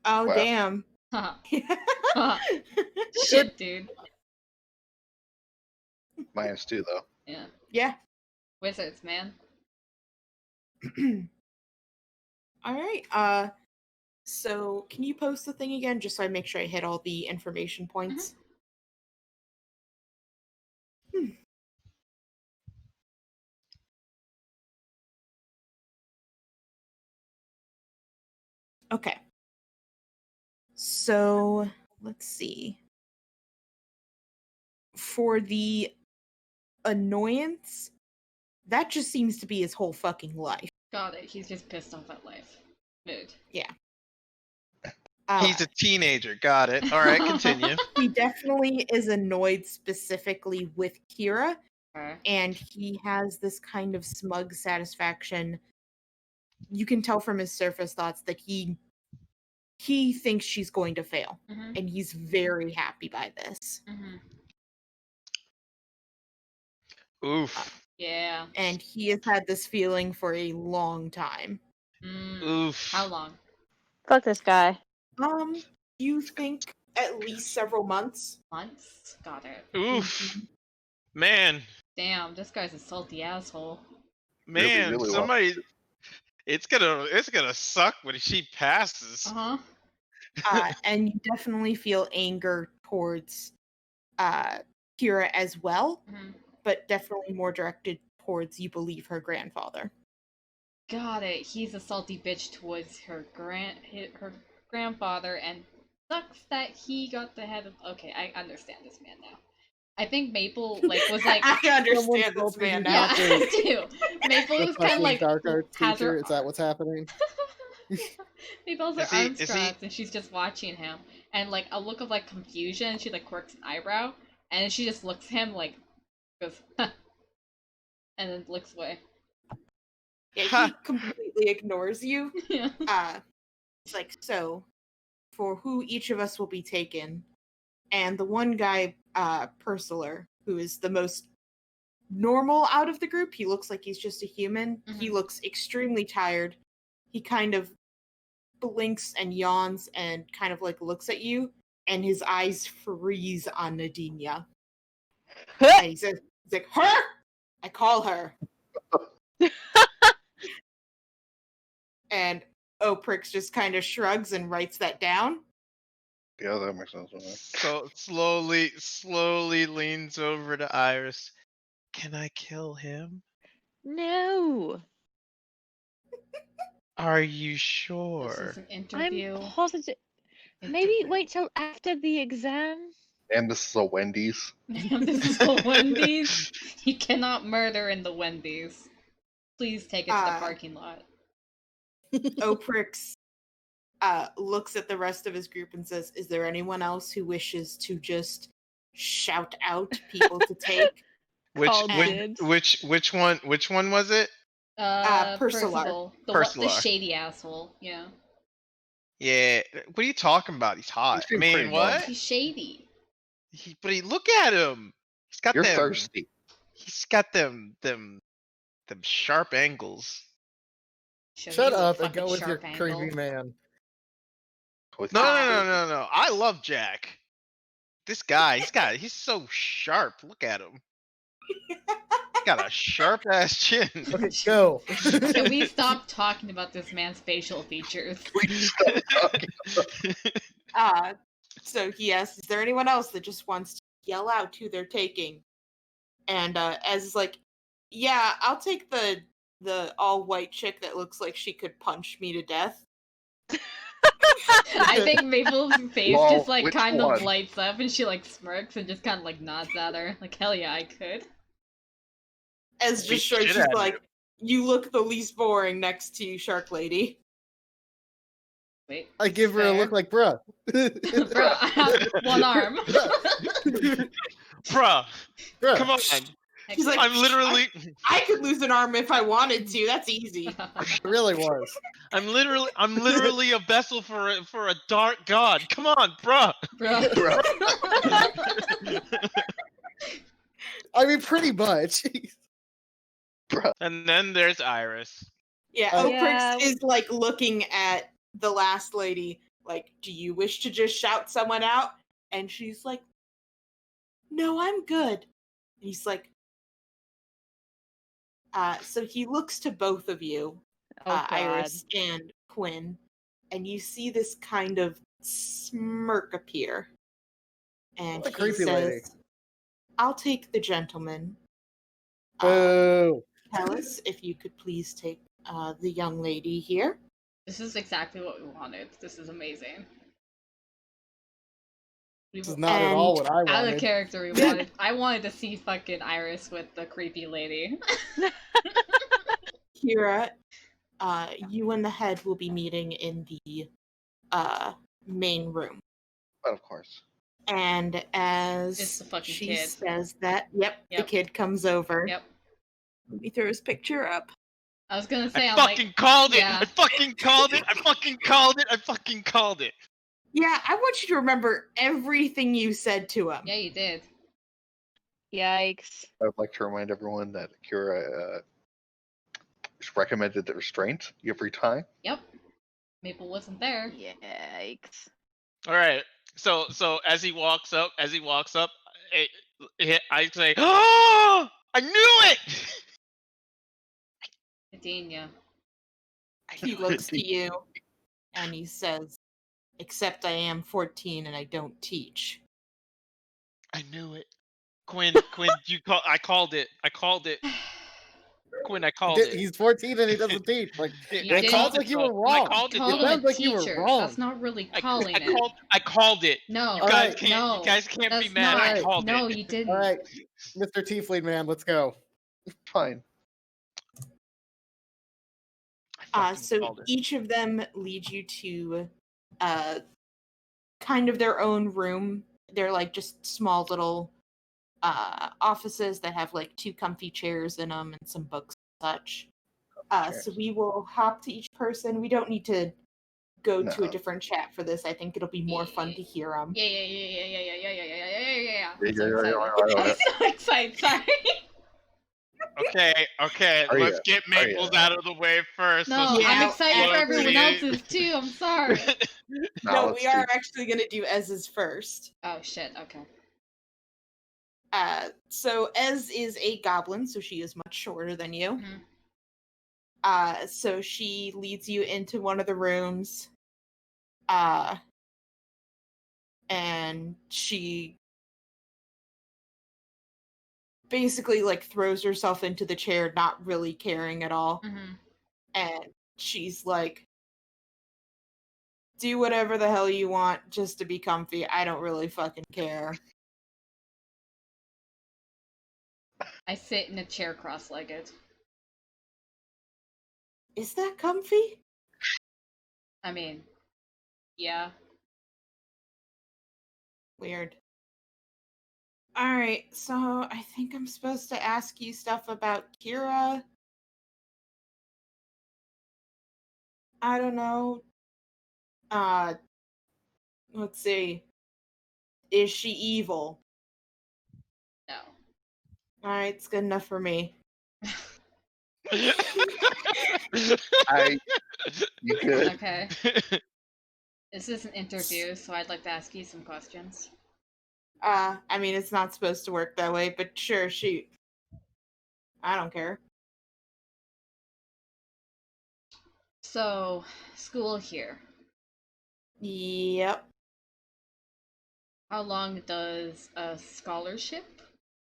Oh, Wow. damn. Shit, dude. -2 though. Yeah. Yeah. Wizards, man. All right. So can you post the thing again, just so I make sure I hit all the information points? Okay. So let's see. For the annoyance, that just seems to be his whole fucking life. Got it. He's just pissed off at life. Mood. He's a teenager. Got it. All right, continue. He definitely is annoyed specifically with Kira, Okay. and he has this kind of smug satisfaction. You can tell from his surface thoughts that he thinks she's going to fail, Mm-hmm. and he's very happy by this. Mm-hmm. Oof. Yeah. And he has had this feeling for a long time. Oof. How long? Fuck this guy. You think at least several months? Months? Got it. Oof. Man. Damn, this guy's a salty asshole. Man, really somebody it's gonna suck when she passes. Uh-huh. And you definitely feel anger towards Kira as well, Mm-hmm. but definitely more directed towards, you believe, her grandfather. Got it. He's a salty bitch towards her grandfather, and sucks that he got the head of. Okay, I understand this man now. I think Maple was like. I understand Someone this man Yeah, now. told I do. Maple The is kind of fucking like dark arts has teacher. her. Is that what's happening? Maple has her Is he- arms is he- crossed, and she's just watching him, and like a look of like confusion. She like quirks an eyebrow, and then she just looks at him like, goes, huh, and then looks away. Yeah, he completely ignores you. Yeah. It's like, so, for who each of us will be taken, and the one guy, Pursuler, who is the most normal out of the group, he looks like he's just a human. He Mhm. looks extremely tired. He kind of blinks and yawns and kind of like looks at you, and his eyes freeze on Nadinia. And he's like, her! I call her. And Oprix just kind of shrugs and writes that down. Yeah, that makes sense. So slowly leans over to Iris. Can I kill him? No, Are you This sure? is an interview. I'm positive. Maybe wait till after the exam. And this is a Wendy's. This is the Wendy's. You cannot murder in the Wendy's. Please take it to the parking lot. Oprix looks at the rest of his group and says, is there anyone else who wishes to just shout out people to take? Called dibs. Which one was it? Percival. The Percival. shady asshole. Yeah. Yeah. What are you talking about? He's hot. He I seems mean, pretty what? He's shady. But look at him. He's got You're them. thirsty. He's got them sharp angles. Show Shut you a up and fucking go with your sharp angle. creepy man. With No. your- I love Jack. This guy, he's so sharp. Look at him. He's got a sharp ass chin. Okay, go. Can we stop talking about this man's facial features? Please stop talking. So he asks, is there anyone else that just wants to yell out who they're taking? And Ez is like, yeah, I'll take the all white chick that looks like she could punch me to death. I think Maple's face Lol, just like which kind of one? lights up and she like smirks and just kind of like nods at her. Like, hell yeah, I could. Ez Beat just shrugs, shit she's out of like, you look the least boring next to Shark Lady. Wait. I give her a fair. look like, bruh. Bro, I have one arm. Bruh, Bruh. come on. He's like, I'm literally I could lose an arm if I wanted to. That's easy. It really was. I'm literally a vessel for a dark god. Come on, bruh. Bro. I mean, pretty much. And then there's Iris. Yeah, Oh, Oprix yeah. is like looking at the last lady, like, do you wish to just shout someone out? And she's like, no, I'm good. And he's like, so he looks to both of you, Oh God. Iris and Quinn, and you see this kind of smirk appear. And The he creepy says, lady. I'll take the gentleman. Boo. Alice, if you could please take the young lady here. This is exactly what we wanted. This is amazing. This is not at all what I Out of wanted. character, we wanted. I wanted to see fucking Iris with the creepy lady. Kira, you and the head will be meeting in the main room. But of course. And as It's the fucking she kid. says that, the Yep. kid comes over. Yep. Let me throw his picture up. I was gonna say, I I'm fucking like, called it. yeah. I fucking called it. I fucking called it. I fucking called it. Yeah, I want you to remember everything you said to him. yeah, you did. Yikes. I would like to remind everyone that Akira recommended the restraint every time. Yep. Maple wasn't there. Yikes. All right. So as he walks up, I say, "Oh, I knew it." Adenia. He looks to you and he says, except I am 14 and I don't teach. I knew it. Quinn, I called it. when I called it. He's 14 and he doesn't teach. Like, You it didn't- sounds like you were wrong. I called it. Called though. him sounds a like you were teacher. wrong. That's not really calling it. I called it. No. You All guys right. can't. No, You guys can't be that's mad. I not- called No, it. you didn't. All right, Mr. Tiefling man, let's go. Fine. I fucking So called it. each of them lead you to kind of their own room. They're like just small little offices that have like 2 comfy chairs in them and some books and such. So we will hop to each person. We don't need to go to a No. different chat for this. I think it'll be more fun to hear them. Yeah. I'm Yeah, so yeah, excited. yeah. I'm so excited. Sorry. Okay. Are Let's ya? get Maples out of the way first. No, so I'm Yeah, excited for everyone actually- else's too. I'm sorry. No, let's we are do- actually going to do Ez's first. Oh shit. Okay. So Ez is a goblin, so she is much shorter than you. Mhm. So she leads you into one of the rooms. And she basically like throws herself into the chair, not really caring at all. Mhm. And she's like, do whatever the hell you want just to be comfy. I don't really fucking care. I sit in a chair cross-legged. Is that comfy? I mean, yeah. Weird. Alright, so I think I'm supposed to ask you stuff about Kira. I don't know. Let's see. Is she evil? No. Alright, it's good enough for me. You good? Okay. This is an interview, so I'd like to ask you some questions. I mean, it's not supposed to work that way, but sure, shoot. I don't care. So, school here. Yep. How long does a scholarship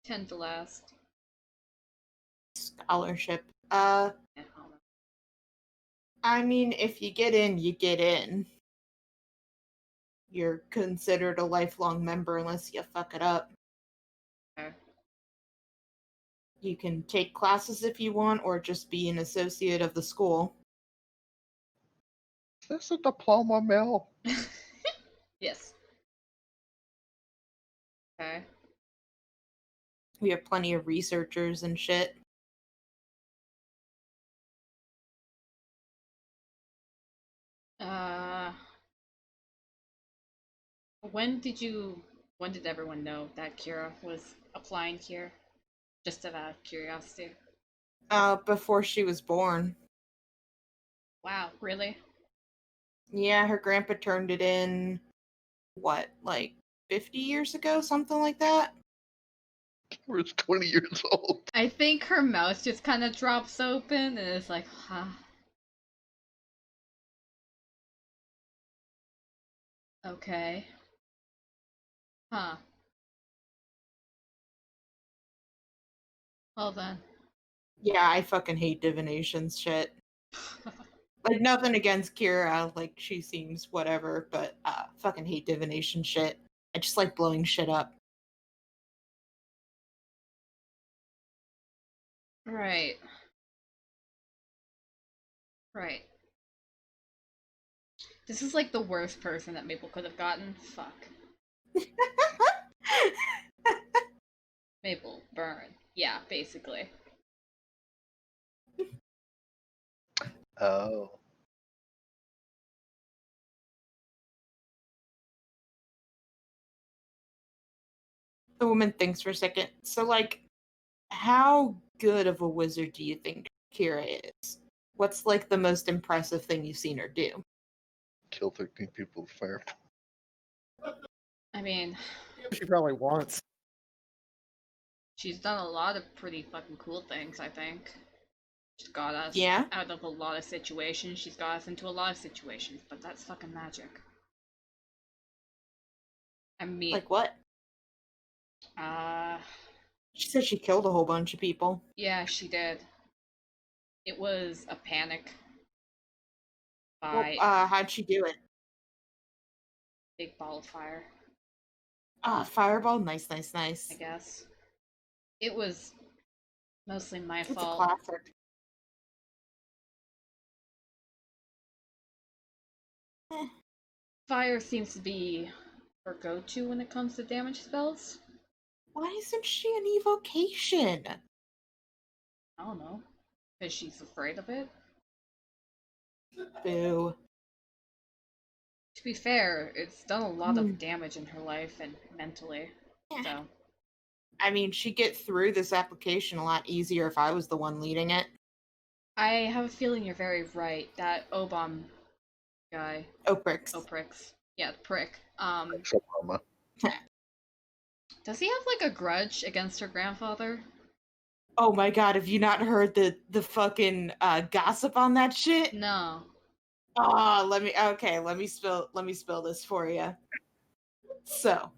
tend to last? Scholarship. Yeah, how long? I mean, if you get in, you get in. You're considered a lifelong member unless you fuck it up. Okay. You can take classes if you want, or just be an associate of the school. Is this a diploma mill? Yes. Okay. We have plenty of researchers and shit. When did everyone know that Kira was applying here? Just out of curiosity. Before she was born. Wow, really? Yeah, her grandpa turned it in, what, like 50 years ago? Something like that? He was 20 years old. I think her mouth just kind of drops open and it's like, huh. Okay. Huh. Well then. Yeah, I fucking hate divinations shit. Like, nothing against Kira, like, she seems whatever, but fucking hate divination shit. I just like blowing shit up. Right. Right. This is like the worst person that Maple could have gotten. Fuck. Maple, burn. Yeah, basically. Oh. The woman thinks for a second. So, like, how good of a wizard do you think Kira is? What's, like, the most impressive thing you've seen her do? Kill 13 people with fire. I mean, She probably wants. she's done a lot of pretty fucking cool things, I think. She's got us Yeah? out of a lot of situations. She's got us into a lot of situations, but that's fucking magic. I mean, Like, what? She said she killed a whole bunch of people. yeah, she did. It was a panic Well, by how'd she do it? big ball of fire, Ah, fireball. Nice, nice, I nice. guess. It was mostly my It's a fault. classic. Eh, Fire seems to be her go-to when it comes to damage spells. why isn't she an evocation? I don't know. Because she's afraid of it. Boo. To be fair, it's done a lot Hmm. of damage in her life and mentally. Yeah. So, I mean, she'd get through this application a lot easier if I was the one leading it. I have a feeling you're very right. That Obam guy, Oprix. Oprix. Yeah, the prick. Thanks, Obama. Does he have like a grudge against her grandfather? Oh my god, have you not heard the fucking gossip on that shit? No. Ah, let me spill this for you. So,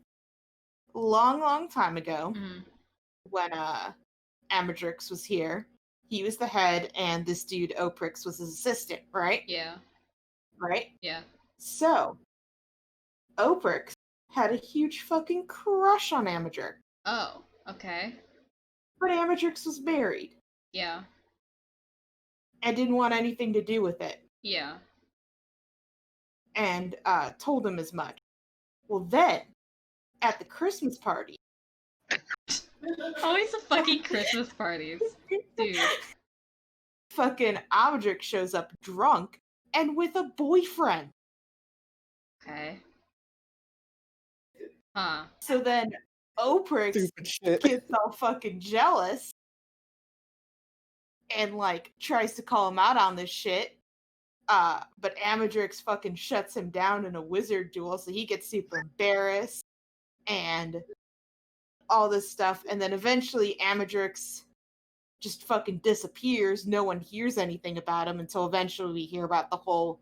long time ago, Mm, when Amadrix was here, he was the head and this dude Oprix was his assistant, right? yeah. Right? Yeah. So, Oprix had a huge fucking crush on Amadrix, Oh, okay. but Amadrix was married Yeah. and didn't want anything to do with it, Yeah. and told him as much. Well, then at the Christmas party, Always the fucking Christmas parties. Dude. fucking Amadrix shows up drunk and with a boyfriend. Okay. Huh. So then Oprix Stupid shit. gets all fucking jealous and like tries to call him out on this shit. But Amadrix fucking shuts him down in a wizard duel, so he gets super embarrassed and all this stuff. And then eventually Amadrix just fucking disappears. No one hears anything about him until eventually we hear about the whole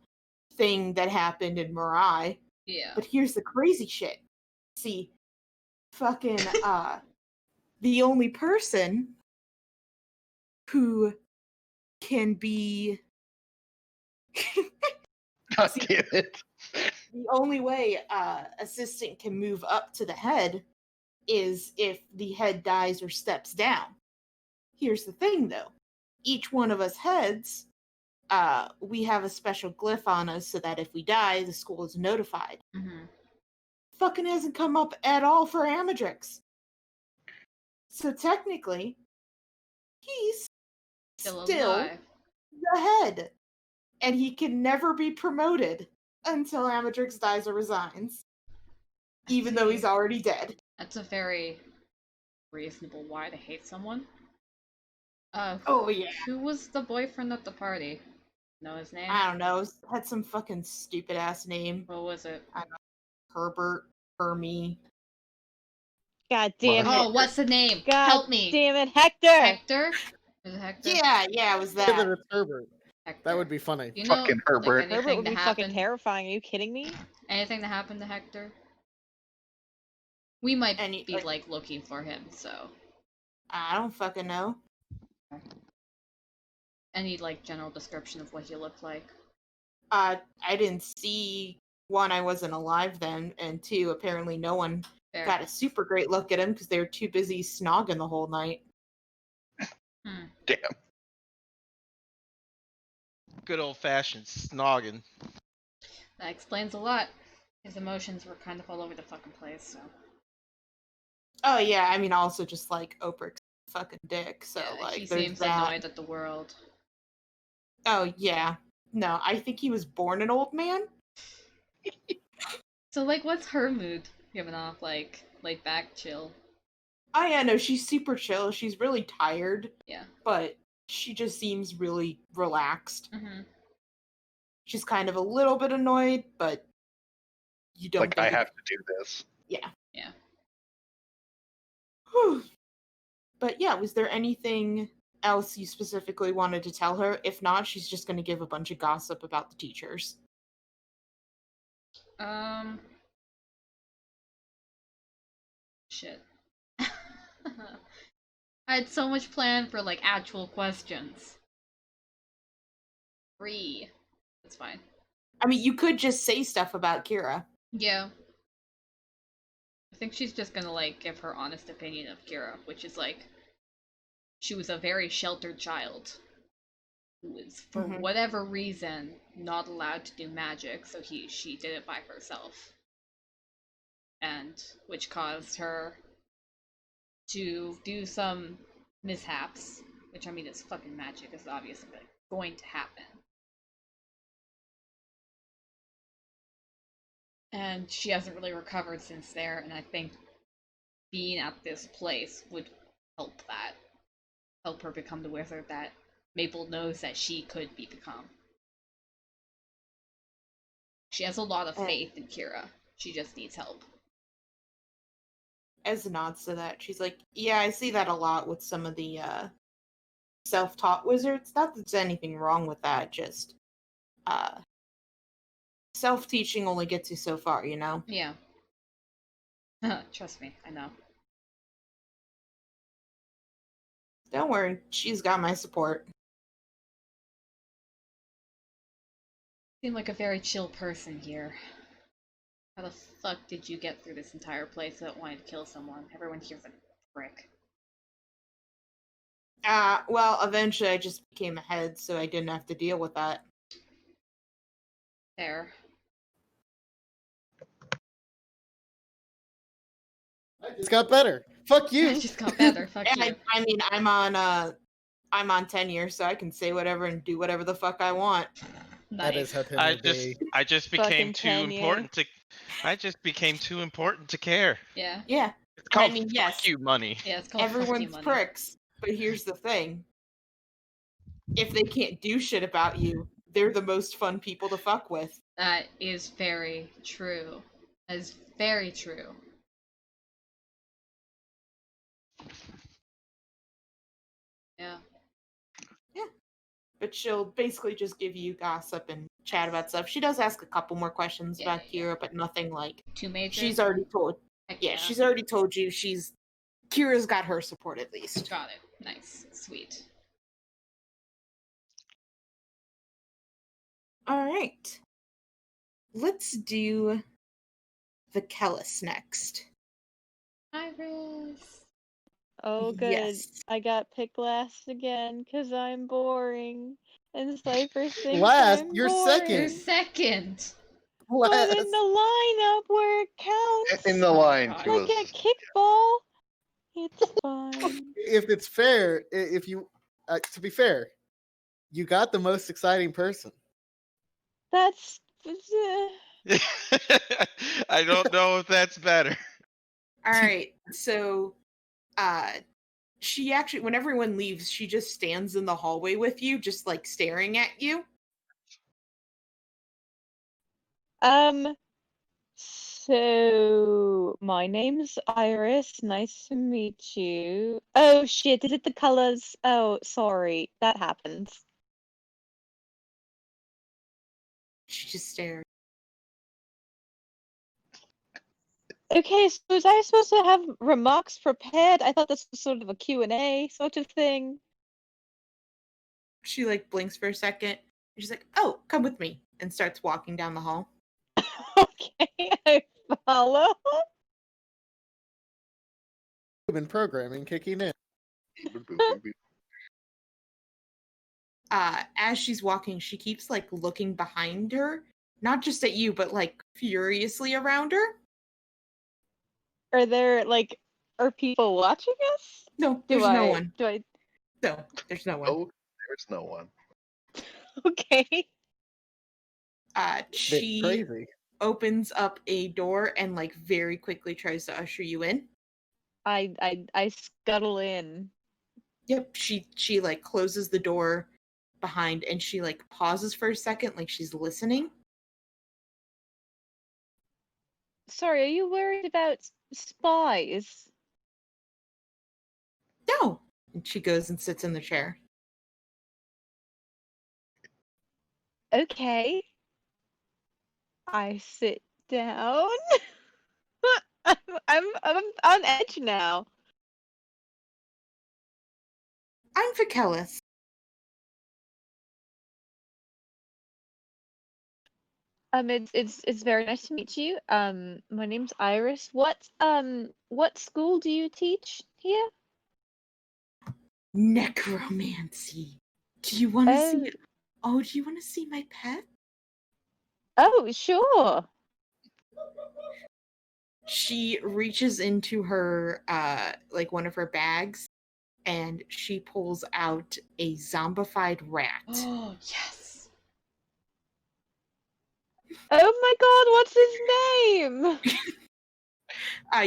thing that happened in Mirai. Yeah. But here's the crazy shit. See, fucking the only person who can be God See- damn it. the only way assistant can move up to the head is if the head dies or steps down. Here's the thing though. Each one of us heads, we have a special glyph on us so that if we die, the school is notified. Mm-hmm. Fucking hasn't come up at all for Amadrix. So technically, he's Still still alive. the head. And he can never be promoted until Amadrix dies or resigns. Even though he's already dead. That's a very reasonable why to hate someone. Oh yeah. Who was the boyfriend at the party? Know his name? I don't know. Had some fucking stupid ass name. What was it? Herbert, Hermie. God damn Mother- it. Oh, what's the name? God Help me. damn it, Hector! Hector? Is it Hector? Yeah, it was Give it that. a Herbert. Hector. That would be funny. You know, Fucking Herbert. Like Herbert would anything be to fucking happen, terrifying. Are you kidding me? anything that happened to Hector? We might Any- be like looking for him, so I don't fucking know. any like general description of what he looked like. I didn't see, one, I wasn't alive then, and two, apparently no one Fair. got a super great look at him because they were too busy snogging the whole night. Damn. Good old fashioned snogging. That explains a lot. His emotions were kind of all over the fucking place, so Oh yeah, I mean also just like Oprix fucking dick, so yeah, like he there's seems that. annoyed at the world. Oh yeah. No, I think he was born an old man. So like, what's her mood giving off? Like laid back, chill. Oh yeah, no, she's super chill. She's really tired, Yeah. but she just seems really relaxed. Mm-hmm. She's kind of a little bit annoyed, but you don't Like, I think it- have to do this. Yeah. Yeah. Whew. But yeah, was there anything else you specifically wanted to tell her? If not, she's just going to give a bunch of gossip about the teachers. Shit. I had so much planned for like actual questions. 3. That's fine. I mean, you could just say stuff about Kira. Yeah. I think she's just gonna, like, give her honest opinion of Kira, which is, like, she was a very sheltered child who was, for Mhm. whatever reason, not allowed to do magic, so she did it by herself. And which caused her to do some mishaps, which, I mean, it's fucking magic, it's obviously going to happen. And she hasn't really recovered since there, and I think being at this place would help that. Help her become the wizard that Maple knows that she could become. She has a lot of faith in Kira. She just needs help. As nods to that, she's like, yeah, I see that a lot with some of the self-taught wizards. Not that there's anything wrong with that, just self-teaching only gets you so far, you know? Yeah. Trust me, I know. Don't worry, she's got my support. Seem like a very chill person here. How the fuck did you get through this entire place without wanting to kill someone? Everyone here's a prick. Well, eventually I just became a head, so I didn't have to deal with that. There. I just got better. Fuck I you. just got better. Fuck And you. I mean, I'm on tenure, so I can say whatever and do whatever the fuck I want. That is Nice. how I tenure just be. I just Fucking became too tenure. important to I just became too important to care. Yeah. Yeah, It's called I mean, fuck yes, you money. Yeah, it's called fuck you everyone's money. pricks. But here's the thing: if they can't do shit about you, they're the most fun people to fuck with. That is very true. That is very true. Yeah. But she'll basically just give you gossip and chat about stuff. She does ask a couple more questions Yeah, about Kira, but nothing like Too major? she's already told. Heck Yeah, she's already told you Kira's got her support at least. Got it. Nice. Sweet. All right. Let's do the Kellis next. Iris. Oh, good. Yes. I got picked last again because I'm boring. And Cypher thinks Last? I'm You're boring. You're second. second. But Last. in the lineup where it counts, In the line, she God. like was. at kickball, it's fine. If it's fair, if you, to be fair, you got the most exciting person. That's I don't know if that's better. All right. So, she actually, when everyone leaves, she just stands in the hallway with you, just like staring at you. So my name's Iris. Nice to meet you. Oh shit, is it the colors? Oh, sorry. That happens. She just stares. Okay, so was I supposed to have remarks prepared? I thought this was sort of a Q&A sort of thing. She like blinks for a second. She's like, "Oh, come with me," and starts walking down the hall. Okay, I follow. Human programming kicking in. As she's walking, she keeps like looking behind her, not just at you, but like furiously around her. Are there are people watching us? No, there's no one. Do I? No, there's no one. Oh, there's no one. Okay. Bit She crazy. opens up a door and like very quickly tries to usher you in. I scuttle in. Yep, she like closes the door behind and she like pauses for a second like she's listening. Sorry, are you worried about spies? No. And she goes and sits in the chair. Okay. I sit down. I'm on edge now. I'm Vikellis. It's very nice to meet you. My name's Iris. What school do you teach here? Necromancy. Do you want to Oh, see? Oh, do you want to see my pet? oh, sure. She reaches into her like one of her bags, and she pulls out a zombified rat. Oh, yes. Oh my God, what's his name?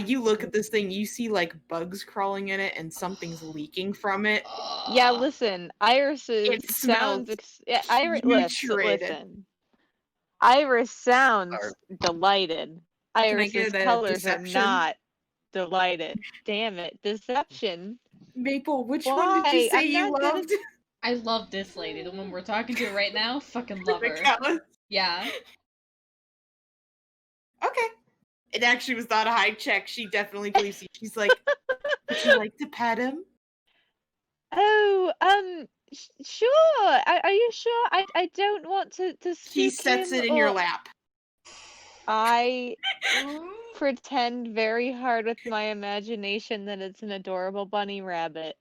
You look at this thing, you see like bugs crawling in it, and something's leaking from it. Yeah, listen, Iris's It smells putrefated. listen. Iris sounds Sorry. delighted. I Iris's get a colors are deception? not delighted. Damn it, deception. Maple, which one did you Why? say I'm you not good at- loved? I love this lady, the one we're talking to right now. Fucking love her. Michaela? Yeah. Okay. It actually was not a high check. She definitely believes you. She's like, would you like to pet him? Oh, sure. Are you sure? I don't want to He spook sets him it in your or- lap. I pretend very hard with my imagination that it's an adorable bunny rabbit,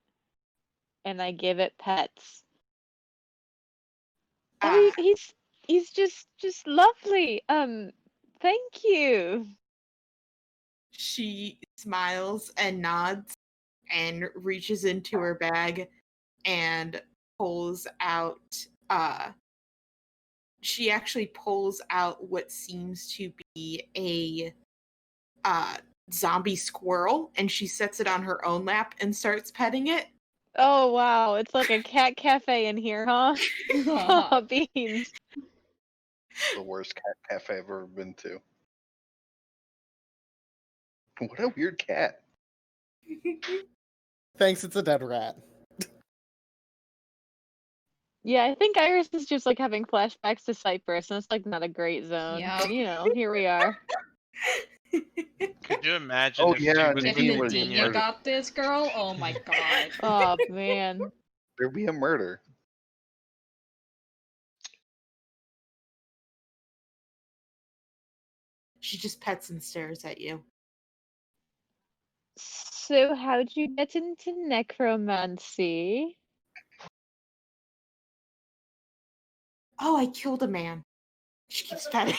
and I give it pets. Oh, Ah, he's just lovely. Thank you. she smiles and nods and reaches into her bag and pulls out she actually pulls out what seems to be a zombie squirrel, and she sets it on her own lap and starts petting it. Oh wow, it's like a cat cafe in here, huh? Oh, beans. The worst cat cafe I've ever been to. What a weird cat. Thanks, it's a dead rat. Yeah, I think Iris is just like having flashbacks to Cyprus, and it's like not a great zone. Yeah. But you know, here we are. Could you imagine Oh, if yeah, she was If Nadine with the was Dina Nadine? murdered. got this girl, oh my god. Oh man. There'd be a murder. She just pets and stares at you. So how'd you get into necromancy? Oh, I killed a man. She keeps petting.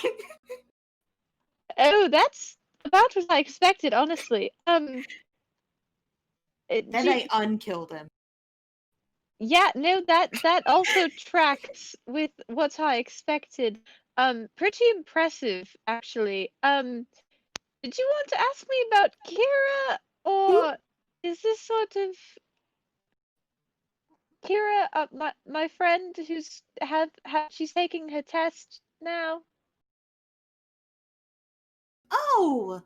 Oh, that's about what I expected, honestly. Then do- I unkilled him. Yeah, no, that also tracked with what I expected. Pretty impressive, actually. Did you want to ask me about Kira, or is this sort of Kira, my friend who's she's taking her test now? Oh,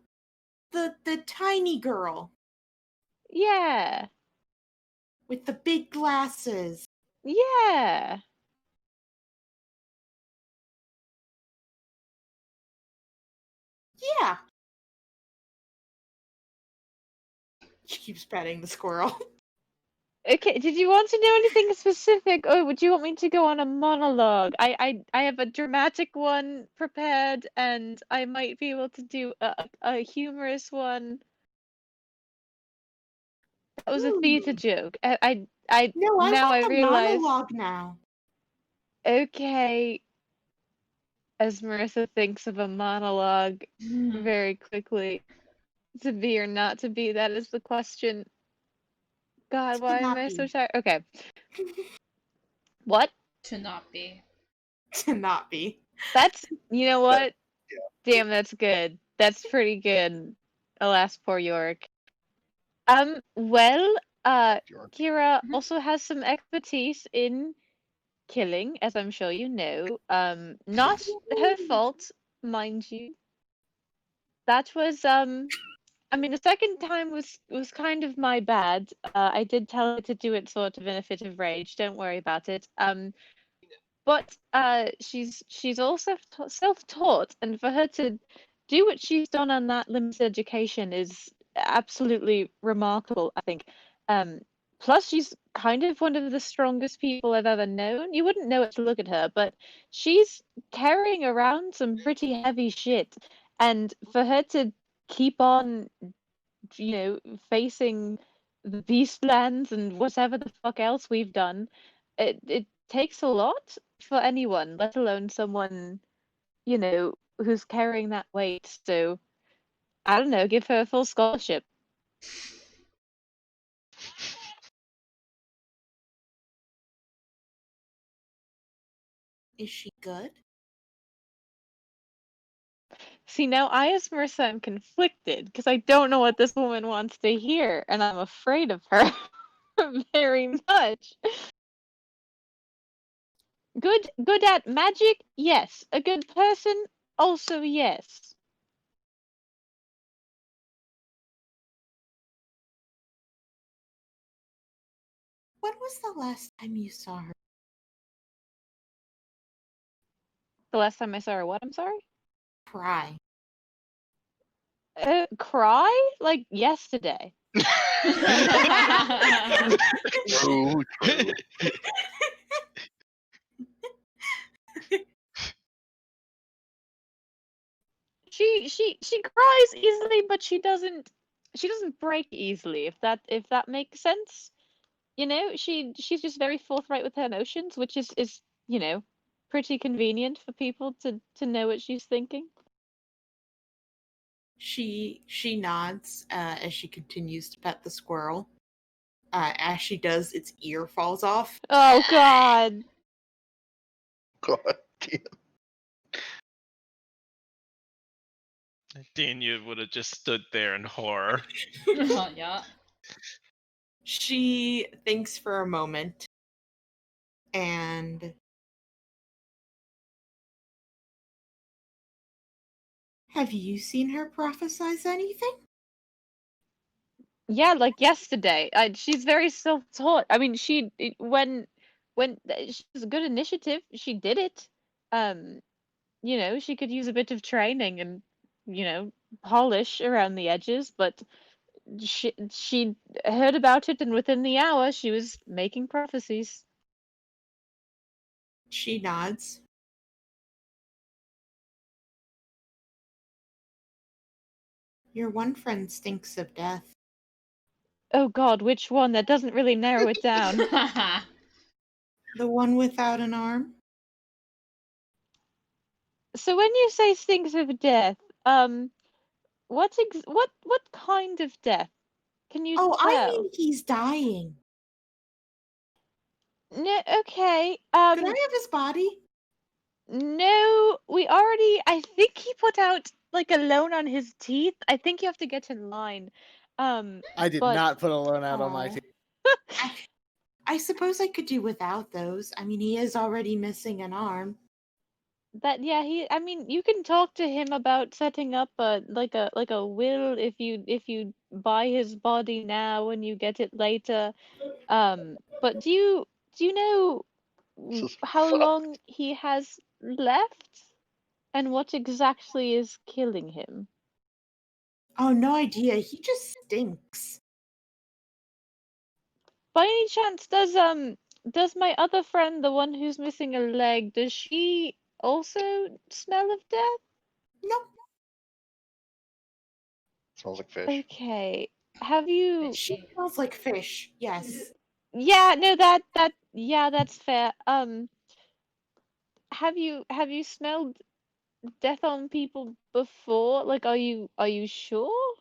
the tiny girl Yeah, with the big glasses. yeah. Yeah. She keeps petting the squirrel. Okay, did you want to know anything specific, or would you want me to go on a monologue? I have a dramatic one prepared, and I might be able to do a humorous one. That was a theater Ooh. joke. No, I now want I the realize. monologue now. Okay. As Marissa thinks of a monologue very quickly, to be or not to be, that is the question. God, To why am not I so be. tired? Okay. What? To not be. To not be. That's, you know what? yeah. Damn, that's good. That's pretty good. Alas, poor Yorick. Well, York. Kira Mhm. also has some expertise in killing, as I'm sure you know. Not her fault, mind you. That was, I mean, the second time was kind of my bad. I did tell her to do it sort of in a fit of rage. Don't worry about it. But she's also self-taught, and for her to do what she's done on that limited education is absolutely remarkable, I think. Plus, she's kind of one of the strongest people I've ever known. You wouldn't know it to look at her, but she's carrying around some pretty heavy shit. And for her to keep on, facing the Beastlands and whatever the fuck else we've done, it takes a lot for anyone, let alone someone, who's carrying that weight. So, I don't know, give her a full scholarship. Is she good? See, now I, as Marissa, am conflicted because I don't know what this woman wants to hear, and I'm afraid of her very much. Good at magic? Yes. A good person? Also yes. When was the last time you saw her? The last time I saw her, what? I'm sorry? Cry. Cry? Like yesterday. True, true. She cries easily, but she doesn't break easily, if that makes sense. She's just very forthright with her emotions, which is pretty convenient for people to know what she's thinking. She nods as she continues to pet the squirrel. As she does, its ear falls off. Oh God. God damn. Danya would have just stood there in horror. Yeah. She thinks for a moment and have you seen her prophesize anything? Yeah, like yesterday. She's very self-taught. I mean, when she was a good initiative, she did it. She could use a bit of training and, polish around the edges, but she heard about it, and within the hour, she was making prophecies. She nods. Your one friend stinks of death. Oh God, which one? That doesn't really narrow it down. The one without an arm? So when you say stinks of death, what kind of death? Can you Oh, tell? I mean he's dying. No, okay. Could I have his body? No, I think he put out like a loan on his teeth. I think you have to get in line. I did but- not put a loan out on my Oh. team. I suppose I could do without those. I mean, he is already missing an arm. I mean, you can talk to him about setting up a will if you buy his body now and you get it later. But do you know This is how fucked. long he has left and what exactly is killing him? Oh, no idea. He just stinks. By any chance, does my other friend, the one who's missing a leg, does she also smell of death? Nope. Smells like fish. Okay. Have you? She smells like fish. Yes. Yeah, no, that's fair. Have you smelled death on people before? Like, are you sure?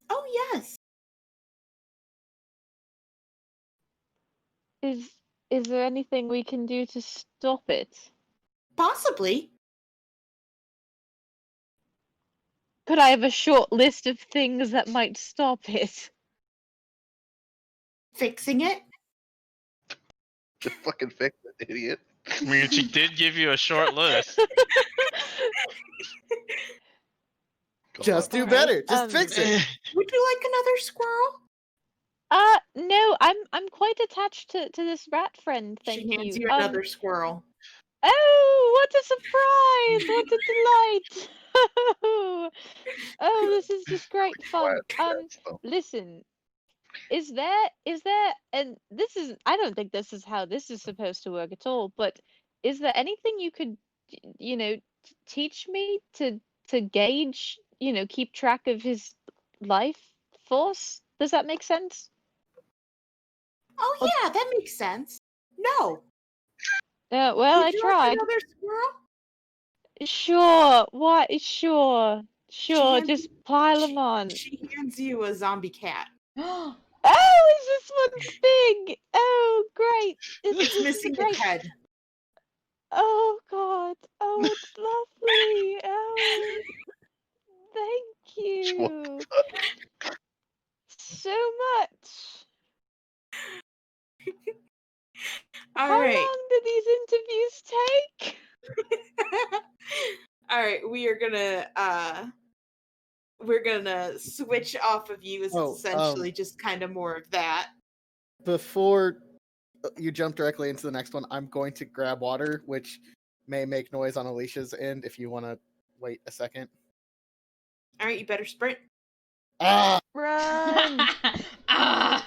Oh, yes. Is there anything we can do to stop it? Possibly. Could I have a short list of things that might stop it? Fixing it. Just fucking fix it, idiot. I mean, she did give you a short list. Just do Alright, better. Just fix it. Would you like another squirrel? No, I'm quite attached to this rat friend, thank She hands you. you another squirrel. Oh, what a surprise! What a delight! Oh, this is just great fun. Quiet, though. Listen, is there and this is I don't think this is how this is supposed to work at all, but is there anything you could teach me to gauge, keep track of his life force? Does that make sense? Oh Well- yeah, that makes sense. No. Well, Would I you tried. like another squirrel? Sure. What? Sure. Sure. hands- Just pile them on. She hands you a zombie cat. Oh, is this one big? Oh, great. It's This is missing great. its head. Oh God. Oh, it's lovely. Oh, thank you so much. All How right. long do these interviews take? All right, we're gonna switch off of you as Oh, it's essentially just kind of more of that. Before you jump directly into the next one, I'm going to grab water, which may make noise on Alicia's end if you want to wait a second. All right, you better sprint. Ah! Run. Ah!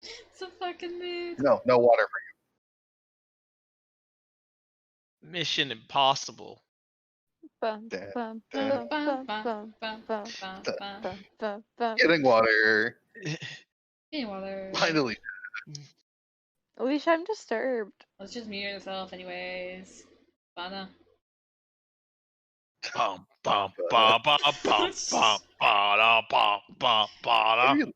It's a fucking mood. No water for Mission impossible. Bum, Dun, bum, dun, bum, Bum, bum, bum, bum, bum, bum, bum, bum. bum, bum. you. Getting water. Anyway, Finally. Alicia, I'm disturbed. let's just mute yourself anyways. Bana. Bum bum ba ba bum bum ba da ba ba ba da. Really?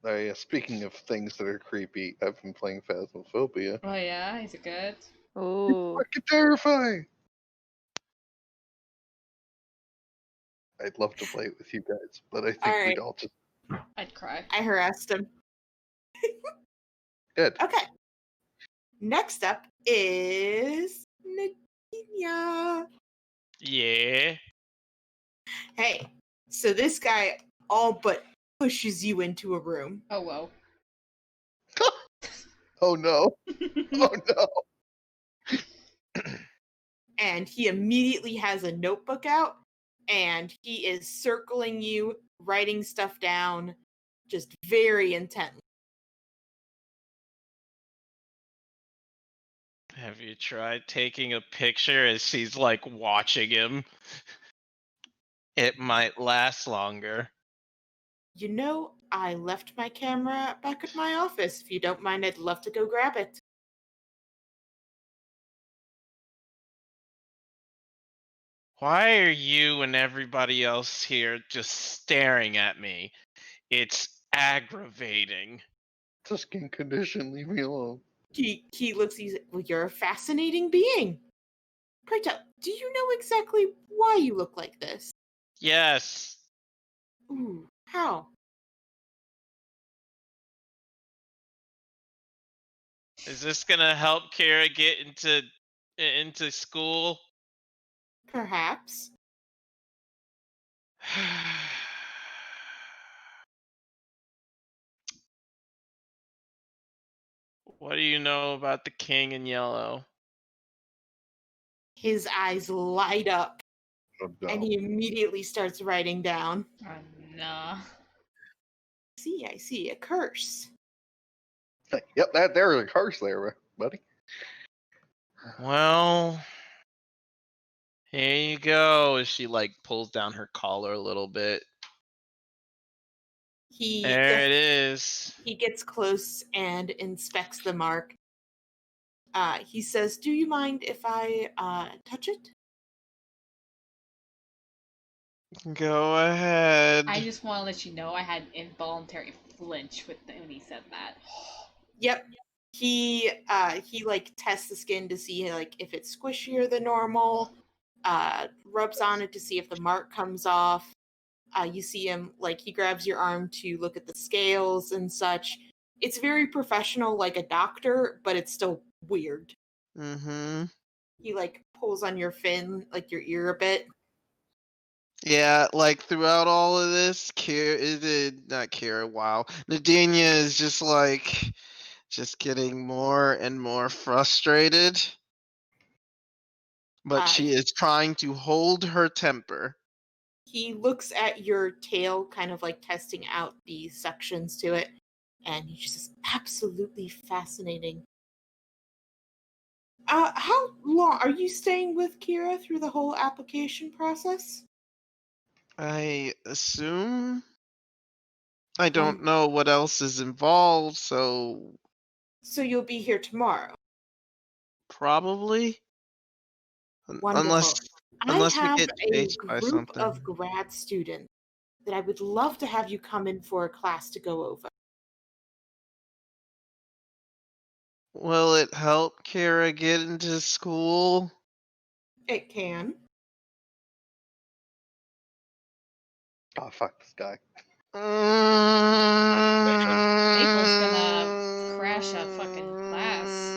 Oh yeah, speaking of things that are creepy, I've been playing Phasmophobia. Oh yeah, is it good? Ooh. Fucking terrifying! I'd love to play it with you guys, but I think Alright. we'd all just I'd cry. I harassed him. good. Okay. Next up is Nadinia. Yeah. Hey, so this guy all but pushes you into a room. Oh whoa. Oh no! Oh no! And he immediately has a notebook out and he is circling you, writing stuff down, just very intently. Have you tried taking a picture as she's like watching him? It might last longer. You know, I left my camera back at my office. If you don't mind, I'd love to go grab it. Why are you and everybody else here just staring at me? It's aggravating. It's a skin condition, leave me alone. He looks, he's like, well, you're a fascinating being. Pray tell, do you know exactly why you look like this? Yes. Ooh, how? Is this gonna help Kira get into school? Perhaps. What do you know about the King in Yellow? His eyes light up Oh, no. and he immediately starts writing down. Oh no. I see, a curse. Yep, there was a curse there, buddy. Well, here you go. She like pulls down her collar a little bit. There it is. He gets close and inspects the mark. He says, do you mind if I touch it? Go ahead. I just want to let you know I had an involuntary flinch when he said that. Yep. He like tests the skin to see like if it's squishier than normal. Rubs on it to see if the mark comes off. You see him like he grabs your arm to look at the scales and such. It's very professional, like a doctor, but it's still weird. Mm-hmm. He like pulls on your fin, like your ear a bit. Yeah, like throughout all of this, wow. Nadinia is just like, just getting more and more frustrated. But she is trying to hold her temper. He looks at your tail, kind of like testing out the suctions to it, and he just says, absolutely fascinating. How long are you staying with Kira through the whole application process? I assume. I don't know what else is involved, so So you'll be here tomorrow. probably. Wonderful. Unless I we have get a chased by group something. of grad students that I would love to have you come in for a class to go over. Will it help Kira get into school? It can. Oh, fuck this guy. Maple's gonna crash a fucking class.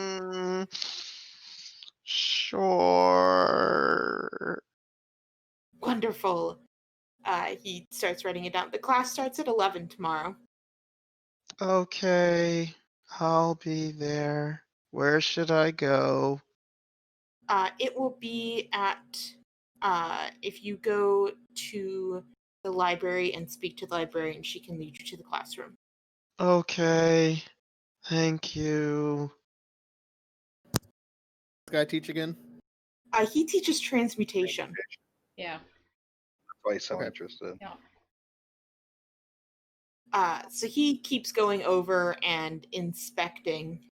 Sure. Wonderful. He starts writing it down. The class starts at 11 tomorrow. Okay, I'll be there. Where should I go? It will be at, if you go to the library and speak to the librarian, she can lead you to the classroom. Okay, thank you. This guy teach again? He teaches transmutation. Yeah. That's why he's so Okay. interested. So he keeps going over and inspecting.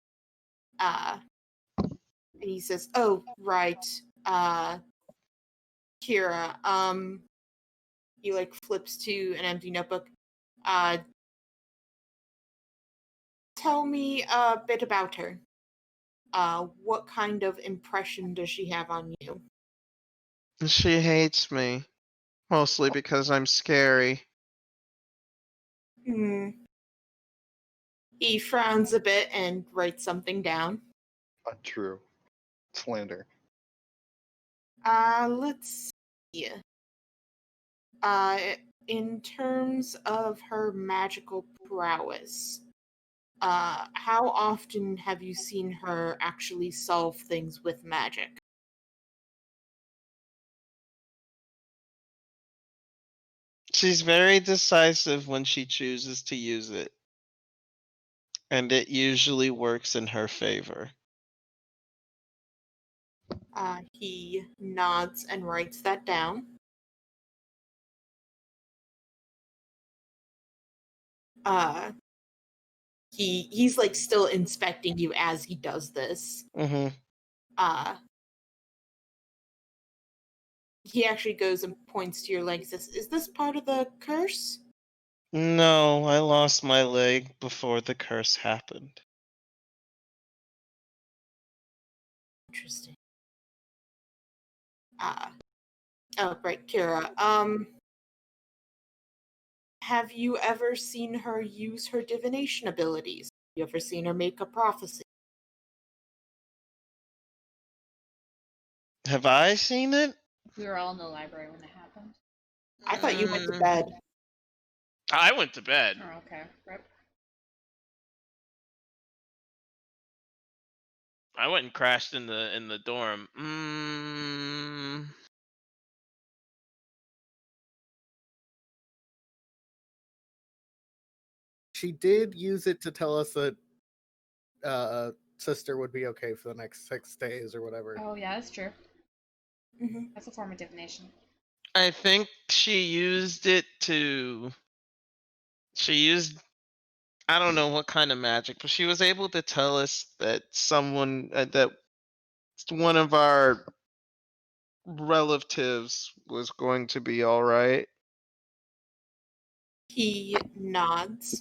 And he says, "Oh, right, Kira." He like flips to an empty notebook. Tell me a bit about her. What kind of impression does she have on you? She hates me, mostly because I'm scary. He frowns a bit and writes something down. Untrue. Slander. Let's see. In terms of her magical prowess, how often have you seen her actually solve things with magic? She's very decisive when she chooses to use it. And it usually works in her favor. He nods and writes that down. He's like still inspecting you as he does this. Mm-hmm. He actually goes and points to your leg and says, "Is this part of the curse?" No, I lost my leg before the curse happened. Interesting. Oh, right, Kira. Have you ever seen her use her divination abilities? You ever seen her make a prophecy? Have I seen it? We were all in the library when it happened. I thought you went to bed. I went to bed. Oh, okay. Right. I went and crashed in the dorm. She did use it to tell us that sister would be okay for the next 6 days or whatever. Oh, yeah, that's true. Mm-hmm. That's a form of divination. I think she used it to. She used. I don't know what kind of magic, but she was able to tell us that someone that one of our relatives was going to be all right. He nods.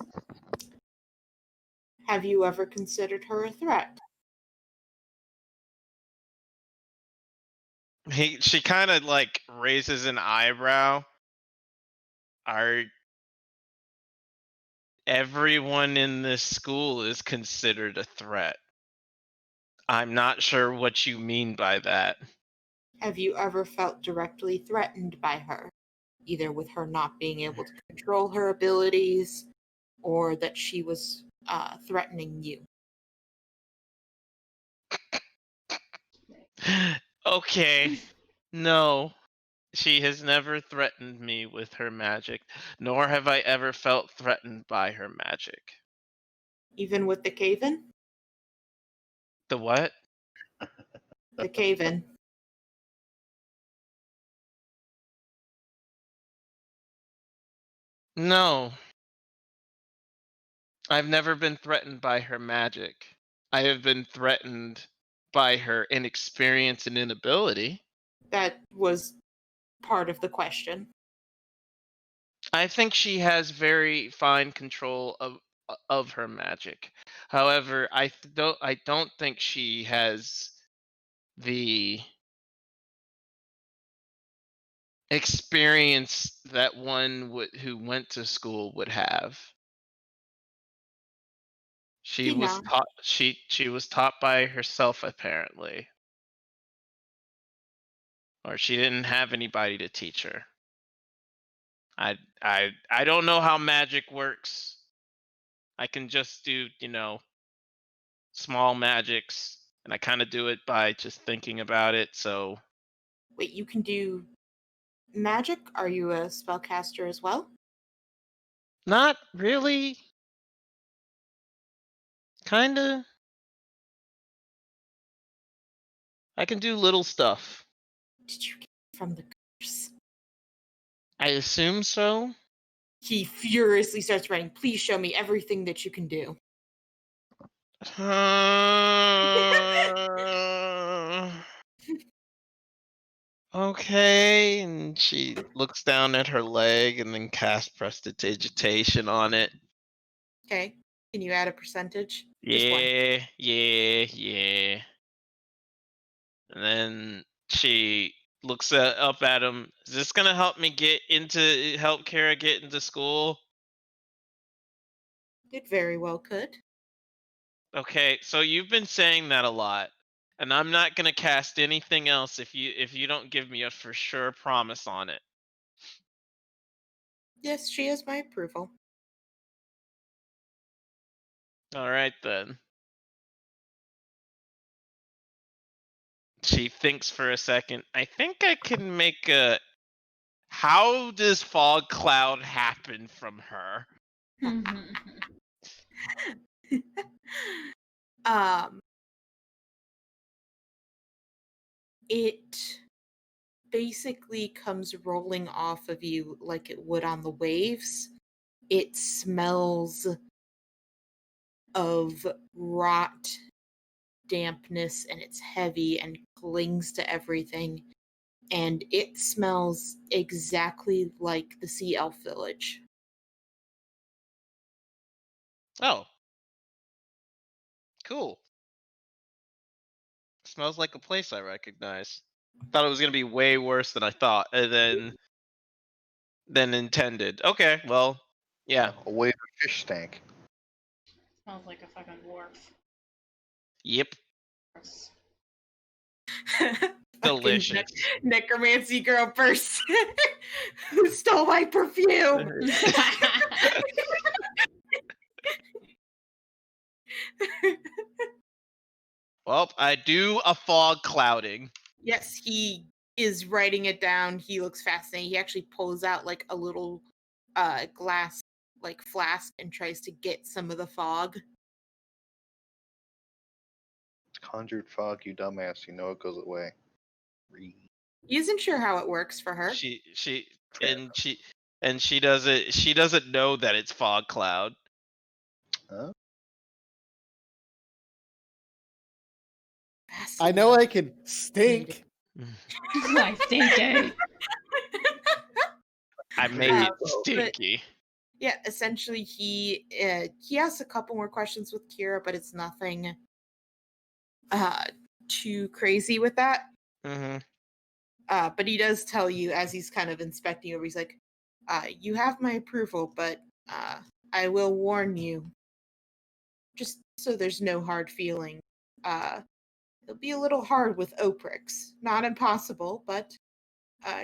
Have you ever considered her a threat? She kind of like raises an eyebrow. Everyone in this school is considered a threat. I'm not sure what you mean by that. Have you ever felt directly threatened by her? Either with her not being able to control her abilities, or that she was threatening you? Okay. No. She has never threatened me with her magic, nor have I ever felt threatened by her magic. Even with the cave-in? The what? The cave-in. No. I've never been threatened by her magic. I have been threatened by her inexperience and inability. That was part of the question. I think she has very fine control of her magic. However, I don't think she has the experience that one who went to school would have. She was Tina. taught she was taught by herself apparently. Or she didn't have anybody to teach her. I don't know how magic works. I can just do, small magics, and I kind of do it by just thinking about it. So Wait, you can do magic? Are you a spellcaster as well? not really. Kinda. I can do little stuff. Did you get it from the curse? I assume so. He furiously starts writing, please show me everything that you can do. Okay, and she looks down at her leg and then casts prestidigitation on it. Okay. Can you add a percentage? Just one. Yeah. And then she looks up at him. Is this gonna help me help Kara get into school? It very well could. Okay, so you've been saying that a lot, and I'm not gonna cast anything else if you don't give me a for sure promise on it. Yes, she has my approval. All right then. She thinks for a second. I think I can make a. How does fog cloud happen from her? um, it basically comes rolling off of you like it would on the waves. It smells of rot, dampness, and it's heavy and clings to everything. And it smells exactly like the Sea Elf Village. Oh. Cool. Smells like a place I recognize. Thought it was gonna be way worse than I thought, than intended. Okay, well, yeah. A wave of fish stank. Smells like a fucking wharf. Yep. Gross. Delicious. Necromancy girl person who stole my perfume. Well, I do a fog clouding. Yes, he is writing it down. He looks fascinated. He actually pulls out like a little glass like flask and tries to get some of the fog. Conjured fog, you dumbass. You know it goes away. Read. He isn't sure how it works for her. She doesn't know that it's fog cloud. Huh? I know I can stink. I think I make it stinky. Yeah, essentially he asks a couple more questions with Kira, but it's nothing too crazy with that. Mm-hmm. But he does tell you as he's kind of inspecting over, he's like, you have my approval, but I will warn you, just so there's no hard feeling. It'll be a little hard with Oprix. Not impossible, but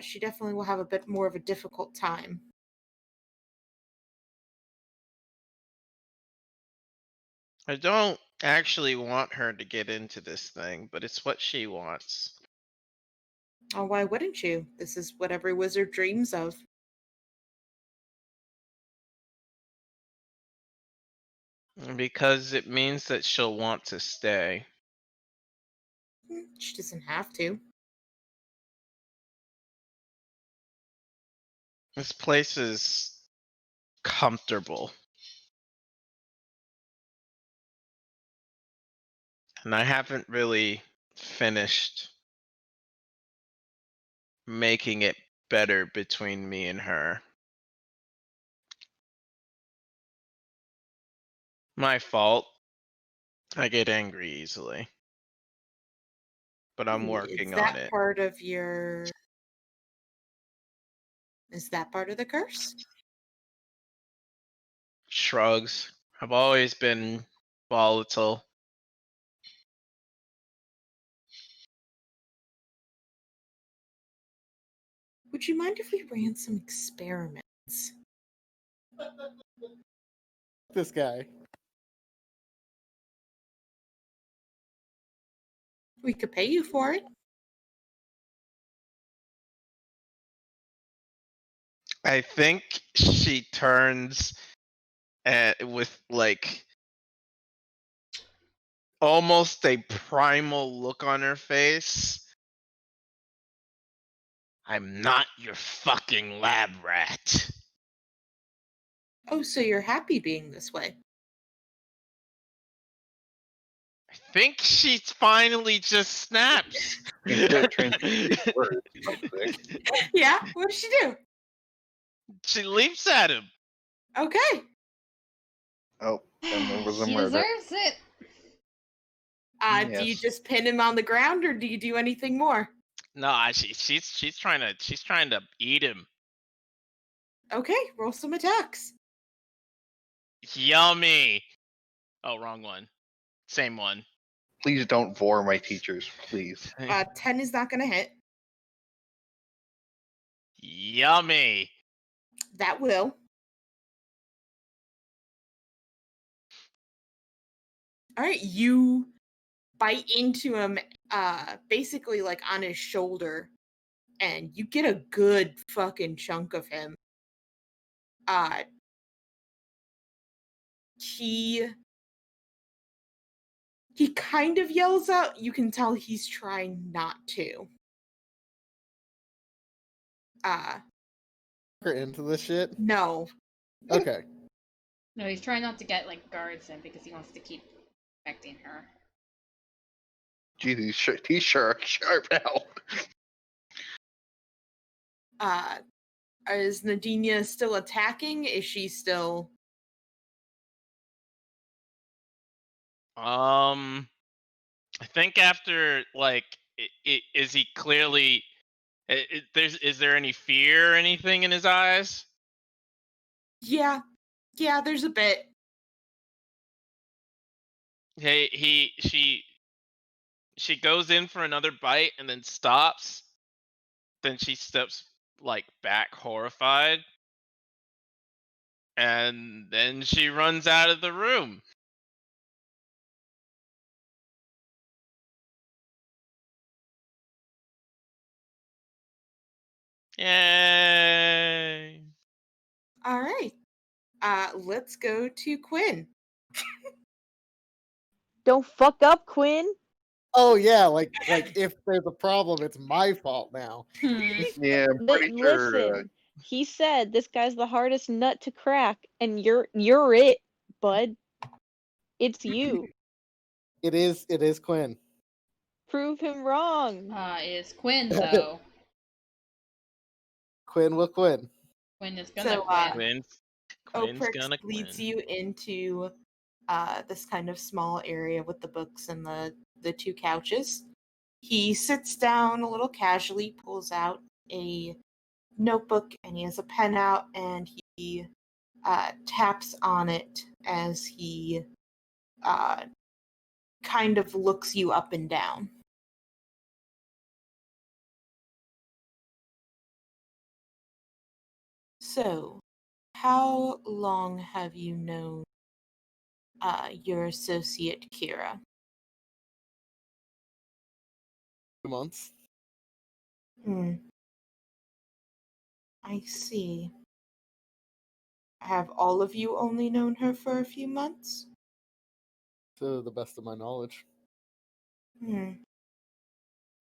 she definitely will have a bit more of a difficult time. I don't actually want her to get into this thing, but it's what she wants. Oh, why wouldn't you? This is what every wizard dreams of. Because it means that she'll want to stay. She doesn't have to. This place is comfortable. And I haven't really finished making it better between me and her. My fault. I get angry easily. But I'm working on it. Part of your... Is that part of the curse? Shrugs. I've always been volatile. Would you mind if we ran some experiments? This guy. We could pay you for it. I think she turns with like almost a primal look on her face. I'm not your fucking lab rat. Oh, so you're happy being this way? I think she finally just snaps. You can't translate these words, something. Yeah? What does she do? She leaps at him. Okay. Oh, then there was a She murder. deserves it. Do you Yes. just pin him on the ground, or do you do anything more? No, she's trying to eat him. Okay, roll some attacks. Yummy. Oh, wrong one. Same one. Please don't vor my teachers, please. 10 is not going to hit. Yummy. That will. All right, you bite into him, basically like on his shoulder, and you get a good fucking chunk of him. He kind of yells out. You can tell he's trying not to. We're into this shit. No. Okay. No, he's trying not to get like guards in because he wants to keep protecting her. Jeez, he's sharp now. Is Nadinia still attacking? Is she still... I think after like, is he clearly? Is there any fear or anything in his eyes? Yeah, there's a bit. Hey, she goes in for another bite and then stops. Then she steps like back, horrified, and then she runs out of the room. Yay! All right. Let's go to Quinn. Don't fuck up, Quinn. Oh yeah, like if there's a problem, it's my fault now. Yeah, I'm pretty sure. Listen, he said this guy's the hardest nut to crack, and you're it, bud. It's you. It is Quinn. Prove him wrong. Is Quinn though? Quinn will Quinn. Quinn is gonna So, win. Quinn's Oprix gonna leads win. you into this kind of small area with the books and the two couches. He sits down a little casually, pulls out a notebook, and he has a pen out, and he taps on it as he kind of looks you up and down. So, how long have you known your associate Kira? 2 months. Hmm. I see. Have all of you only known her for a few months? To the best of my knowledge. Hmm.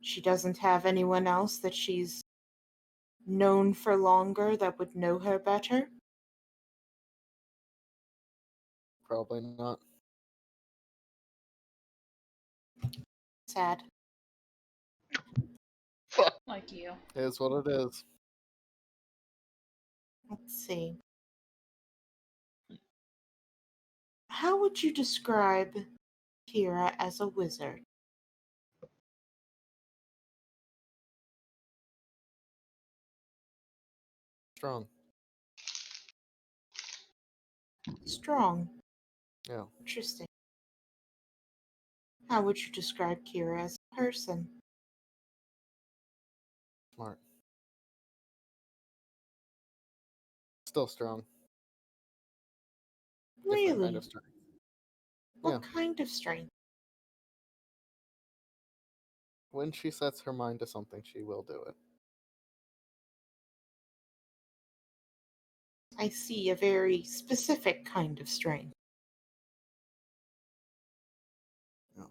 She doesn't have anyone else that she's known for longer that would know her better? Probably not. Sad. Fuck. Like you. It is what it is. Let's see. How would you describe Kira as a wizard? Strong. Strong. Yeah. Interesting. How would you describe Kira as a person? Smart. Still strong. Different Really? kind of strength. What Yeah. kind of strength? When she sets her mind to something, she will do it. I see a very specific kind of strength. Yeah.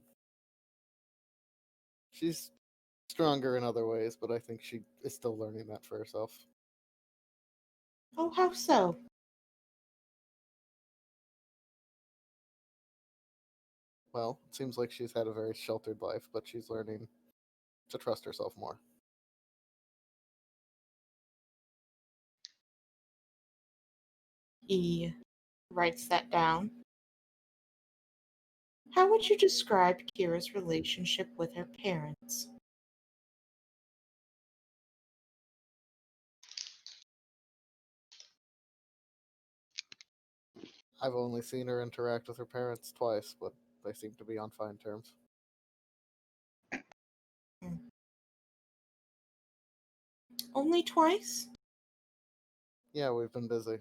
She's stronger in other ways, but I think she is still learning that for herself. Oh, how so? Well, it seems like she's had a very sheltered life, but she's learning to trust herself more. He writes that down. How would you describe Kira's relationship with her parents? I've only seen her interact with her parents twice, but they seem to be on fine terms. Only twice? Yeah, we've been busy.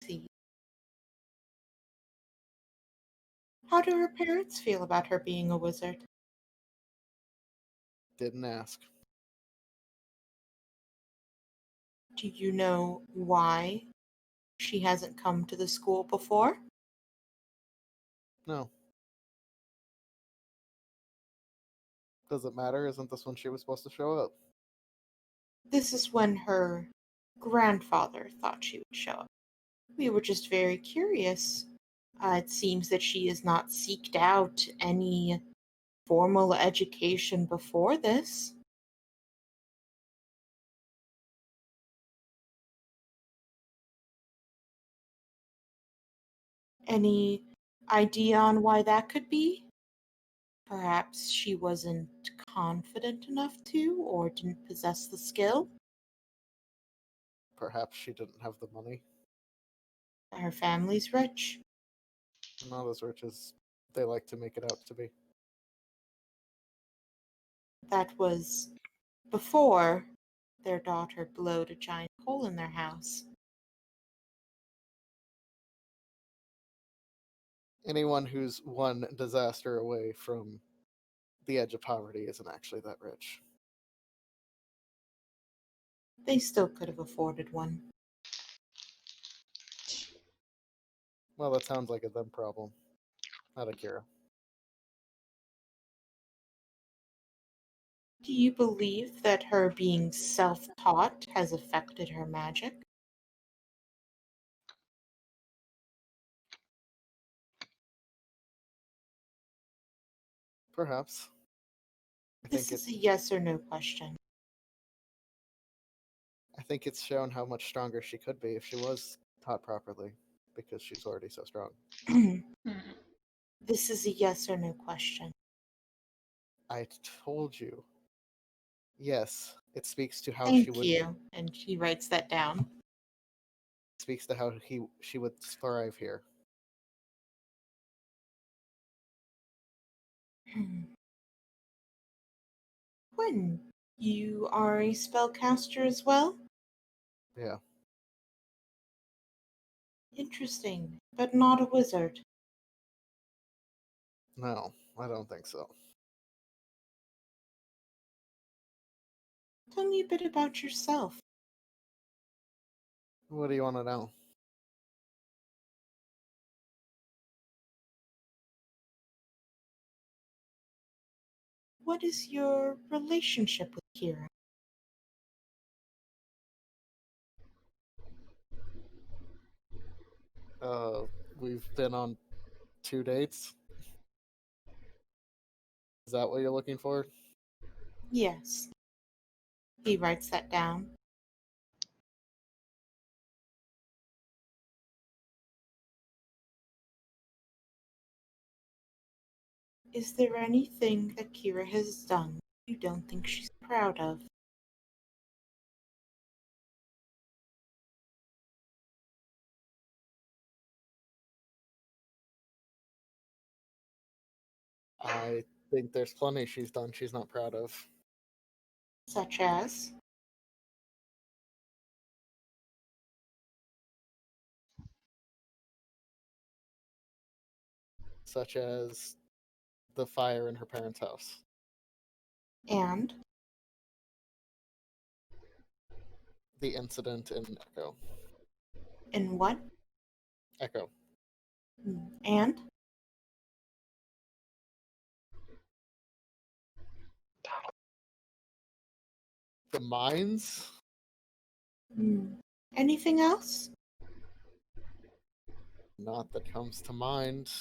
See. How do her parents feel about her being a wizard? Didn't ask. Do you know why she hasn't come to the school before? No. Does it matter? Isn't this when she was supposed to show up? This is when her grandfather thought she would show up. We were just very curious. It seems that she has not seeked out any formal education before this. Any idea on why that could be? Perhaps she wasn't confident enough to, or didn't possess the skill. Perhaps she didn't have the money. Her family's rich. Not as rich as they like to make it out to be. That was before their daughter blowed a giant hole in their house. Anyone who's one disaster away from the edge of poverty isn't actually that rich. They still could have afforded one. Well, that sounds like a them problem, not a Kira. Do you believe that her being self taught has affected her magic? Perhaps. This is a yes or no question. I think it's shown how much stronger she could be if she was taught properly, because she's already so strong. This is a yes or no question. I told you. Yes, it speaks to how Thank she would you. And he writes that down. speaks to how she would thrive here. Quinn, you are a spellcaster as well? Yeah. Interesting, but not a wizard. No, I don't think so. Tell me a bit about yourself. What do you want to know? What is your relationship with Kira? We've been on 2 dates. Is that what you're looking for? Yes. He writes that down. Is there anything that Kira has done you don't think she's proud of? I think there's plenty she's done she's not proud of. Such as? Such as the fire in her parents' house. And? The incident in Echo. In what? Echo. And? The mines? Anything else? Not that comes to mind.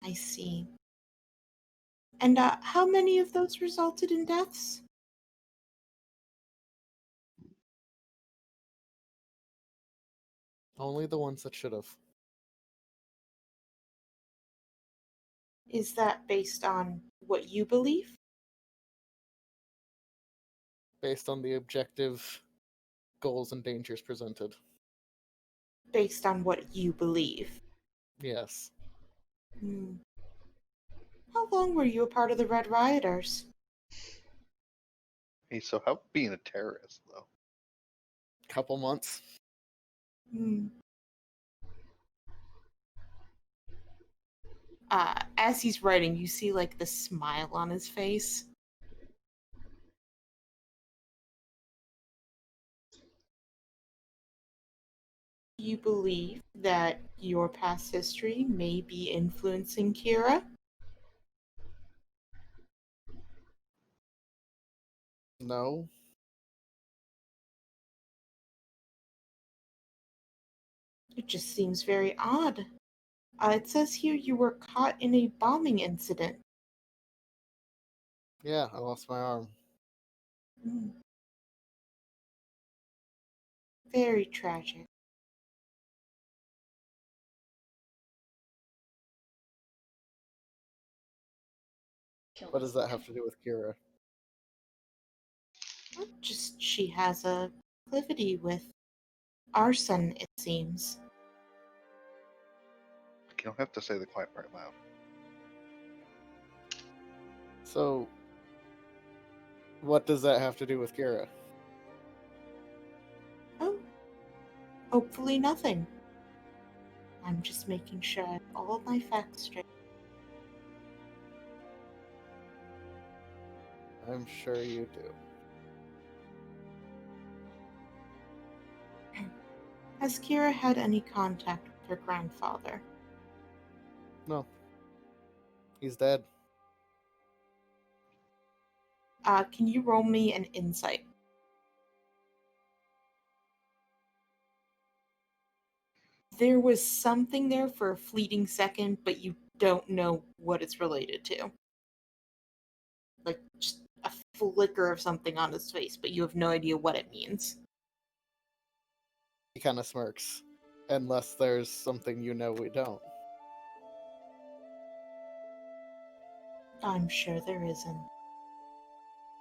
I see. And how many of those resulted in deaths? Only the ones that should have. Is that based on what you believe? Based on the objective goals and dangers presented. Based on what you believe? Yes. How long were you a part of the Red Rioters? Hey, so how being a terrorist though? Couple months. As he's writing, you see like the smile on his face. You believe that your past history may be influencing Kira? No. It just seems very odd. It says here you were caught in a bombing incident. Yeah, I lost my arm. Very tragic. What does that have to do with Kira? Just she has a proclivity with arson, it seems. You don't have to say the quiet part loud. So, what does that have to do with Kira? Oh, hopefully nothing. I'm just making sure I have all of my facts straight. I'm sure you do. Has Kira had any contact with her grandfather? No. He's dead. Can you roll me an insight? There was something there for a fleeting second, but you don't know what it's related to. Like, just a flicker of something on his face, but you have no idea what it means. He kind of smirks. Unless there's something you know we don't. I'm sure there isn't.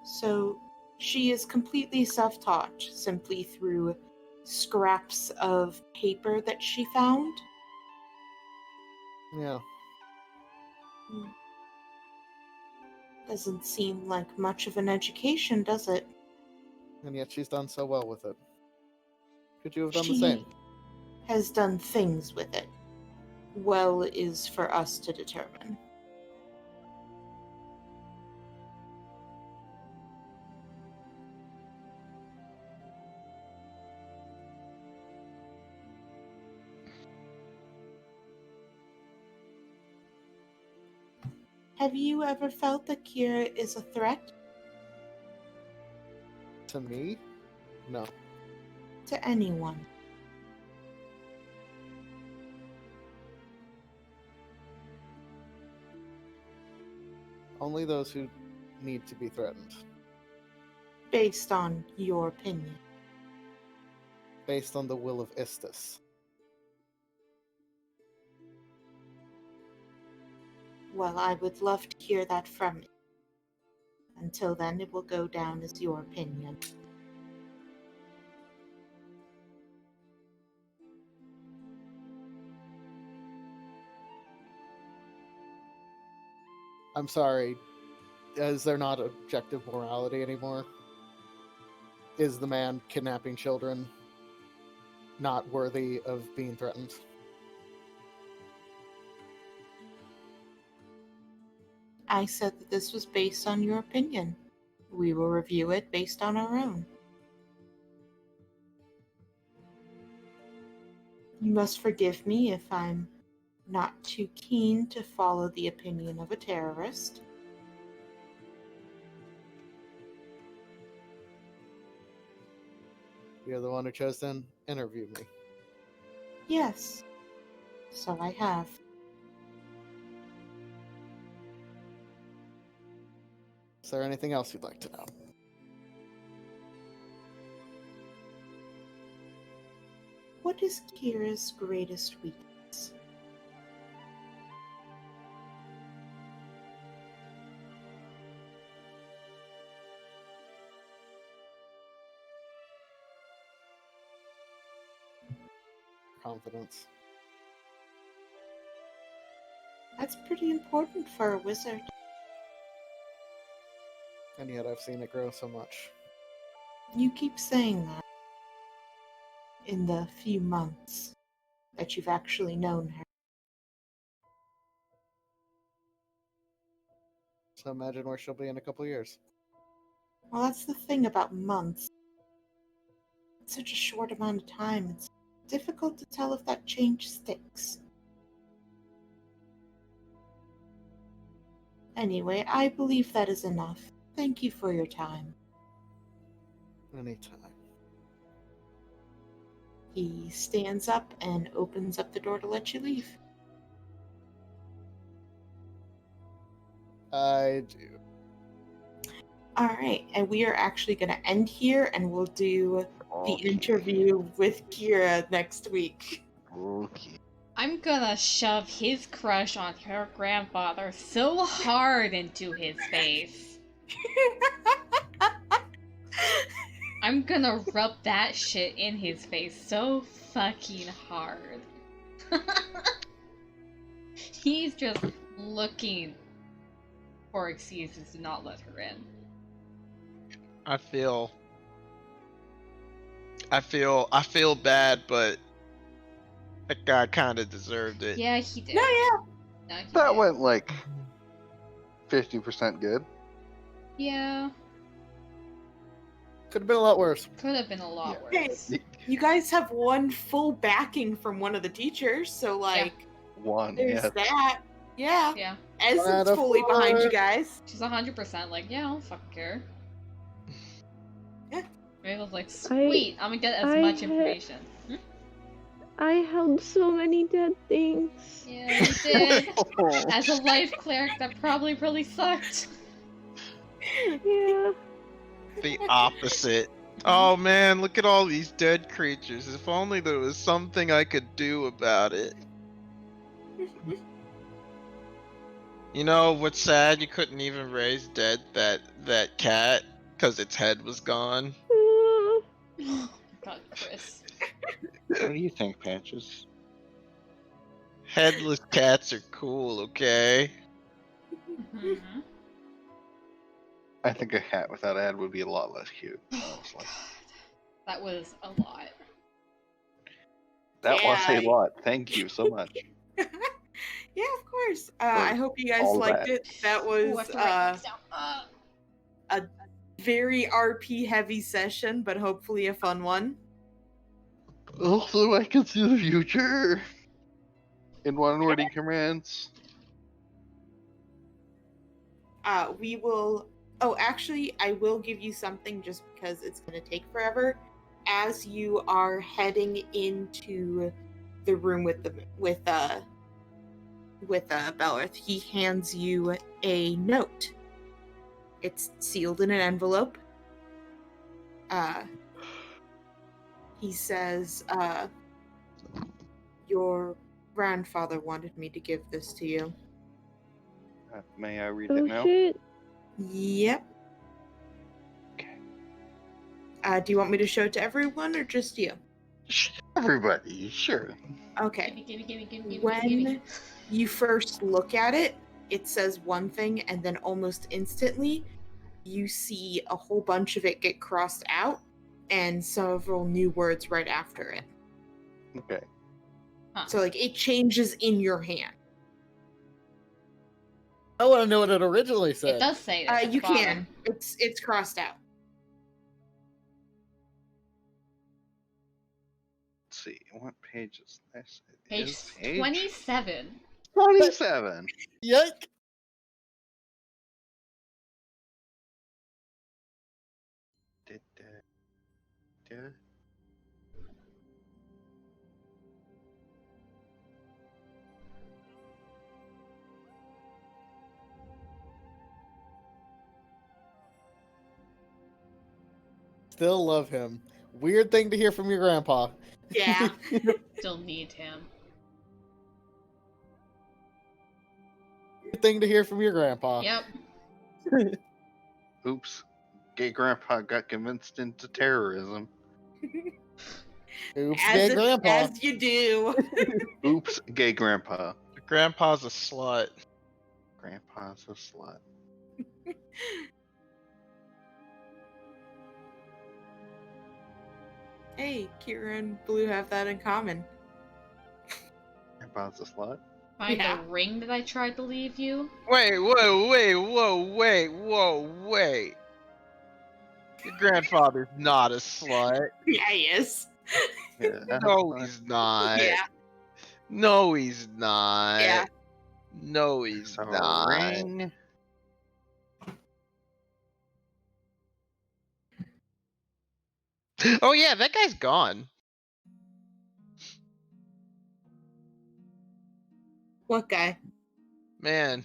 So, she is completely self-taught, simply through scraps of paper that she found. Yeah. Doesn't seem like much of an education, does it? And yet she's done so well with it. Could you have done She the same? has done things with it. Well is for us to determine. Have you ever felt that Kira is a threat To me? No. to anyone? Only those who need to be threatened. Based on your opinion. Based on the will of Istis. Well, I would love to hear that from you. Until then, it will go down as your opinion. I'm sorry. Is there not objective morality anymore? Is the man kidnapping children not worthy of being threatened? I said that this was based on your opinion. We will review it based on our own. You must forgive me if I'm not too keen to follow the opinion of a terrorist. You're the one who chose to interview me. Yes, so I have. Is there anything else you'd like to know? What is Kira's greatest weakness? Confidence. That's pretty important for a wizard. And yet I've seen it grow so much. You keep saying that. In the few months that you've actually known her. So imagine where she'll be in a couple years. Well, that's the thing about months. It's such a short amount of time. It's difficult to tell if that change sticks. Anyway, I believe that is enough. Thank you for your time. Anytime. He stands up and opens up the door to let you leave. I do. Alright, and we are actually going to end here and we'll do the interview with Kira next week. Okay. I'm gonna shove his crush on her grandfather so hard into his face. I'm gonna rub that shit in his face so fucking hard. He's just looking for excuses to not let her in. I feel bad, but that guy kind of deserved it. Yeah, he did. No, yeah. No, he That did. went like 50% good. Yeah, Could have been a lot worse. could have been a lot Yeah. worse. You guys have one full backing from one of the teachers, so like One, there's yes. that. Yeah. Yeah, Essence Not a fully behind you four. guys. she's 100% like, yeah, I don't fucking care. Yeah. Rayla's like, sweet, I'm gonna get as I much had- information. I held so many dead things. Yeah, you did. As a life cleric, that probably really sucked. Yeah. The opposite. Oh man, look at all these dead creatures. If only there was something I could do about it. You know what's sad? You couldn't even raise dead that cat because its head was gone. God, Chris. What do you think, Patches? Headless cats are cool, okay? Mhm. I think a cat without a head would be a lot less cute. Oh, honestly. God. That was a lot. That was a Yeah. lot. Thank you so much. Yeah, of course. I hope you guys all liked that. it. That Ooh, I was have to write things down. very RP heavy session, but hopefully a fun one. Also, I can see the future in one-wording commands. We will. Oh, actually, I will give you something just because it's going to take forever. As you are heading into the room with Bellerth, he hands you a note. It's sealed in an envelope. He says, your grandfather wanted me to give this to you. May I read Oh it now? shit. Yep. Okay. Do you want me to show it to everyone or just you? Everybody, sure. Okay. Gimme. When you first look at it, it says one thing, and then almost instantly, you see a whole bunch of it get crossed out, and several new words right after it. Okay. Huh. So, like, it changes in your hand. I want to know what it originally said. It does say that. at the You bottom. can. It's crossed out. Let's see. What page is this? It Page is page 27. 27. Yike! Still love him. Weird thing to hear from your grandpa. Yeah. Still need him. Weird thing to hear from your grandpa. Yep. Oops. Gay grandpa got convinced into terrorism. Oops, gay grandpa. As you do. Oops, gay grandpa. Grandpa's a slut. Grandpa's a slut. Hey, Kira and Blue have that in common. Grandpa's a slut? Find Yeah. the ring that I tried to leave you. Wait. Your grandfather's not a slut. Yeah, he is. Yeah. No, he's not. Yeah. No, he's not. Yeah. No, he's So, not. ring. Oh yeah, that guy's gone. What guy? Man,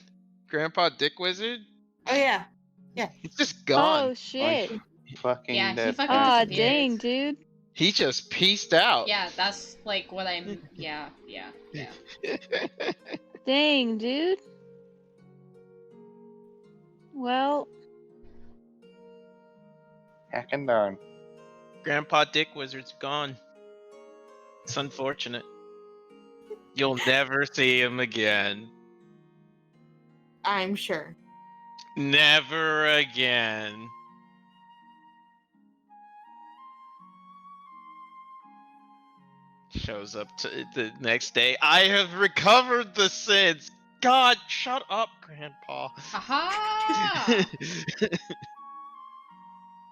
Grandpa Dick Wizard? Oh, yeah. He's just gone. Oh shit. Fucking Yeah, he dead. fucking Ah, disappeared. dang, dude. He just pieced out. Yeah, that's like what I'm. Yeah. Dang, dude. Well, Hacking darn. Grandpa Dick Wizard's gone. It's unfortunate. You'll never see him again. I'm sure. Never again. Shows up to the next day. I have recovered the SIDS. God, shut up, Grandpa. Aha!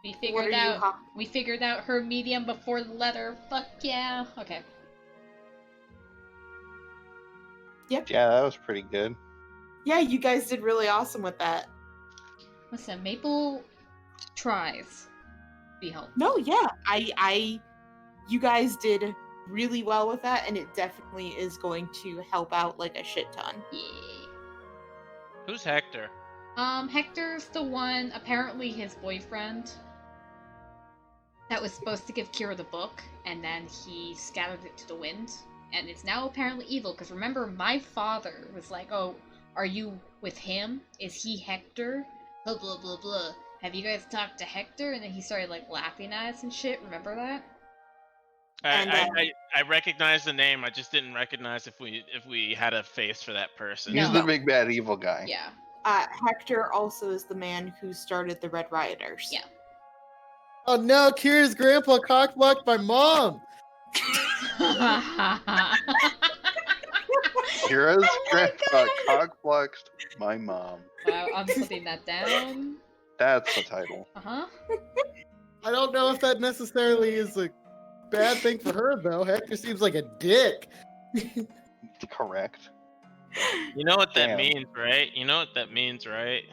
We What are figured you out. ha- We figured out her medium before the letter. Fuck yeah. Okay. Yeah, that was pretty good. Yeah, you guys did really awesome with that. Listen, Maple tries. Be helpful. No, yeah. You guys did really well with that, and it definitely is going to help out like a shit ton. Yeah. Who's Hector? Hector's the one, apparently his boyfriend, that was supposed to give Kira the book, and then he scattered it to the wind, and it's now apparently evil, because remember, my father was like, oh, are you with him? Is he Hector? Blah, blah, blah, blah. Have you guys talked to Hector? And then he started, like, laughing at us and shit, remember that? And, I recognize the name. I just didn't recognize if we had a face for that person. He's No. the big bad evil guy. Yeah. Hector also is the man who started the Red Rioters. Yeah. Oh no, Kira's grandpa cockblocked my mom. Kira's grandpa cockblocked my mom. Wow, I'm putting that down. That's the title. Uh-huh. I don't know if that necessarily is a bad thing for her though. Hector seems like a dick. Correct. You know what that Damn. means, right? You know what that means, right?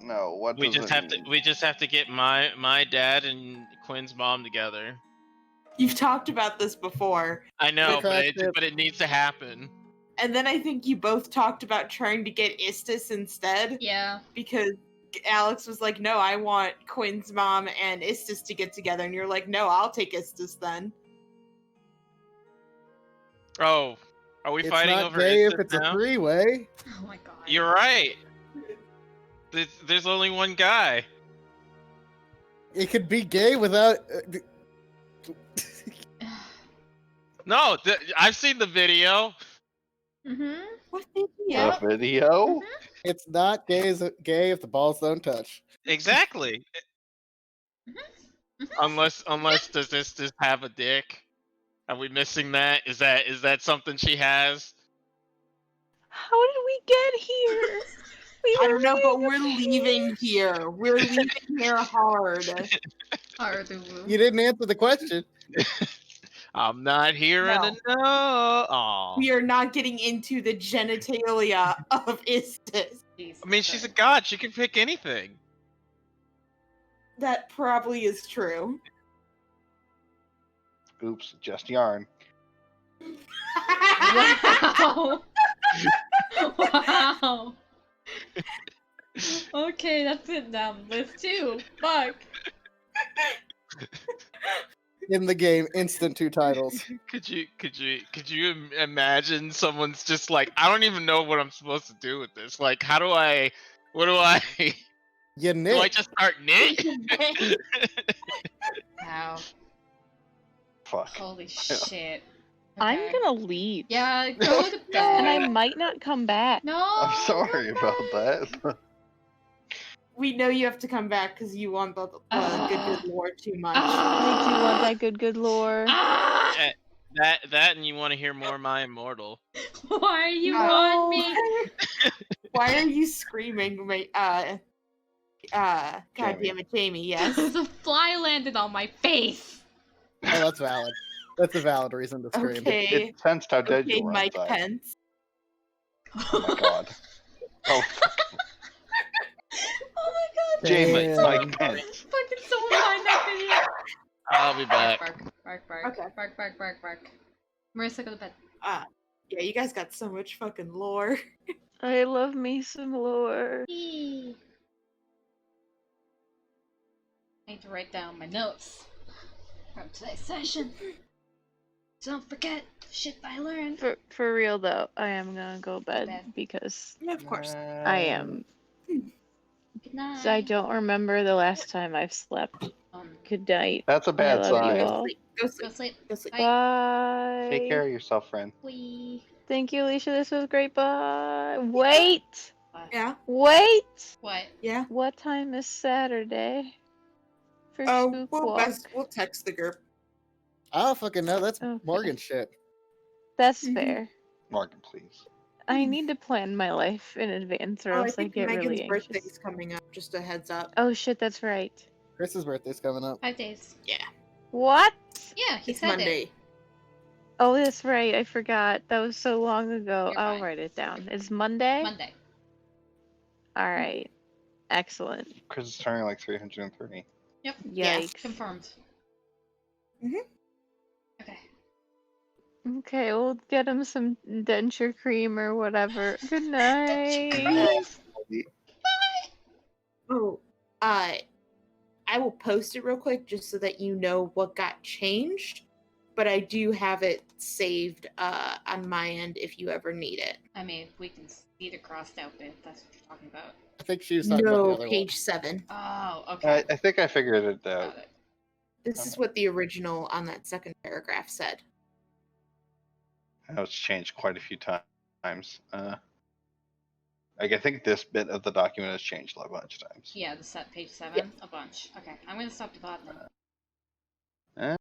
No, what We does just it have to. mean? We just have to get my dad and Quinn's mom together. You've talked about this before. I know, cracked it. but it needs to happen. And then I think you both talked about trying to get Istis instead. Yeah. Because Alex was like, no, I want Quinn's mom and Istis to get together. And you're like, no, I'll take Istis then. Oh, are we It's fighting not over gay if Istis it's now? a three-way. Oh my god. You're right. There's only one guy. It could be gay without. No, I've seen the video. Mm-hmm. What video? Yeah. The video? It's not gay if the balls don't touch. Exactly. Unless does this have a dick? Are we missing that? Is that something she has? How did we get here? We I were don't know, but reading a we're page. leaving here. We're leaving here hard. You didn't answer the question. I'm not hearing No. a no. Aw. We are not getting into the genitalia of Istis. I mean, she's a god. She can pick anything. That probably is true. Oops, just yarn. Wow. Wow. Okay, that's it down the list too. Fuck. In the game, instant 2 titles. Could you imagine someone's just like, I don't even know what I'm supposed to do with this. Like, what do I You do? I knit. just start knit? Wow. Fuck. Holy shit. I'm Okay. gonna leave. Yeah, go to And I bed. might not come back. No. I'm sorry about that. We know you have to come back because you want the good lore too much. I do want that good lore. Ah! that and you want to hear more of My Immortal. Why are you No. on me? Why are you screaming, God Jamie. damn it, Jamie? Yes. The fly landed on my face. Oh, that's valid. That's a valid reason to scream. Okay. It sensed how dead Okay, you were Mike inside. Pence. Oh my god. Oh, fuck. Oh my god. Jamie, Damn. Mike Pence. Fucking someone find that video. I'll be back. Bark. Okay. Bark. Marissa, go to bed. Yeah, you guys got so much fucking lore. I love me some lore. I need to write down my notes from today's session. Don't forget the shit that I learned. For real though, I am gonna go bed Bed. because Yeah, of course. I am. Good night. I don't remember the last time I've slept. Good night. That's a I bad love you sign. all. Go Go sleep. sleep. Go sleep. Bye. Bye. Take care of yourself, friend. Wee. Thank you, Alicia. This was great. Bye. Wait. What? Yeah. Wait. What? Yeah. What time is Saturday? For Oh, Spook we'll Walk? we'll text the group. I don't fucking know. That's Okay. Morgan shit. That's Mhm. fair. Morgan, please. I need to plan my life in advance, or Oh, I else I think get Megan's really anxious. birthday's coming up. Just a heads up. Oh shit, that's right. Chris's birthday's coming up. 5 days. What? Yeah, he It's said Monday. it. Oh, that's right. I forgot. That was so long ago. You're I'll fine. write it down. It's Monday? Monday. All right. Excellent. Chris is turning like 330. Yep. Yes. Yikes. Confirmed. Mhm. Okay. Okay, we'll get him some denture cream or whatever. Good night. cream. Oh, I will post it real quick just so that you know what got changed. But I do have it saved on my end if you ever need it. I mean, we can see the crossed out bit. That's what you're talking about. I think she was talking about the No, other page 7. Oh, okay. I think I figured it out. Got it. This is what the original on that second paragraph said. I know it's changed quite a few times. Like I think this bit of the document has changed a bunch of times. Yeah, the set page 7, a bunch. Okay, I'm gonna stop the bot now.